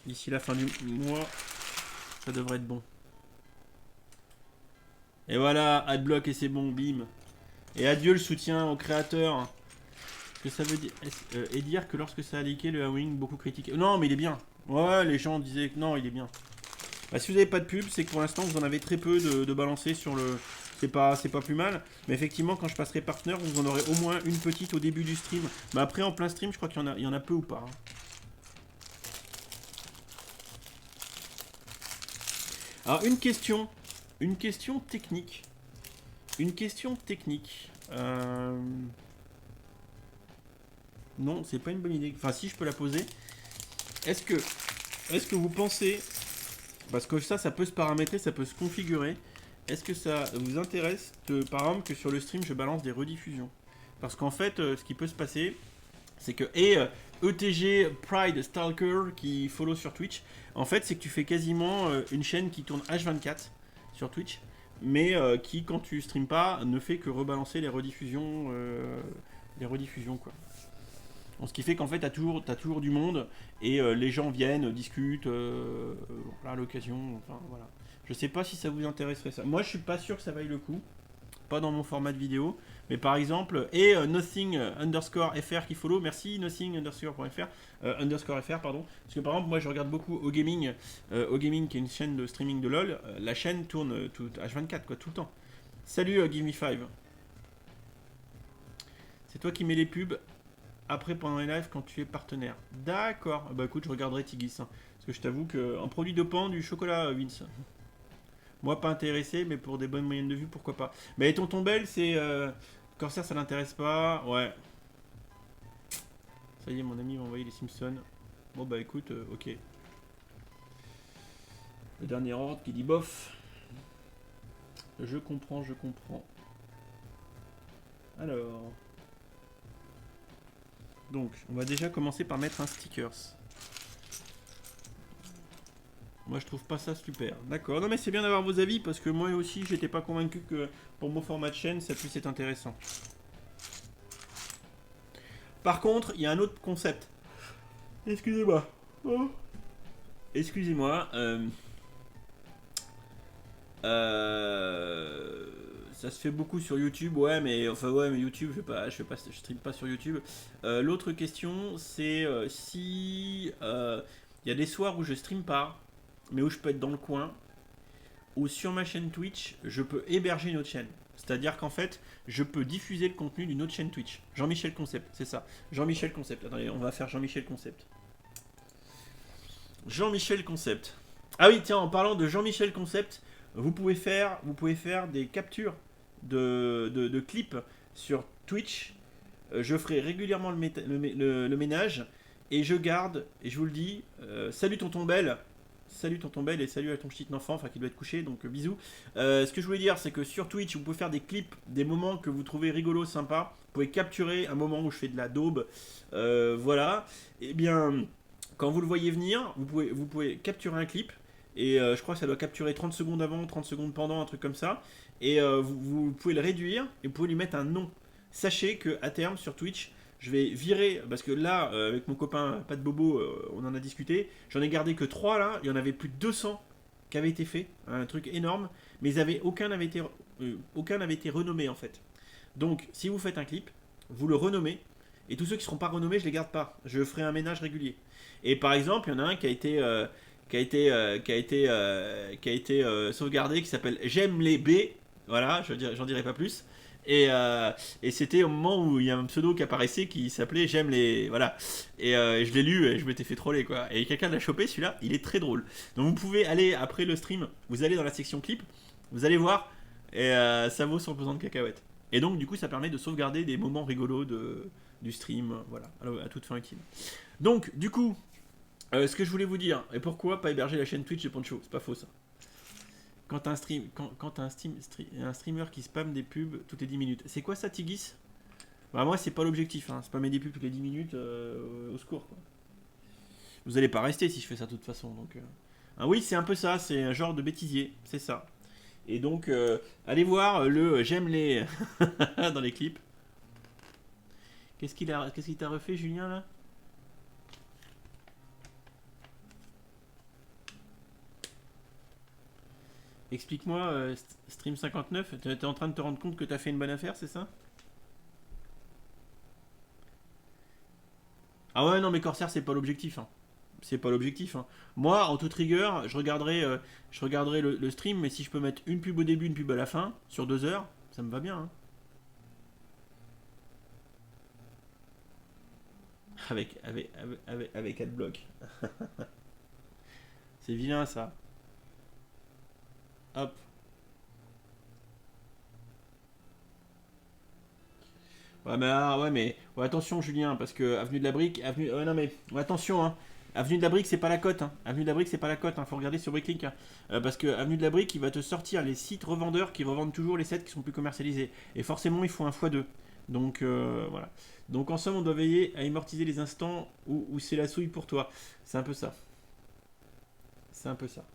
D'ici la fin du mois, ça devrait être bon. Et voilà, adblock et c'est bon, bim. Et adieu le soutien aux créateurs. Que ça veut dire et dire que lorsque ça a leaké le A-Wing beaucoup critiqué. Non mais il est bien. Ouais les gens disaient que non il est bien. Bah, si vous n'avez pas de pub c'est que pour l'instant vous en avez très peu de balancer sur le. C'est pas plus mal. Mais effectivement quand je passerai partenaire vous en aurez au moins une petite au début du stream. Mais après en plein stream je crois qu'il y en a peu ou pas. Hein. Alors une question. Une question technique. Une question technique. Non, c'est pas une bonne idée. Enfin, si je peux la poser. Est-ce que vous pensez, parce que ça peut se paramétrer, ça peut se configurer. Est-ce que ça vous intéresse, par exemple, que sur le stream, je balance des rediffusions? Parce qu'en fait, ce qui peut se passer, c'est que ETG Pride Stalker qui follow sur Twitch, en fait, c'est que tu fais quasiment une chaîne qui tourne H24 sur Twitch, mais qui, quand tu streams pas, ne fait que rebalancer les rediffusions, quoi. Donc, ce qui fait qu'en fait, t'as toujours du monde et les gens viennent, discutent, à l'occasion. Enfin, voilà. Je sais pas si ça vous intéresserait ça. Moi, je suis pas sûr que ça vaille le coup. Pas dans mon format de vidéo. Mais par exemple, nothing underscore fr qui follow. Merci, nothing underscore fr, pardon. Parce que par exemple, moi, je regarde beaucoup OGaming. OGaming, qui est une chaîne de streaming de LoL. La chaîne tourne tout H24, quoi, tout le temps. Salut, Give Me 5. C'est toi qui mets les pubs après pendant les lives quand tu es partenaire. D'accord. Bah écoute, je regarderai Tigis. Hein, parce que je t'avoue qu'un produit dopant, du chocolat, Vince. Moi, pas intéressé, mais pour des bonnes moyennes de vue, pourquoi pas. Mais Tonton Bell, c'est. Corsair, ça l'intéresse pas. Ouais. Ça y est, mon ami m'a envoyé les Simpsons. Bon, bah écoute, ok. Le dernier ordre qui dit bof. Je comprends, je comprends. Alors. Donc, on va déjà commencer par mettre un stickers. Moi, je trouve pas ça super. D'accord. Non, mais c'est bien d'avoir vos avis parce que moi aussi, j'étais pas convaincu que pour mon format de chaîne, ça puisse être intéressant. Par contre, il y a un autre concept. Excusez-moi. Oh. Excusez-moi. Ça se fait beaucoup sur YouTube, ouais, mais YouTube, je stream pas sur YouTube. L'autre question, c'est si il y a des soirs où je stream pas, mais où je peux être dans le coin, ou sur ma chaîne Twitch, je peux héberger une autre chaîne. C'est-à-dire qu'en fait, je peux diffuser le contenu d'une autre chaîne Twitch. Jean-Michel Concept, c'est ça. Jean-Michel Concept. Attendez, on va faire Jean-Michel Concept. Jean-Michel Concept. Ah oui, tiens, en parlant de Jean-Michel Concept, vous pouvez faire des captures de clips sur Twitch. Je ferai régulièrement le ménage et je garde, et je vous le dis, salut tonton Belle. Salut tonton Belle et salut à ton petit enfant, enfin qui doit être couché, donc bisous. Ce que je voulais dire, c'est que sur Twitch, vous pouvez faire des clips, des moments que vous trouvez rigolos, sympas. Vous pouvez capturer un moment où je fais de la daube. Voilà. Et bien, quand vous le voyez venir, vous pouvez capturer un clip. Et je crois que ça doit capturer 30 secondes avant, 30 secondes pendant, un truc comme ça. Et vous pouvez le réduire et vous pouvez lui mettre un nom. Sachez qu'à terme, sur Twitch, je vais virer, parce que là, avec mon copain Pat Bobo, on en a discuté. J'en ai gardé que 3 là, il y en avait plus de 200 qui avaient été faits, un truc énorme, mais aucun n'avait été renommé en fait. Donc, si vous faites un clip, vous le renommez, et tous ceux qui ne seront pas renommés, je les garde pas. Je ferai un ménage régulier. Et par exemple, il y en a un qui a été sauvegardé, qui s'appelle J'aime les B. Voilà, j'en dirai pas plus. Et c'était au moment où il y a un pseudo qui apparaissait qui s'appelait J'aime les. Voilà. Et je l'ai lu et je m'étais fait troller quoi. Et quelqu'un l'a chopé, celui-là, il est très drôle. Donc vous pouvez aller après le stream, vous allez dans la section clip, vous allez voir, et ça vaut son pesant de cacahuètes. Et donc du coup ça permet de sauvegarder des moments rigolos du stream, voilà, à toute fin utile. Donc du coup, ce que je voulais vous dire, et pourquoi pas héberger la chaîne Twitch de Poncho, c'est pas faux ça. Quand t'as un streamer qui spamme des pubs toutes les 10 minutes. C'est quoi ça, Tigis? Bah, moi, c'est pas l'objectif. Hein. Spammer des pubs toutes les 10 minutes, au secours. Quoi. Vous allez pas rester si je fais ça de toute façon. Donc, Ah, oui, c'est un peu ça. C'est un genre de bêtisier. C'est ça. Et donc, allez voir le j'aime les dans les clips. Qu'est-ce qu'il t'a refait, Julien, là? Explique-moi, Stream 59, t'es en train de te rendre compte que t'as fait une bonne affaire, c'est ça? Ah ouais, non, mais Corsair, c'est pas l'objectif. Hein. C'est pas l'objectif. Hein. Moi, en toute rigueur, je regarderai le stream, mais si je peux mettre une pub au début, une pub à la fin, sur 2 heures, ça me va bien. Hein. Avec Adblock. C'est vilain, ça. Hop. Ouais, mais, ouais, attention, Julien, parce que Avenue de la Brique, non, mais ouais, attention, hein. Avenue de la Brique, c'est pas la cote. Hein. Avenue de la Brique, c'est pas la cote. Hein. Faut regarder sur Bricklink. Hein. Parce que Avenue de la Brique, il va te sortir les sites revendeurs qui revendent toujours les sets qui sont plus commercialisés. Et forcément, il faut un x2. Donc, voilà. Donc, en somme, on doit veiller à immortiser les instants où c'est la souille pour toi. C'est un peu ça. C'est un peu ça.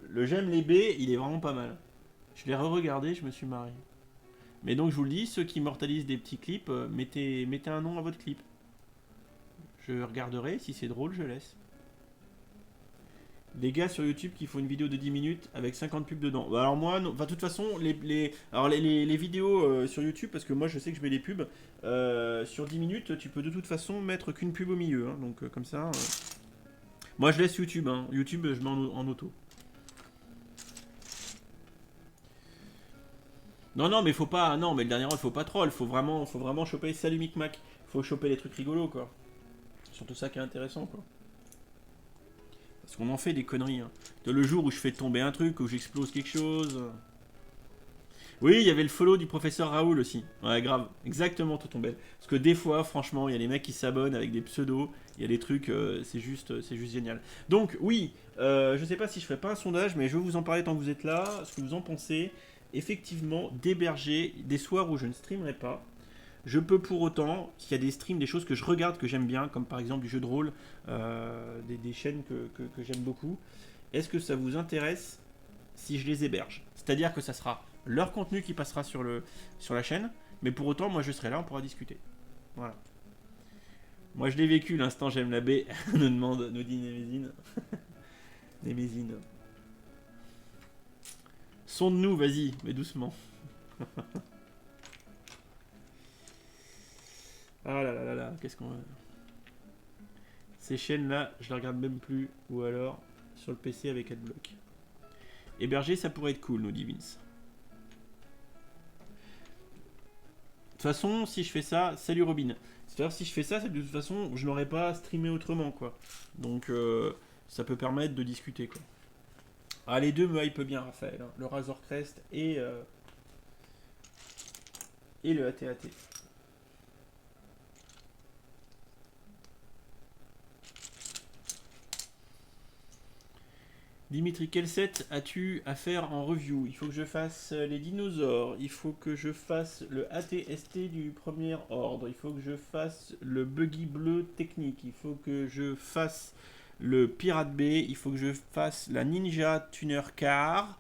Le j'aime les B, il est vraiment pas mal. Je l'ai re-regardé, je me suis marré. Mais donc, je vous le dis, ceux qui immortalisent des petits clips, mettez un nom à votre clip. Je regarderai, si c'est drôle, je laisse. Les gars sur YouTube qui font une vidéo de 10 minutes avec 50 pubs dedans. Bah alors moi, non. Enfin, de toute façon, les vidéos sur YouTube, parce que moi je sais que je mets des pubs, sur 10 minutes, tu peux de toute façon mettre qu'une pub au milieu. Hein, donc comme ça. Moi je laisse YouTube. Hein. YouTube, je mets en auto. Non, non, mais faut pas. Non, mais le dernier rôle, faut pas troll. Faut vraiment choper. Salut Micmac. Faut choper les trucs rigolos, quoi. Surtout ça qui est intéressant, quoi. Parce qu'on en fait des conneries. Hein. Le jour où je fais tomber un truc, où j'explose quelque chose. Oui, il y avait le follow du professeur Raoul aussi. Ouais, grave. Exactement, Tonton Belle. Parce que des fois, franchement, il y a des mecs qui s'abonnent avec des pseudos. Il y a des trucs, c'est juste génial. Donc, oui, je sais pas si je ferai pas un sondage, mais je vais vous en parler tant que vous êtes là. Ce que vous en pensez. Effectivement, d'héberger des soirs où je ne streamerai pas. Je peux pour autant, s'il y a des streams, des choses que je regarde, que j'aime bien, comme par exemple du jeu de rôle, des chaînes que j'aime beaucoup, est-ce que ça vous intéresse si je les héberge? C'est-à-dire que ça sera leur contenu qui passera sur la chaîne, mais pour autant, moi je serai là, on pourra discuter. Voilà. Moi je l'ai vécu, l'instant j'aime la baie, nous dit Némézine. Némézine. Sonde-nous, vas-y, mais doucement. Ah là là là là, qu'est-ce qu'on... Ces chaînes-là, je les regarde même plus. Ou alors, sur le PC avec Adblock. Héberger, ça pourrait être cool, nous dit Vince. De toute façon, si je fais ça... Salut Robin. C'est-à-dire, si je fais ça, c'est de toute façon, je n'aurais pas streamé autrement, quoi. Donc, ça peut permettre de discuter, quoi. Ah, les deux me hype bien, Raphaël. Hein. Le Razor Crest et le AT-AT. Dimitri, quel set as-tu à faire en review? Il faut que je fasse les dinosaures, il faut que je fasse le ATST du premier ordre, il faut que je fasse le buggy bleu technique, il faut que je fasse le pirate B, il faut que je fasse la ninja tuner car,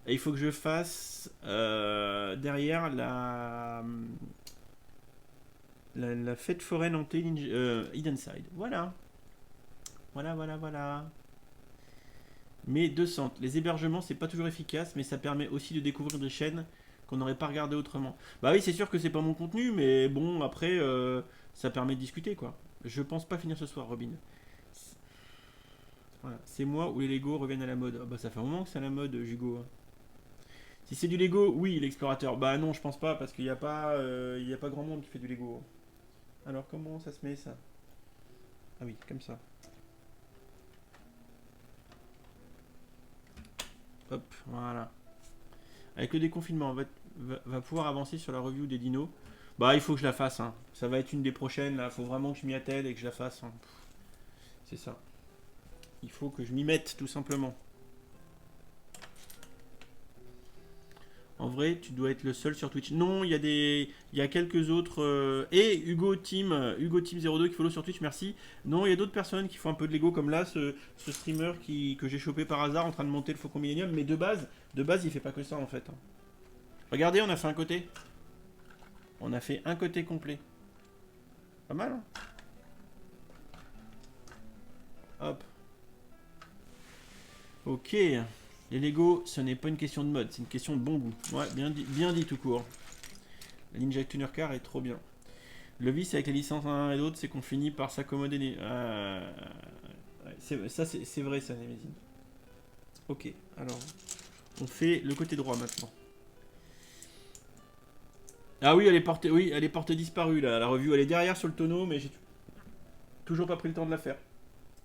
et il faut que je fasse derrière la fête foraine hantée Hidden Side. Voilà. Voilà. Mais 200. Les hébergements, c'est pas toujours efficace, mais ça permet aussi de découvrir des chaînes qu'on n'aurait pas regardées autrement. Bah oui, c'est sûr que c'est pas mon contenu, mais bon, après, ça permet de discuter, quoi. Je pense pas finir ce soir, Robin. Voilà. C'est moi où les Lego reviennent à la mode. Ah bah ça fait un moment que c'est à la mode, Hugo. Si c'est du Lego, oui, l'explorateur. Bah non, je pense pas, parce qu'il n'y a pas grand monde qui fait du Lego. Alors comment ça se met, ça? Ah oui, comme ça. Hop, voilà. Avec le déconfinement, on va pouvoir avancer sur la review des dinos. Bah, il faut que je la fasse. Hein. Ça va être une des prochaines. Là, faut vraiment que je m'y attelle et que je la fasse. Hein. C'est ça. Il faut que je m'y mette, tout simplement. En vrai, tu dois être le seul sur Twitch. Non, il y a quelques autres. Et Hugo Team 02 qui follow sur Twitch, merci. Non, il y a d'autres personnes qui font un peu de Lego, comme là, ce streamer que j'ai chopé par hasard en train de monter le Faucon Millenium. Mais de base, il fait pas que ça en fait. Hein. Regardez, on a fait un côté. On a fait un côté complet. Pas mal, hein. Hop. Ok. Les Lego, ce n'est pas une question de mode, c'est une question de bon goût. Ouais, bien dit tout court. La Ninja Tuner Car est trop bien. Le vice avec les licences un et l'autre, c'est qu'on finit par s'accommoder. C'est vrai, ça, Némézine. Ok, alors, on fait le côté droit maintenant. Ah oui, elle est portée disparue là. La revue, elle est derrière sur le tonneau, mais j'ai toujours pas pris le temps de la faire.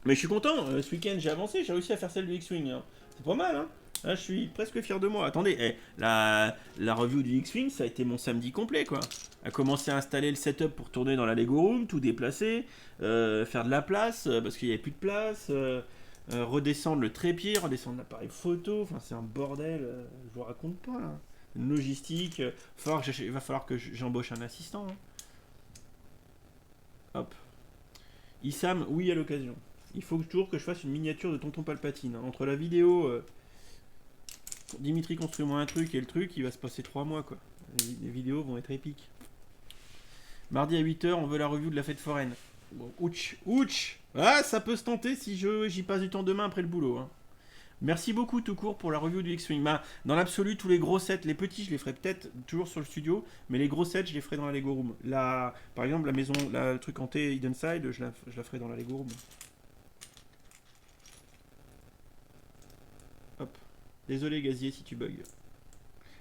Mais je suis content. Ce week-end, j'ai avancé, j'ai réussi à faire celle du X-Wing. Hein. C'est pas mal, hein. Ah, je suis presque fier de moi. Attendez, la review du X-Wing, ça a été mon samedi complet, quoi. À commencer à installer le setup pour tourner dans la Lego Room, tout déplacer, faire de la place, parce qu'il n'y avait plus de place, redescendre le trépied, redescendre l'appareil photo, enfin c'est un bordel, je vous raconte pas, là. Une logistique, il va falloir que j'embauche un assistant, hein. Hop. Issam, oui à l'occasion. Il faut toujours que je fasse une miniature de Tonton Palpatine, hein. Entre la vidéo... Dimitri construis-moi un truc et le truc, il va se passer 3 mois quoi. Les vidéos vont être épiques. Mardi à 8h, on veut la review de la fête foraine. Bon, ouch. Ah, ça peut se tenter si j'y passe du temps demain après le boulot, hein. Merci beaucoup tout court pour la review du X-Wing. Bah, dans l'absolu, tous les gros sets, les petits, je les ferai peut-être toujours sur le studio, mais les gros sets, je les ferai dans la Lego Room. Par exemple, la maison, le truc hanté Hidden Side, je la ferai dans la Lego Room. Hop. Désolé Gazier si tu bugs.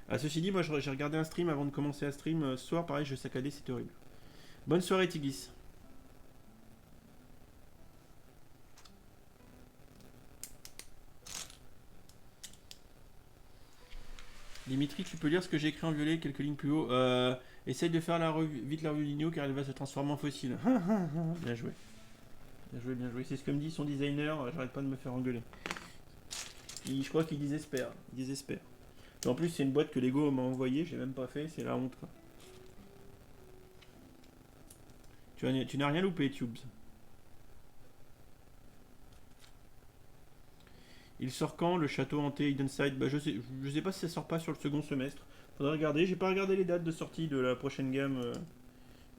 Ah, ceci dit, moi j'ai regardé un stream avant de commencer à stream. Ce soir, pareil, je saccadais, c'était horrible. Bonne soirée Tigis. Dimitri, tu peux lire ce que j'ai écrit en violet quelques lignes plus haut. Essaye de faire vite la revue d'Igno car elle va se transformer en fossile. Bien joué. Bien joué. C'est ce que me dit son designer, j'arrête pas de me faire engueuler. Je crois qu'il désespère. En plus, c'est une boîte que Lego m'a envoyée, j'ai même pas fait, c'est la honte quoi. Tu n'as rien loupé, Tubes. Il sort quand le château hanté Hidden Side? Bah je sais pas si ça sort pas sur le second semestre. Faudrait regarder, j'ai pas regardé les dates de sortie de la prochaine gamme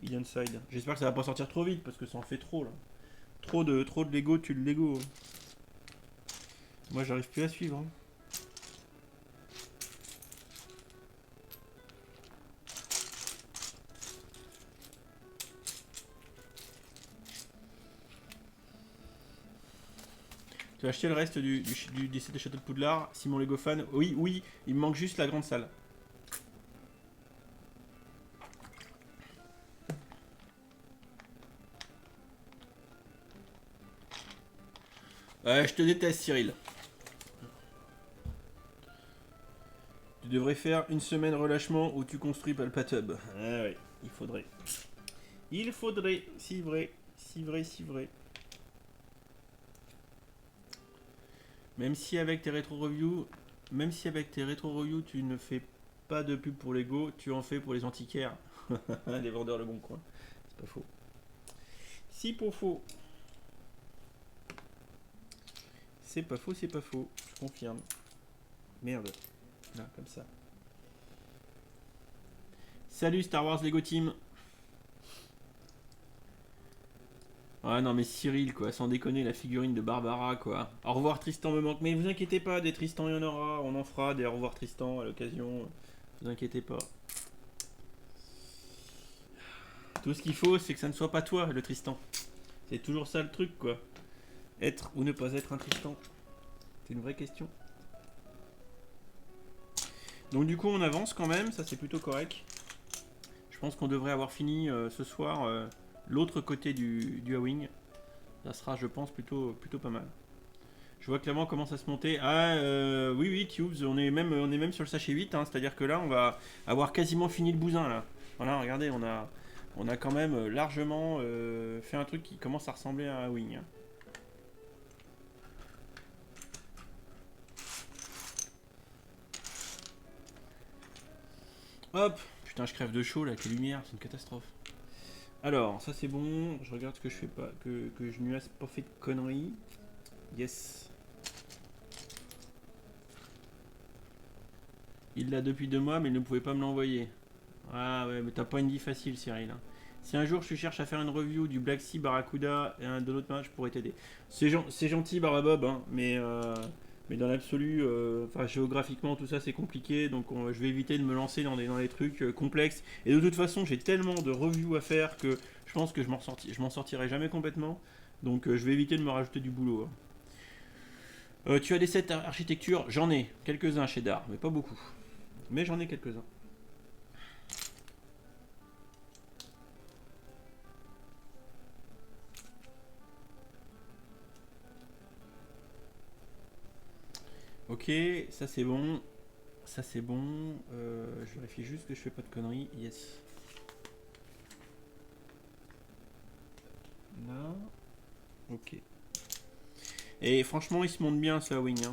Hidden Side. J'espère que ça va pas sortir trop vite parce que ça en fait trop là. Trop de Lego tue le Lego. Moi j'arrive plus à suivre, hein. Tu as acheté le reste du set de Château de Poudlard, Simon Lego fan. Oui, il me manque juste la grande salle. Je te déteste Cyril. Tu devrais faire une semaine relâchement où tu construis Palpatub. Ah ouais, il faudrait. Si vrai. Même si avec tes rétro reviews, tu ne fais pas de pub pour Lego, tu en fais pour les antiquaires. Les vendeurs le bon coin. C'est pas faux. Si pour faux. C'est pas faux, je confirme. Merde. Là, comme ça. Salut Star Wars Lego Team. Ah non mais Cyril quoi, sans déconner la figurine de Barbara quoi. Au revoir Tristan me manque, mais vous inquiétez pas, des Tristan il y en aura, on en fera des au revoir Tristan à l'occasion, vous inquiétez pas. Tout ce qu'il faut c'est que ça ne soit pas toi le Tristan. C'est toujours ça le truc quoi. Être ou ne pas être un Tristan. C'est une vraie question. Donc du coup on avance quand même, ça c'est plutôt correct. Je pense qu'on devrait avoir fini ce soir l'autre côté du A-Wing. Ça sera je pense plutôt pas mal. Je vois clairement comment ça se monter. Ah oui Tubes, on est même sur le sachet 8, hein, c'est-à-dire que là on va avoir quasiment fini le bousin là. Voilà, regardez, on a quand même largement fait un truc qui commence à ressembler à un wing. Hop, putain je crève de chaud là avec les lumières, c'est une catastrophe. Alors, ça c'est bon, je regarde ce que je fais pas, que je nuasse pas fait de conneries. Yes. Il l'a depuis 2 mois mais il ne pouvait pas me l'envoyer. Ah ouais, mais t'as pas une vie facile Cyril, hein. Si un jour tu cherches à faire une review du Black Sea Barracuda et un de l'autre match, je pourrais t'aider. C'est gentil Barabob, hein, mais dans l'absolu, géographiquement tout ça c'est compliqué, donc je vais éviter de me lancer dans des trucs complexes. Et de toute façon, j'ai tellement de reviews à faire que je pense que je m'en sortirai jamais complètement. Donc je vais éviter de me rajouter du boulot, hein. Tu as des sets architecture? J'en ai quelques-uns chez Dar, mais pas beaucoup. Mais j'en ai quelques-uns. Ok, ça c'est bon. Ça c'est bon. Je vérifie juste que je fais pas de conneries. Yes. Là. Ok. Et franchement, il se monte bien ce Wing. Hein.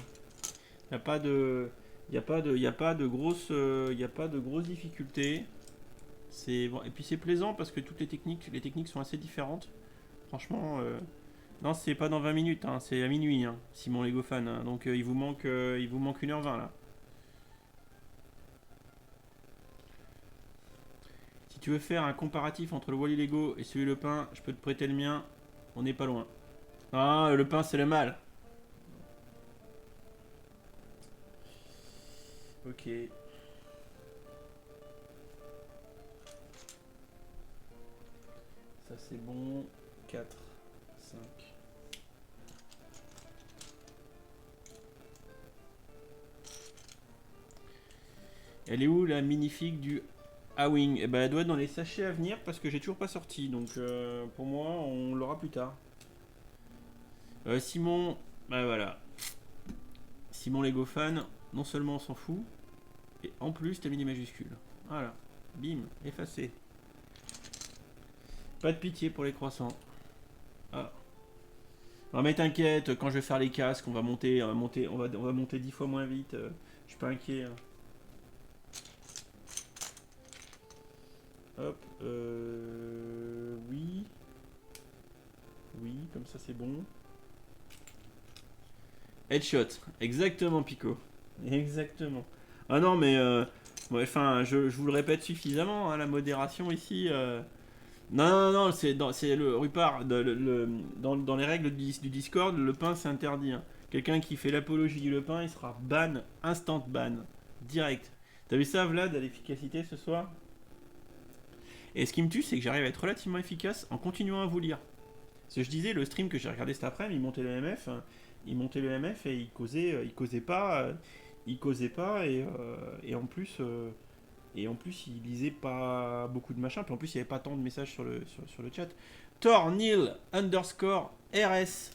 Il n'y a pas de. Il y a pas de grosses. Il y a pas de grosses difficultés. C'est bon. Et puis c'est plaisant parce que toutes les techniques sont assez différentes. Franchement. Non, c'est pas dans 20 minutes, hein, c'est à minuit, hein, Simon Lego fan. Hein, donc il vous manque 1h20 là. Si tu veux faire un comparatif entre le Wally Lego et celui Le Pain, je peux te prêter le mien. On n'est pas loin. Ah, le pain c'est le mal. Ok. Ça c'est bon. 4, 5. Elle est où la minifig du A-Wing? Eh ben elle doit être dans les sachets à venir parce que j'ai toujours pas sorti. Donc pour moi on l'aura plus tard. Simon, bah voilà. Simon Lego fan, non seulement on s'en fout, et en plus t'as mis des majuscules. Voilà. Bim, effacé. Pas de pitié pour les croissants. Ah. Non mais t'inquiète, quand je vais faire les casques, on va monter 10 fois moins vite. Je suis pas inquiet. Hein. Hop, oui. Oui, comme ça c'est bon. Headshot, exactement Pico. Exactement. Ah non mais, ouais, enfin, je vous le répète suffisamment, hein, la modération ici. Non, non, non, c'est le Rupard. Dans les règles du Discord, le pain c'est interdit. Hein. Quelqu'un qui fait l'apologie du le pain, il sera ban, instant ban, direct. T'as vu ça, Vlad, à l'efficacité ce soir? Et ce qui me tue, c'est que j'arrive à être relativement efficace en continuant à vous lire. Parce que je disais, le stream que j'ai regardé cet après-midi, il montait le MF et il causait pas et en plus. Et en plus, il lisait pas beaucoup de machins. Puis en plus, il n'y avait pas tant de messages sur le chat. Tornil underscore RS.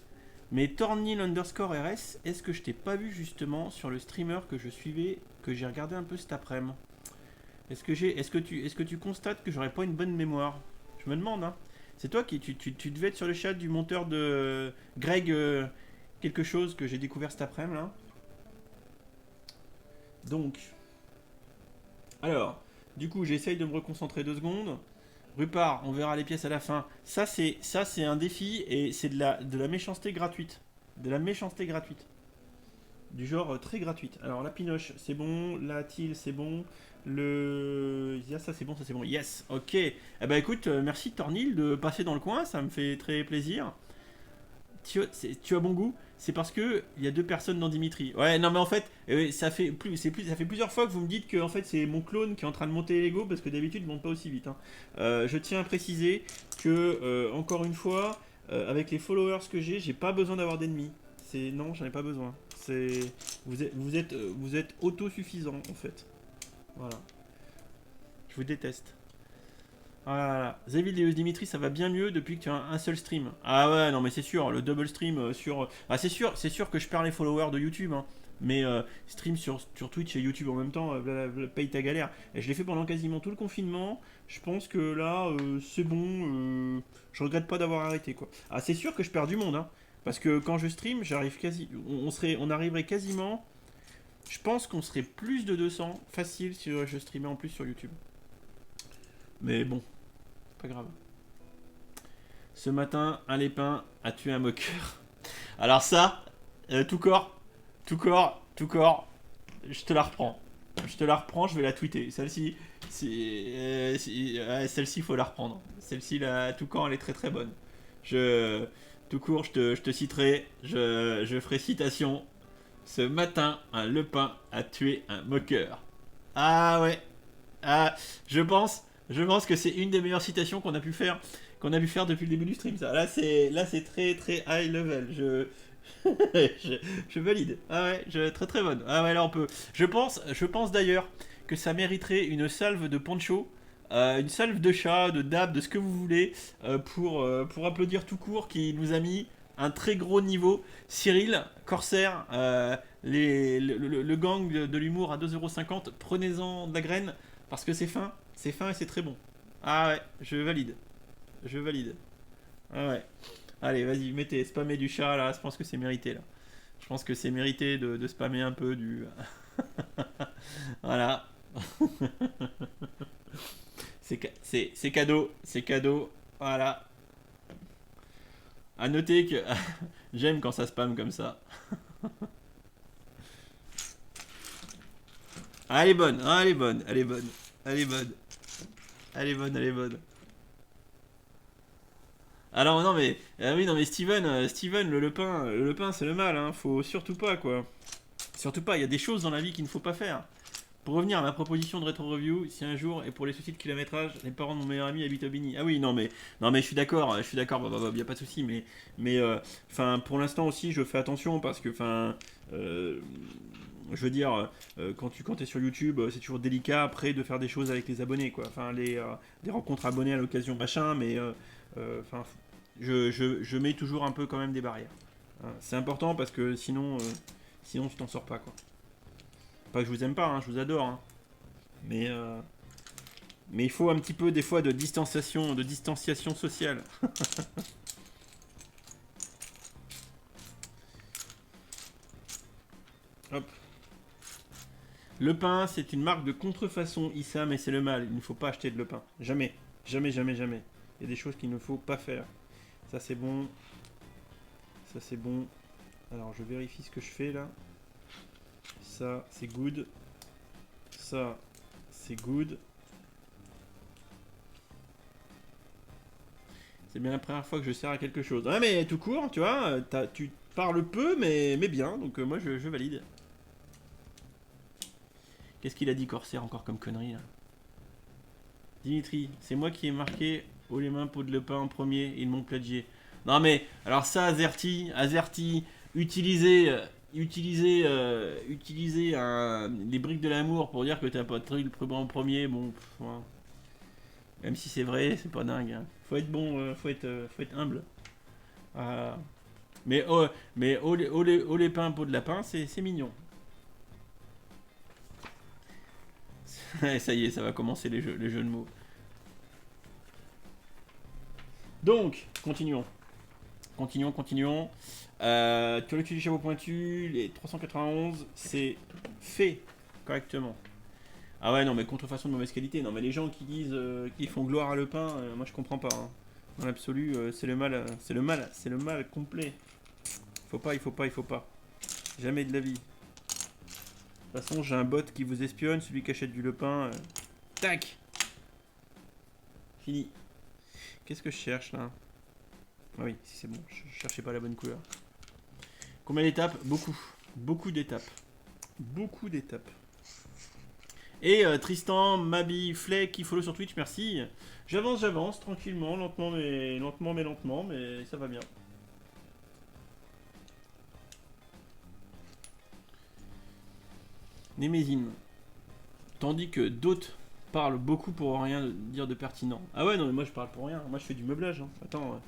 Mais Tornil underscore RS, est-ce que je t'ai pas vu justement sur le streamer que je suivais, que j'ai regardé un peu cet après-midi? Est-ce que tu constates que j'aurais pas une bonne mémoire? Je me demande, hein. C'est toi qui. Tu devais être sur le chat du monteur de Greg quelque chose que j'ai découvert cet après-midi là. Donc. Alors, du coup, j'essaye de me reconcentrer 2 secondes. Rupard, on verra les pièces à la fin. Ça, c'est un défi et c'est de la méchanceté gratuite. De la méchanceté gratuite. Du genre très gratuite. Alors, la pinoche, c'est bon. La tille, c'est bon. Ça, c'est bon, ça, c'est bon. Yes, ok. Eh ben, écoute, merci Tornil de passer dans le coin. Ça me fait très plaisir. Tu as bon goût, c'est parce que il y a 2 personnes dans Dimitri. Ouais, non mais en fait, ça fait plusieurs fois que vous me dites que en fait c'est mon clone qui est en train de monter les Lego parce que d'habitude il monte pas aussi vite. Hein. Je tiens à préciser que encore une fois, avec les followers que j'ai pas besoin d'avoir d'ennemis. Non, j'en ai pas besoin. Vous êtes autosuffisant en fait. Voilà. Je vous déteste. Voilà. Zéville Dimitri, ça va bien mieux depuis que tu as un seul stream. Ah ouais, non mais c'est sûr, le double stream sur... Ah c'est sûr que je perds les followers de YouTube, hein. Mais stream sur Twitch et YouTube en même temps, paye ta galère. Et je l'ai fait pendant quasiment tout le confinement. Je pense que là, c'est bon. Je regrette pas d'avoir arrêté, quoi. Ah c'est sûr que je perds du monde, hein. Parce que quand je stream, j'arrive quasi... On arriverait quasiment... Je pense qu'on serait plus de 200 facile si je streamais en plus sur YouTube. Mais bon, pas grave. Ce matin, un lépin a tué un moqueur. Alors ça, tout corps, je te la reprends. Je vais la tweeter. Celle-ci, celle-ci, faut la reprendre. Celle-ci, là, tout corps, elle est très très bonne. Tout court, je te citerai, je ferai citation. Ce matin, un lepin a tué un moqueur. Ah ouais. Ah, je pense que c'est une des meilleures citations qu'on a pu faire depuis le début du stream. Ça. Là, c'est très très high level. Je valide. Ah ouais, très très bonne. Ah ouais, là on peut. Je pense d'ailleurs que ça mériterait une salve de poncho, une salve de chat, de dab, de ce que vous voulez, pour applaudir tout court qui nous a mis un très gros niveau. Cyril, Corsair, le gang de l'humour à 2,50€, prenez-en de la graine parce que c'est fin et c'est très bon. Ah ouais, je valide. Je valide. Ah ouais. Allez, vas-y, mettez, spammez du chat là, je pense que c'est mérité là. Je pense que c'est mérité de spammer un peu du. Voilà. C'est cadeau, c'est cadeau. Voilà. À noter que j'aime quand ça spam comme ça. Ah, elle est bonne, ah, elle est bonne, elle est bonne, elle est bonne, elle est bonne, elle est bonne. Alors non mais oui non mais Steven, Steven le pain c'est le mal hein, faut surtout pas quoi. Surtout pas, il y a des choses dans la vie qu'il ne faut pas faire. Pour revenir à ma proposition de rétro review, si un jour et pour les soucis de kilométrage, les parents de mon meilleur ami habitent au Bini. Ah oui non mais je suis d'accord, bah, y a pas de souci mais enfin pour l'instant aussi je fais attention parce que enfin je veux dire quand tu es sur YouTube, c'est toujours délicat après de faire des choses avec les abonnés quoi. Enfin des rencontres abonnés à l'occasion machin mais enfin je mets toujours un peu quand même des barrières. Hein, c'est important parce que sinon tu t'en sors pas quoi. Pas que je vous aime pas, hein, je vous adore. Hein. Mais, euh, mais il faut un petit peu des fois de distanciation sociale. Hop. Le pain, c'est une marque de contrefaçon, Issa, mais c'est le mal. Il ne faut pas acheter de le pain. Jamais. Jamais, jamais, jamais. Il y a des choses qu'il ne faut pas faire. Ça c'est bon. Ça c'est bon. Alors je vérifie ce que je fais là. Ça c'est good. Ça c'est good. C'est bien la première fois que je sers à quelque chose. Ouais, mais tout court, tu vois, tu parles peu, mais bien, donc moi je valide. Qu'est-ce qu'il a dit Corsair encore comme connerie là? Dimitri, c'est moi qui ai marqué haut les mains pot de le pain en premier, ils m'ont plagié. Non mais, alors ça, Azerty, utiliser les briques de l'amour pour dire que t'as pas de truc le en premier, bon, ouais. Même si c'est vrai, c'est pas dingue. Hein. Faut être bon, faut être humble. Euh, mais au les pains, pot de lapin, c'est mignon. Ça y est, ça va commencer les jeux de mots. Donc, continuons. Continuons. Tu as le du chapeau pointu, les 391, c'est fait correctement. Ah ouais, non, mais contrefaçon de mauvaise qualité. Non, mais les gens qui disent qu'ils font gloire à le pain, moi je comprends pas. Hein. Dans l'absolu, c'est le mal, c'est le mal complet. Il faut pas. Jamais de la vie. De toute façon, j'ai un bot qui vous espionne, celui qui achète du lepin. Tac. Fini. Qu'est-ce que je cherche là? Ah oui, si c'est bon, je cherchais pas la bonne couleur. Combien d'étapes? Beaucoup. Beaucoup d'étapes. Beaucoup d'étapes. Et Tristan, Mabi, Flay qui follow sur Twitch, merci. J'avance, tranquillement, lentement, mais ça va bien. Némésine. Tandis que d'autres parlent beaucoup pour rien dire de pertinent. Ah ouais, non, mais moi je parle pour rien. Moi je fais du meublage. Hein. Attends.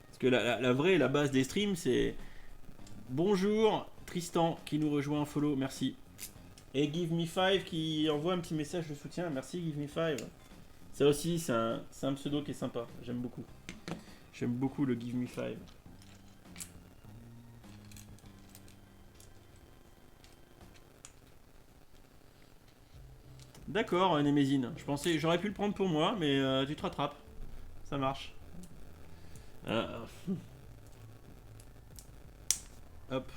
Parce que la base des streams, c'est. Bonjour, Tristan qui nous rejoint en follow, merci. Et Give Me 5 qui envoie un petit message de soutien, merci Give Me 5. Ça aussi, c'est un pseudo qui est sympa, j'aime beaucoup. J'aime beaucoup le Give Me 5. D'accord, Némésine. J'aurais pu le prendre pour moi, mais tu te rattrapes. Ça marche. Hop.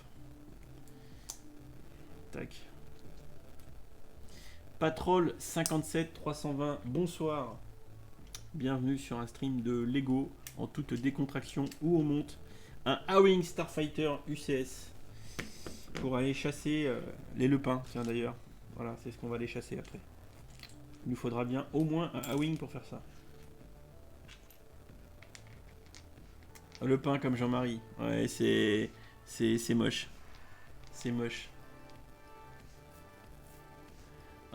Tac. Patrol 57 320, bonsoir. Bienvenue sur un stream de Lego en toute décontraction où on monte un A-Wing Starfighter UCS pour aller chasser les lepins. Tiens d'ailleurs, voilà, c'est ce qu'on va aller chasser après. Il nous faudra bien au moins un A-Wing pour faire ça. Le pain comme Jean-Marie. Ouais, c'est moche. C'est moche.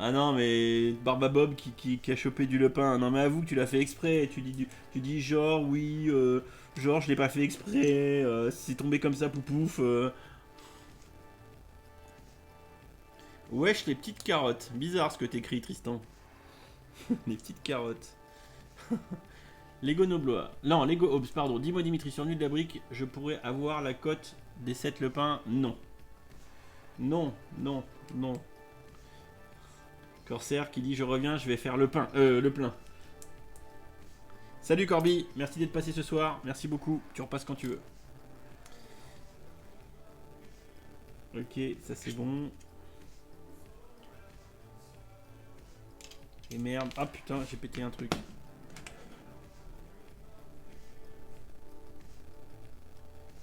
Ah non, mais Barbabob qui a chopé du Lepin. Non, mais avoue que tu l'as fait exprès. Tu dis genre, oui, genre, je l'ai pas fait exprès. C'est tombé comme ça, poupouf. Wesh, les petites carottes. Bizarre ce que t'écris, Tristan. Les petites carottes. Lego Noblois. Non, Lego Hobbs, pardon. Dis-moi, Dimitri, sur Nuit de la Brique, je pourrais avoir la cote des 7 Lepins? Non. Non, non, non. Corsair qui dit je reviens, je vais faire le plein. Salut Corby, merci d'être passé ce soir, merci beaucoup, tu repasses quand tu veux. Ok, ça c'est bon. Et merde, ah putain, j'ai pété un truc.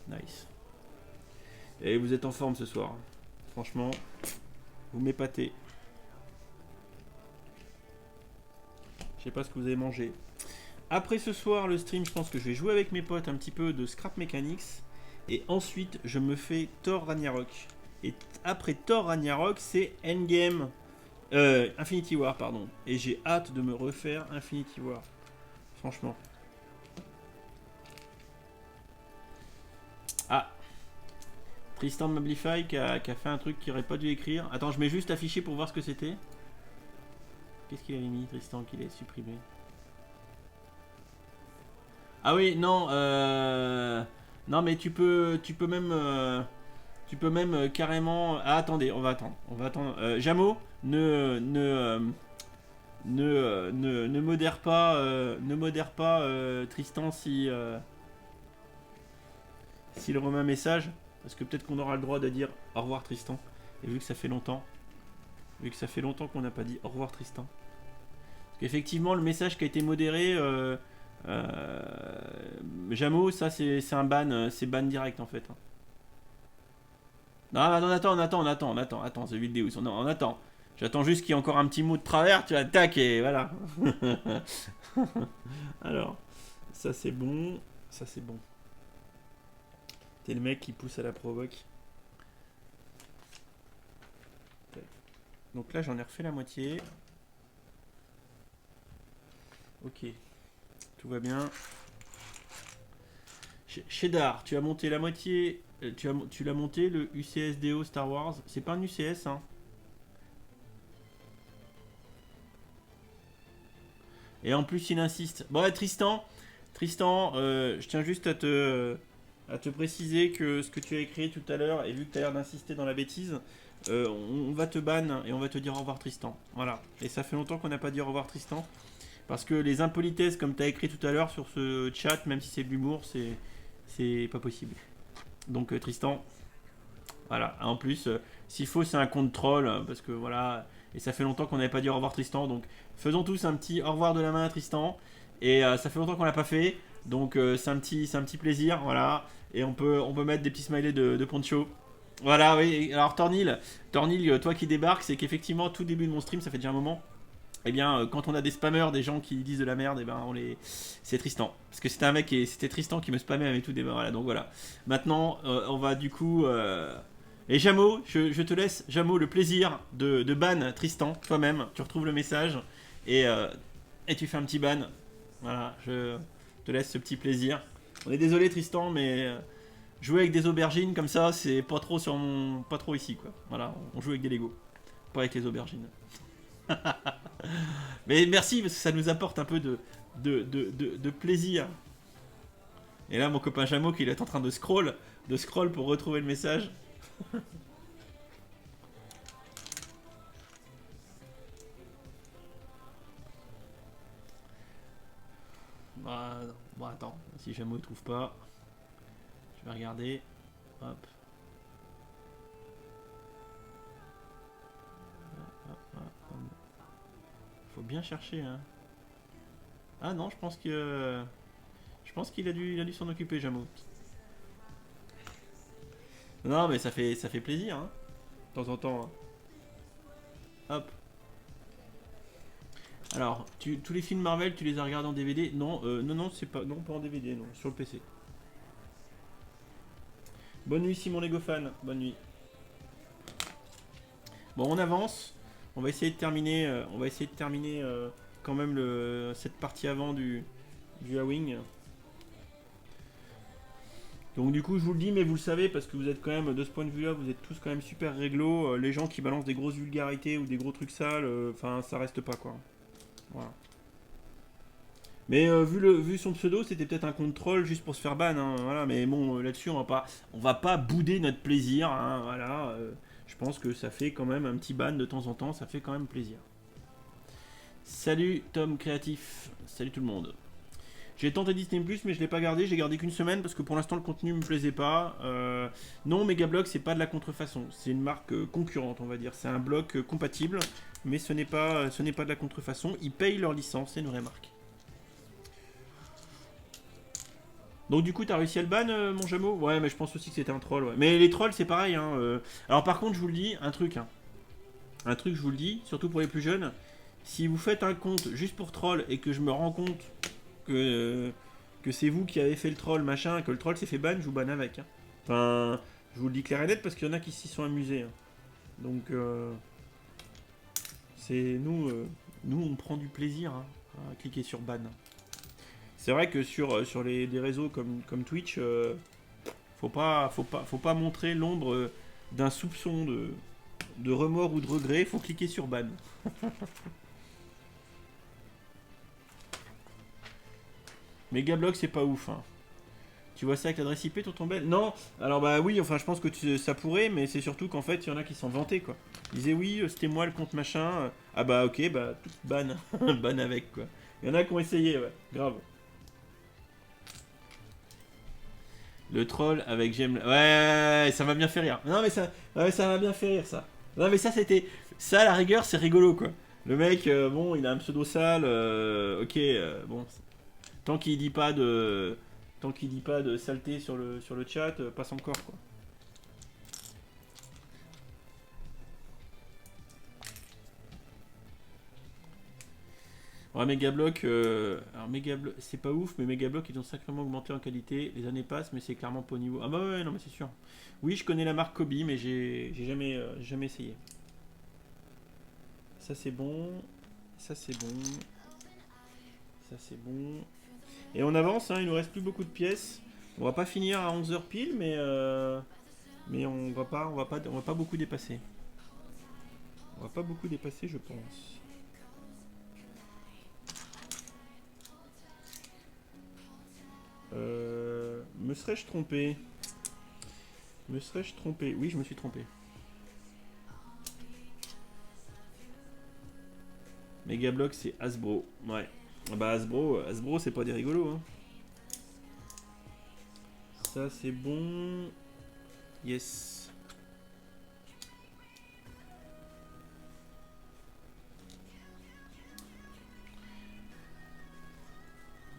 Nice. Et vous êtes en forme ce soir. Franchement, vous m'épatez. Je sais pas ce que vous avez mangé. Après ce soir, le stream, je pense que je vais jouer avec mes potes un petit peu de Scrap Mechanics. Et ensuite, je me fais Thor Ragnarok. Et après Thor Ragnarok, c'est Endgame. Infinity War, pardon. Et j'ai hâte de me refaire Infinity War. Franchement. Ah. Tristan Mablify qui a fait un truc qu'il aurait pas dû écrire. Attends, je mets juste affiché pour voir ce que c'était. Qu'est-ce qu'il avait mis, Tristan, qu'il ait supprimé? Ah oui, non, non mais tu peux même carrément. Ah attendez, on va attendre. Jamo, ne modère pas, Tristan s'il remet un message, parce que peut-être qu'on aura le droit de dire au revoir Tristan. Et vu que ça fait longtemps qu'on n'a pas dit au revoir Tristan, parce qu'effectivement le message qui a été modéré. Jamo, ça c'est un ban, c'est ban direct en fait. Non, non, attends, The vidéo. Non, on attend. J'attends juste qu'il y ait encore un petit mot de travers, tu attaques et voilà. Alors, ça c'est bon, ça c'est bon. T'es le mec qui pousse à la provoque. Donc là j'en ai refait la moitié. Ok. Tout va bien. Shedar, tu as monté la moitié. Tu l'as monté le UCSDO Star Wars. C'est pas un UCS, hein. Et en plus, il insiste. Bon, ouais, Tristan, je tiens juste à te préciser que ce que tu as écrit tout à l'heure, et vu que tu as l'air d'insister dans la bêtise, on va te ban et on va te dire au revoir, Tristan. Voilà. Et ça fait longtemps qu'on n'a pas dit au revoir, Tristan. Parce que les impolitesses, comme tu as écrit tout à l'heure sur ce chat, même si c'est de l'humour, c'est pas possible. Donc Tristan, voilà. En plus, s'il faut, c'est un compte troll, parce que voilà. Et ça fait longtemps qu'on n'avait pas dit au revoir Tristan, donc faisons tous un petit au revoir de la main à Tristan. Et ça fait longtemps qu'on l'a pas fait, donc c'est un petit plaisir, voilà. Et on peut mettre des petits smileys de Poncho. Voilà, oui. Alors Tornil, toi qui débarques, c'est qu'effectivement, tout début de mon stream, ça fait déjà un moment. Eh bien, quand on a des spammers, des gens qui disent de la merde, eh ben, c'est Tristan. Parce que c'était Tristan qui me spammait avec tout des voilà, donc voilà. Maintenant, on va du coup. Et Jamo, je te laisse, Jamo, le plaisir de ban Tristan, toi-même. Tu retrouves le message et tu fais un petit ban. Voilà, je te laisse ce petit plaisir. On est désolé, Tristan, mais jouer avec des aubergines comme ça, c'est pas trop pas trop ici, quoi. Voilà, on joue avec des Lego, pas avec les aubergines. Mais merci parce que ça nous apporte un peu de plaisir. Et là, mon copain Jamo qui est en train de scroll pour retrouver le message. Bon, attends, si Jamo ne trouve pas, je vais regarder. Hop. Faut bien chercher, hein. Ah non, je pense qu'il a dû s'en occuper, Jamo. Non, mais ça fait plaisir, hein. De temps en temps. Hein. Hop. Alors, tous les films Marvel, tu les as regardés en DVD? Non, non, c'est pas, non, pas en DVD, non, sur le PC. Bonne nuit, Simon Lego fan. Bonne nuit. Bon, on avance. On va essayer de terminer, quand même cette partie avant du A-Wing. Donc du coup je vous le dis, mais vous le savez parce que vous êtes quand même, de ce point de vue là, vous êtes tous quand même super réglo. Les gens qui balancent des grosses vulgarités ou des gros trucs sales, enfin ça reste pas quoi. Voilà. Mais vu son pseudo, c'était peut-être un compte troll juste pour se faire ban, hein, voilà. Mais bon, là-dessus on va pas bouder notre plaisir, hein, voilà. Je pense que ça fait quand même un petit ban de temps en temps, ça fait quand même plaisir. Salut Tom Créatif, salut tout le monde. J'ai tenté Disney+, mais je l'ai pas gardé. J'ai gardé qu'une semaine parce que pour l'instant le contenu me plaisait pas. Non, Megablog c'est pas de la contrefaçon. C'est une marque concurrente, on va dire. C'est un blog compatible, mais ce n'est pas de la contrefaçon. Ils payent leur licence, c'est une vraie marque. Donc du coup, t'as réussi à le ban, mon Jameau? Ouais, mais je pense aussi que c'était un troll. Ouais. Mais les trolls, c'est pareil. Hein, Alors par contre, je vous le dis, un truc, je vous le dis, surtout pour les plus jeunes. Si vous faites un compte juste pour troll et que je me rends compte que c'est vous qui avez fait le troll, machin, que le troll s'est fait ban, je vous banne avec. Hein. Enfin, je vous le dis clair et net parce qu'il y en a qui s'y sont amusés. Hein. Donc, c'est nous, on prend du plaisir hein, à cliquer sur ban. C'est vrai que sur des réseaux comme Twitch, faut pas montrer l'ombre d'un soupçon de remords ou de regret, faut cliquer sur ban. Megablog c'est pas ouf. Hein. Tu vois ça avec l'adresse IP, tonton Belle? Non. Alors bah oui, enfin je pense que ça pourrait, mais c'est surtout qu'en fait il y en a qui s'en vantaient quoi. Ils disaient oui, c'était moi le compte machin. Ah bah ok, bah tout ban, ban avec quoi. Il y en a qui ont essayé, ouais, grave. Le troll avec j'aime. Ouais, ça m'a bien fait rire. Non mais ça, ouais, ça m'a bien fait rire ça. Non mais ça c'était, ça à la rigueur c'est rigolo quoi. Le mec, bon, il a un pseudo sale, ok, bon, tant qu'il dit pas de, saleté sur le chat, passe encore quoi. Ouais, Megablock, alors Megablock, c'est pas ouf, mais Megablock ils ont sacrément augmenté en qualité. Les années passent, mais c'est clairement pas au niveau. Ah bah ouais, non mais c'est sûr. Oui, je connais la marque Kobe, mais j'ai jamais essayé. Ça c'est bon, ça c'est bon, ça c'est bon. Et on avance, hein, il nous reste plus beaucoup de pièces. On va pas finir à 11h pile, mais on va pas beaucoup dépasser. On va pas beaucoup dépasser, je pense. Me serais-je trompé? Me serais-je trompé? Oui, je me suis trompé. Megablock, c'est Hasbro. Ouais. Bah Hasbro c'est pas des rigolos. Hein. Ça, c'est bon. Yes.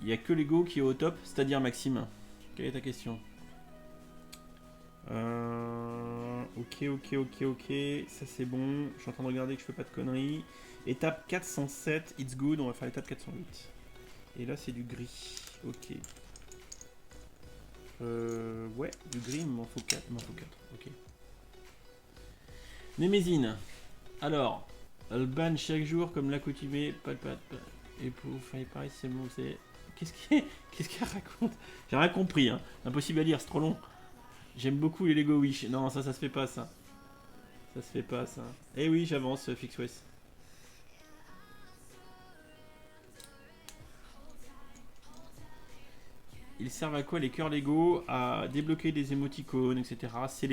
Il n'y a que Lego qui est au top, c'est-à-dire Maxime. Quelle est ta question? Ok. Ça c'est bon. Je suis en train de regarder que je fais pas de conneries. Étape 407, it's good. On va faire l'étape 408. Et là c'est du gris. Ok. Ouais, du gris, il m'en faut 4. Ok. Némésine. Alors, elle banne chaque jour comme l'accoutumée. Et pour faire pareil, c'est bon. Qu'est-ce qu'elle raconte? J'ai rien compris. Hein. Impossible à lire, c'est trop long. J'aime beaucoup les Lego Wish. Non, ça se fait pas, ça. Ça se fait pas, ça. Eh oui, j'avance, FixWest. Ils servent à quoi les cœurs Lego? À débloquer des émoticônes, etc. C'est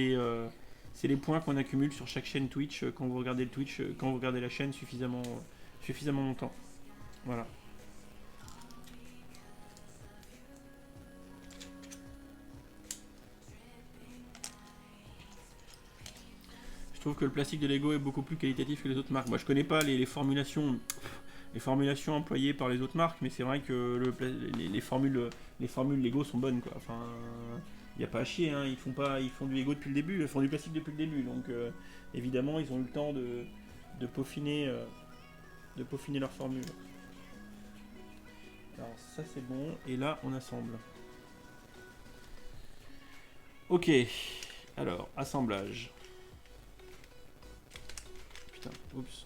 les points qu'on accumule sur chaque chaîne Twitch quand vous regardez le Twitch, quand vous regardez la chaîne suffisamment longtemps. Voilà. Je trouve que le plastique de Lego est beaucoup plus qualitatif que les autres marques. Moi, je connais pas les formulations employées par les autres marques, mais c'est vrai que les formules Lego sont bonnes, quoi. Enfin, il n'y a pas à chier, hein. Ils font du Lego depuis le début, ils font du plastique depuis le début, donc évidemment, ils ont eu le temps de peaufiner leur formule. Alors ça c'est bon, et là on assemble. Ok, alors assemblage. Putain, oups.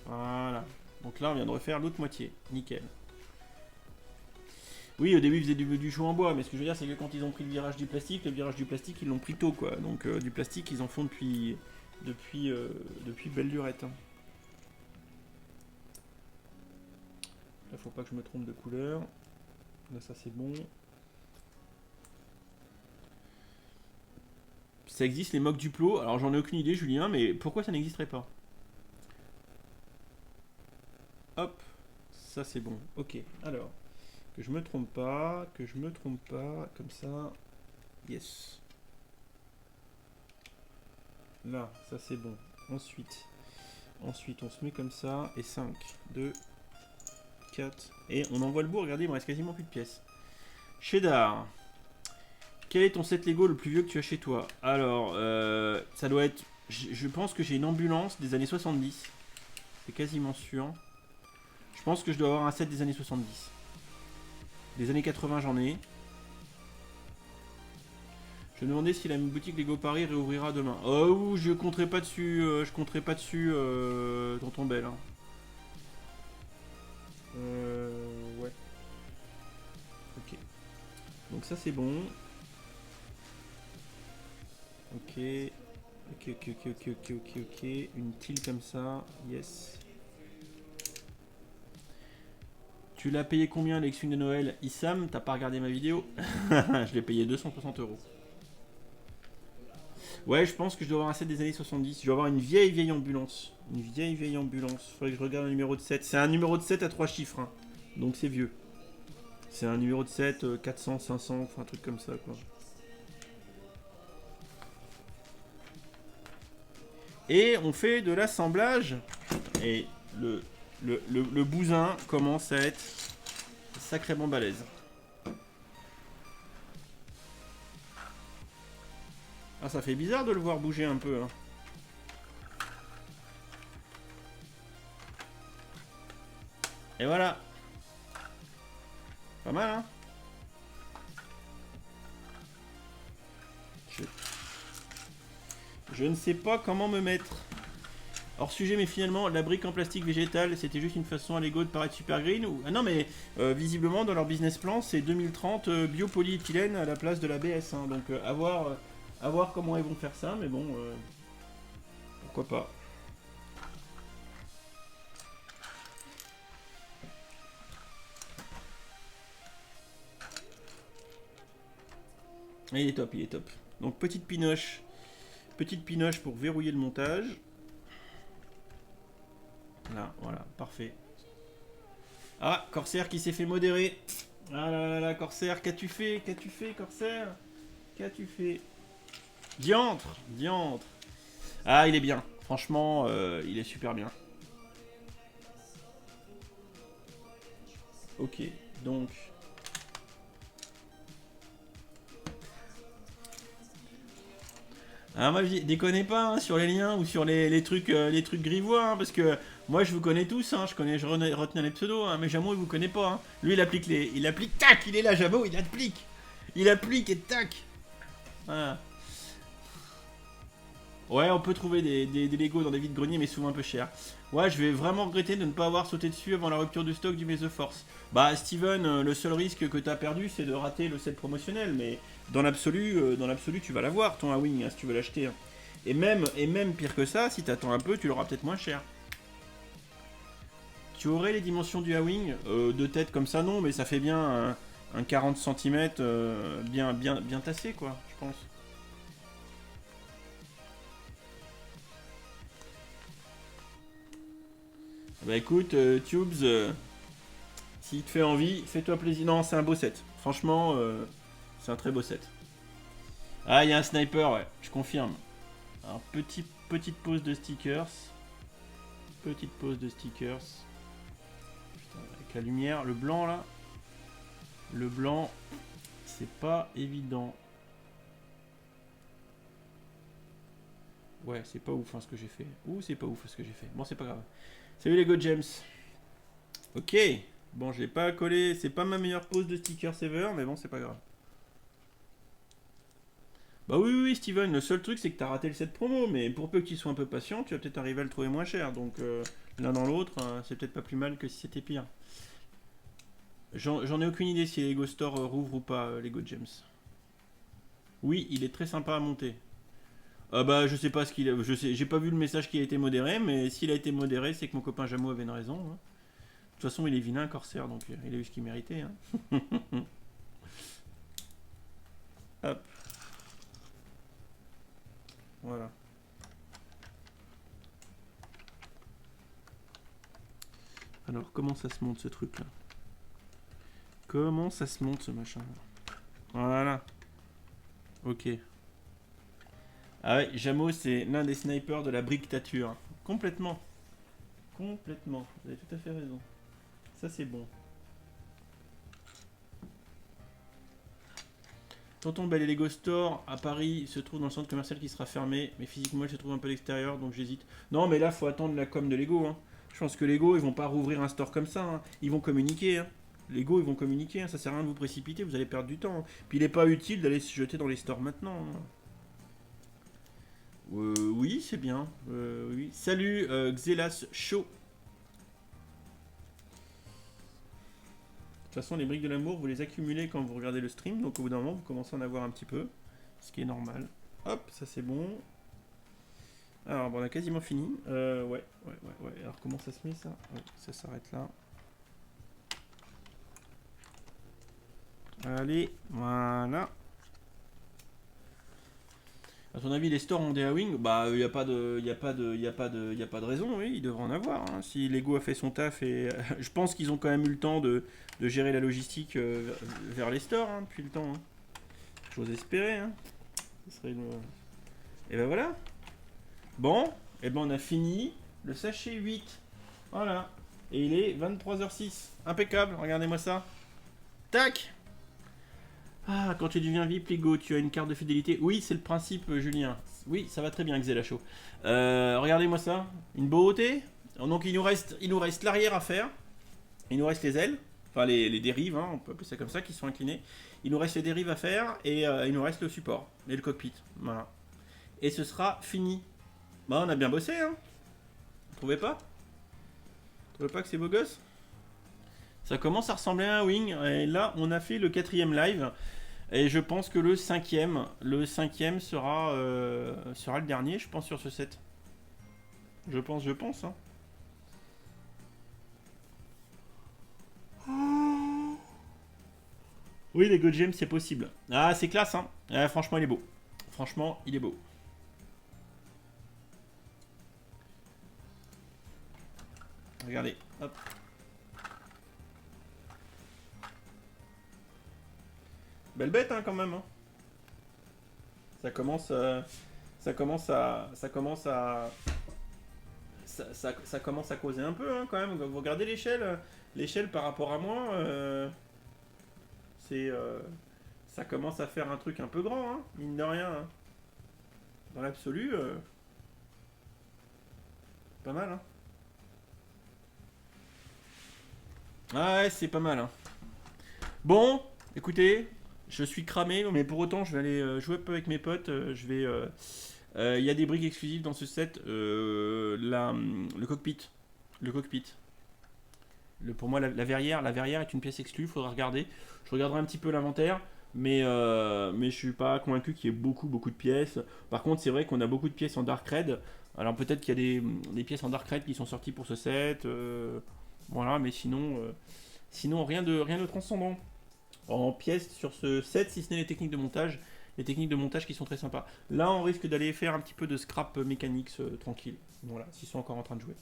Voilà. Donc là, on vient de refaire l'autre moitié. Nickel. Oui, au début, ils faisaient du chou en bois, mais ce que je veux dire, c'est que quand ils ont pris le virage du plastique, ils l'ont pris tôt, quoi. Donc du plastique, ils en font depuis belle lurette. Hein. Là, faut pas que je me trompe de couleur. Là, ça, c'est bon. Ça existe, les mocs Duplo. Alors, j'en ai aucune idée, Julien, mais pourquoi ça n'existerait pas? Hop. Ça, c'est bon. Ok, alors... Que je me trompe pas, comme ça. Yes. Là, ça c'est bon. Ensuite, on se met comme ça. Et 5, 2, 4. Et on envoie le bout. Regardez, il me reste quasiment plus de pièces. Cheddar. Quel est ton set Lego le plus vieux que tu as chez toi? Alors, ça doit être... Je pense que j'ai une ambulance des années 70. C'est quasiment sûr. Je pense que je dois avoir un set des années 70. Des années 80, j'en ai. Je me demandais si la boutique Lego Paris réouvrira demain. Oh, je compterai pas dessus, tonton Belle. Hein. Ouais. Ok. Donc ça c'est bon. Ok. Ok. Une tile comme ça. Yes. Tu l'as payé combien l'élection de Noël? Issam, t'as pas regardé ma vidéo? Je l'ai payé 260 €. Ouais, je pense que je dois avoir un set des années 70. Je dois avoir une vieille ambulance. Une vieille ambulance. Faudrait que je regarde le numéro de 7. C'est un numéro de 7 à 3 chiffres. Hein. Donc c'est vieux. C'est un numéro de 7, 400, 500, enfin un truc comme ça quoi. Et on fait de l'assemblage. Et le bousin commence à être sacrément balèze. Ah, ça fait bizarre de le voir bouger un peu. Hein. Et voilà. Pas mal, hein. Je ne sais pas comment me mettre. Hors sujet, mais finalement, la brique en plastique végétal, c'était juste une façon à Lego de paraître super green ou... Ah non, mais visiblement, dans leur business plan, c'est 2030 biopolyéthylène à la place de l'ABS. Hein, donc, à voir comment ils vont faire ça, mais bon, pourquoi pas. Il est top, il est top. Donc, petite pinoche pour verrouiller le montage. Là, voilà, parfait. Ah, Corsair qui s'est fait modérer. Ah là là, Corsair, qu'as-tu fait, Corsair? Qu'as-tu fait? Diantre. Ah, il est bien. Franchement, il est super bien. Ok, donc... Ah, moi, déconnez pas hein, sur les liens ou sur les trucs grivois, hein, parce que moi, je vous connais tous, hein, je retenais les pseudos, hein, mais Jamo, il vous connaît pas. Hein. Lui, il applique, tac, il est là, Jamo, il applique. Il applique et tac. Voilà. Ouais, on peut trouver des Lego dans des vides-greniers, mais souvent un peu cher. Ouais, je vais vraiment regretter de ne pas avoir sauté dessus avant la rupture du stock du Maze of Force. Bah, Steven, le seul risque que t'as perdu, c'est de rater le set promotionnel, mais dans l'absolu, tu vas l'avoir, ton A-Wing, hein, si tu veux l'acheter. Hein. Et même pire que ça, si t'attends un peu, tu l'auras peut-être moins cher. Tu aurais les dimensions du A-Wing de tête comme ça, non, mais ça fait bien un 40 cm bien tassé, quoi, je pense. Bah écoute, Tubes, s'il te fait envie, fais-toi plaisir. Non, c'est un beau set. Franchement, c'est un très beau set. Ah, il y a un sniper, ouais, je confirme. Alors, petite pause de stickers. Petite pause de stickers. Putain, avec la lumière, le blanc là. Le blanc, c'est pas évident. Ouais, c'est pas ouf hein, ce que j'ai fait. Ouh, c'est pas ouf ce que j'ai fait. Bon, c'est pas grave. Salut les Go James. Ok. Bon, je l'ai pas collé. C'est pas ma meilleure pose de sticker ever, mais bon, c'est pas grave. Bah oui, Steven. Le seul truc, c'est que t'as raté le set promo. Mais pour peu que tu sois un peu patient, tu vas peut-être arriver à le trouver moins cher. Donc, l'un dans l'autre, c'est peut-être pas plus mal que si c'était pire. J'en ai aucune idée si les Lego Store rouvre ou pas, Lego James. Oui, il est très sympa à monter. Bah je sais pas ce qu'il a. J'ai pas vu le message qui a été modéré, mais s'il a été modéré, c'est que mon copain Jamo avait une raison. Hein. De toute façon, il est vilain, Corsair, donc il a eu ce qu'il méritait. Hein. Hop. Voilà. Alors, comment ça se monte ce truc là? Comment ça se monte ce machin là? Voilà. Ok. Ah ouais, Jamo, c'est l'un des snipers de la brictature. Complètement. Complètement. Vous avez tout à fait raison. Ça, c'est bon. Tonton Bell et Lego Store à Paris se trouve dans le centre commercial qui sera fermé, mais physiquement il se trouve un peu à l'extérieur, donc j'hésite. Non, mais là, faut attendre la com de Lego. Hein. Je pense que Lego, ils vont pas rouvrir un store comme ça. Hein. Ils vont communiquer. Hein. Lego, ils vont communiquer. Hein. Ça sert à rien de vous précipiter, vous allez perdre du temps. Hein. Puis il n'est pas utile d'aller se jeter dans les stores maintenant. Hein. Oui, c'est bien. Oui. Salut, Xelas Show. De toute façon, les briques de l'amour, vous les accumulez quand vous regardez le stream, donc au bout d'un moment, vous commencez à en avoir un petit peu, ce qui est normal. Hop, ça c'est bon. Alors, bon, on a quasiment fini. Ouais. Alors, comment ça se met ça? Ouais, ça s'arrête là. Allez, voilà. À ton avis, les stores ont des A-Wing? Bah, il n'y a pas de raison, oui, ils devraient en avoir. Hein. Si Lego a fait son taf et je pense qu'ils ont quand même eu le temps de gérer la logistique vers les stores hein, depuis le temps. Hein. J'ose espérer. Hein. Ce serait une... Et ben voilà. Bon, et ben on a fini le sachet 8. Voilà. Et il est 23h06. Impeccable, regardez-moi ça. Tac! Ah, quand tu deviens VIP, Lego, tu as une carte de fidélité. Oui, c'est le principe, Julien. Oui, ça va très bien, Xelacho. Regardez-moi ça. Une beauté. Donc, il nous reste l'arrière à faire. Il nous reste les ailes. Enfin, les dérives, hein, on peut appeler ça comme ça, qui sont inclinées. Il nous reste les dérives à faire. Et il nous reste le support. Et le cockpit. Voilà. Et ce sera fini. Bah, on a bien bossé, hein. Vous trouvez pas? Vous trouvez pas que c'est beau gosse? Ça commence à ressembler à un wing. Et là, on a fait le 4ème live. Et je pense que le cinquième sera le dernier, je pense, sur ce set. Je pense. Hein. Oui, les God Gems, c'est possible. Ah, c'est classe, hein. Franchement, il est beau. Franchement, il est beau. Regardez, hop. Belle bête, hein, quand même. Hein. Ça commence à causer un peu, hein, quand même. Vous regardez l'échelle par rapport à moi, ça commence à faire un truc un peu grand, hein, mine de rien. Hein. Dans l'absolu, pas mal, hein. Ah ouais, c'est pas mal, hein. Bon, écoutez, je suis cramé, mais pour autant, je vais aller jouer un peu avec mes potes. Il y a des briques exclusives dans ce set. Le cockpit. Pour moi, la verrière est une pièce exclue. Il faudra regarder. Je regarderai un petit peu l'inventaire. Mais je suis pas convaincu qu'il y ait beaucoup de pièces. Par contre, c'est vrai qu'on a beaucoup de pièces en Dark Red. Alors peut-être qu'il y a des pièces en Dark Red qui sont sorties pour ce set. Voilà, mais sinon rien de transcendant. En pièces sur ce set, si ce n'est les techniques de montage. Les techniques de montage qui sont très sympas. Là, on risque d'aller faire un petit peu de scrap mécanique tranquille. Voilà, s'ils sont encore en train de jouer.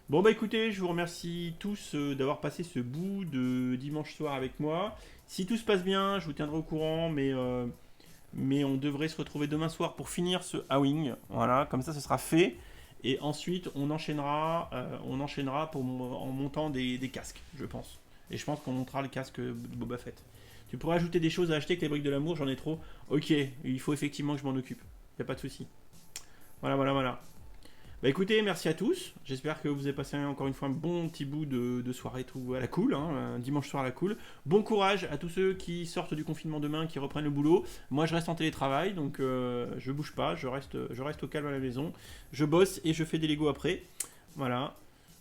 Bon, bah écoutez, je vous remercie tous d'avoir passé ce bout de dimanche soir avec moi. Si tout se passe bien, je vous tiendrai au courant, mais on devrait se retrouver demain soir pour finir ce A-Wing. Voilà, comme ça, ce sera fait. Et ensuite, on enchaînera en montant des casques, je pense. Et je pense qu'on montera le casque de Boba Fett. Tu pourrais ajouter des choses à acheter avec les briques de l'amour, j'en ai trop. Ok, il faut effectivement que je m'en occupe. Y a pas de souci. Voilà. Bah écoutez, merci à tous. J'espère que vous avez passé encore une fois un bon petit bout de soirée tout à la cool, hein, un dimanche soir à la cool. Bon courage à tous ceux qui sortent du confinement demain, qui reprennent le boulot. Moi, je reste en télétravail, donc je bouge pas, je reste au calme à la maison. Je bosse et je fais des Lego après. Voilà.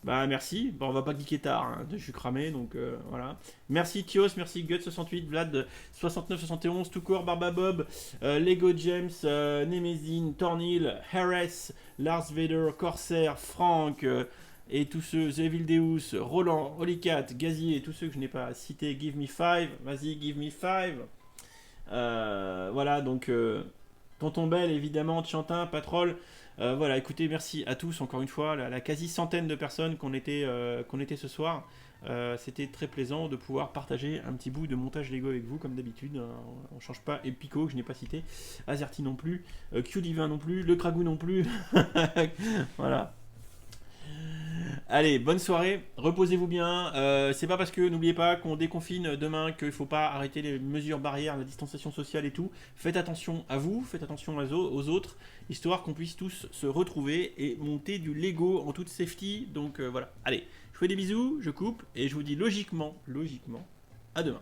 Bah merci, bon, on va pas cliquer tard, hein. Je suis cramé donc voilà. Merci Thios, merci Gut68, Vlad 6971, Toucourt, Barbabob, Lego James, Nemezine, Tornil, Harris, Lars Vader, Corsair, Franck et tous ceux, The Evil Deus, Roland, Holycat, Gazier et tous ceux que je n'ai pas cités, Give Me 5, vas-y Give Me 5. Voilà donc Tonton Belle évidemment, Chantin, Patrol. Voilà, écoutez, merci à tous encore une fois, la quasi-centaine de personnes qu'on était ce soir. C'était très plaisant de pouvoir partager un petit bout de montage Lego avec vous, comme d'habitude. On change pas. Et Pico, que je n'ai pas cité. Azerty non plus. Q-Divin non plus. Le Kragou non plus. Voilà. Allez, bonne soirée, reposez-vous bien. C'est pas parce que, n'oubliez pas, qu'on déconfine demain qu'il faut pas arrêter les mesures barrières, la distanciation sociale et tout. Faites attention à vous, faites attention aux autres, histoire qu'on puisse tous se retrouver et monter du Lego en toute safety. Donc voilà. Allez, je vous fais des bisous, je coupe et je vous dis logiquement, à demain.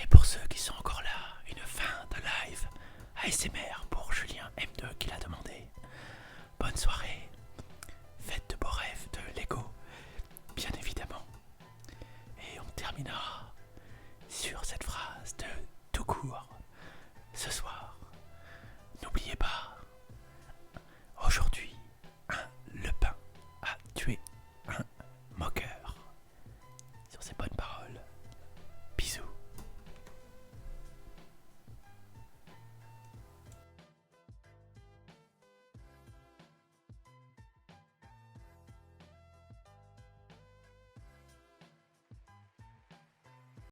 Et pour ceux qui sont encore là, une fin de live ASMR pour Julien M2 qui l'a demandé. Bonne soirée, faites de beaux rêves de Lego, bien évidemment. Et on terminera sur cette phrase de tout court ce soir. N'oubliez pas,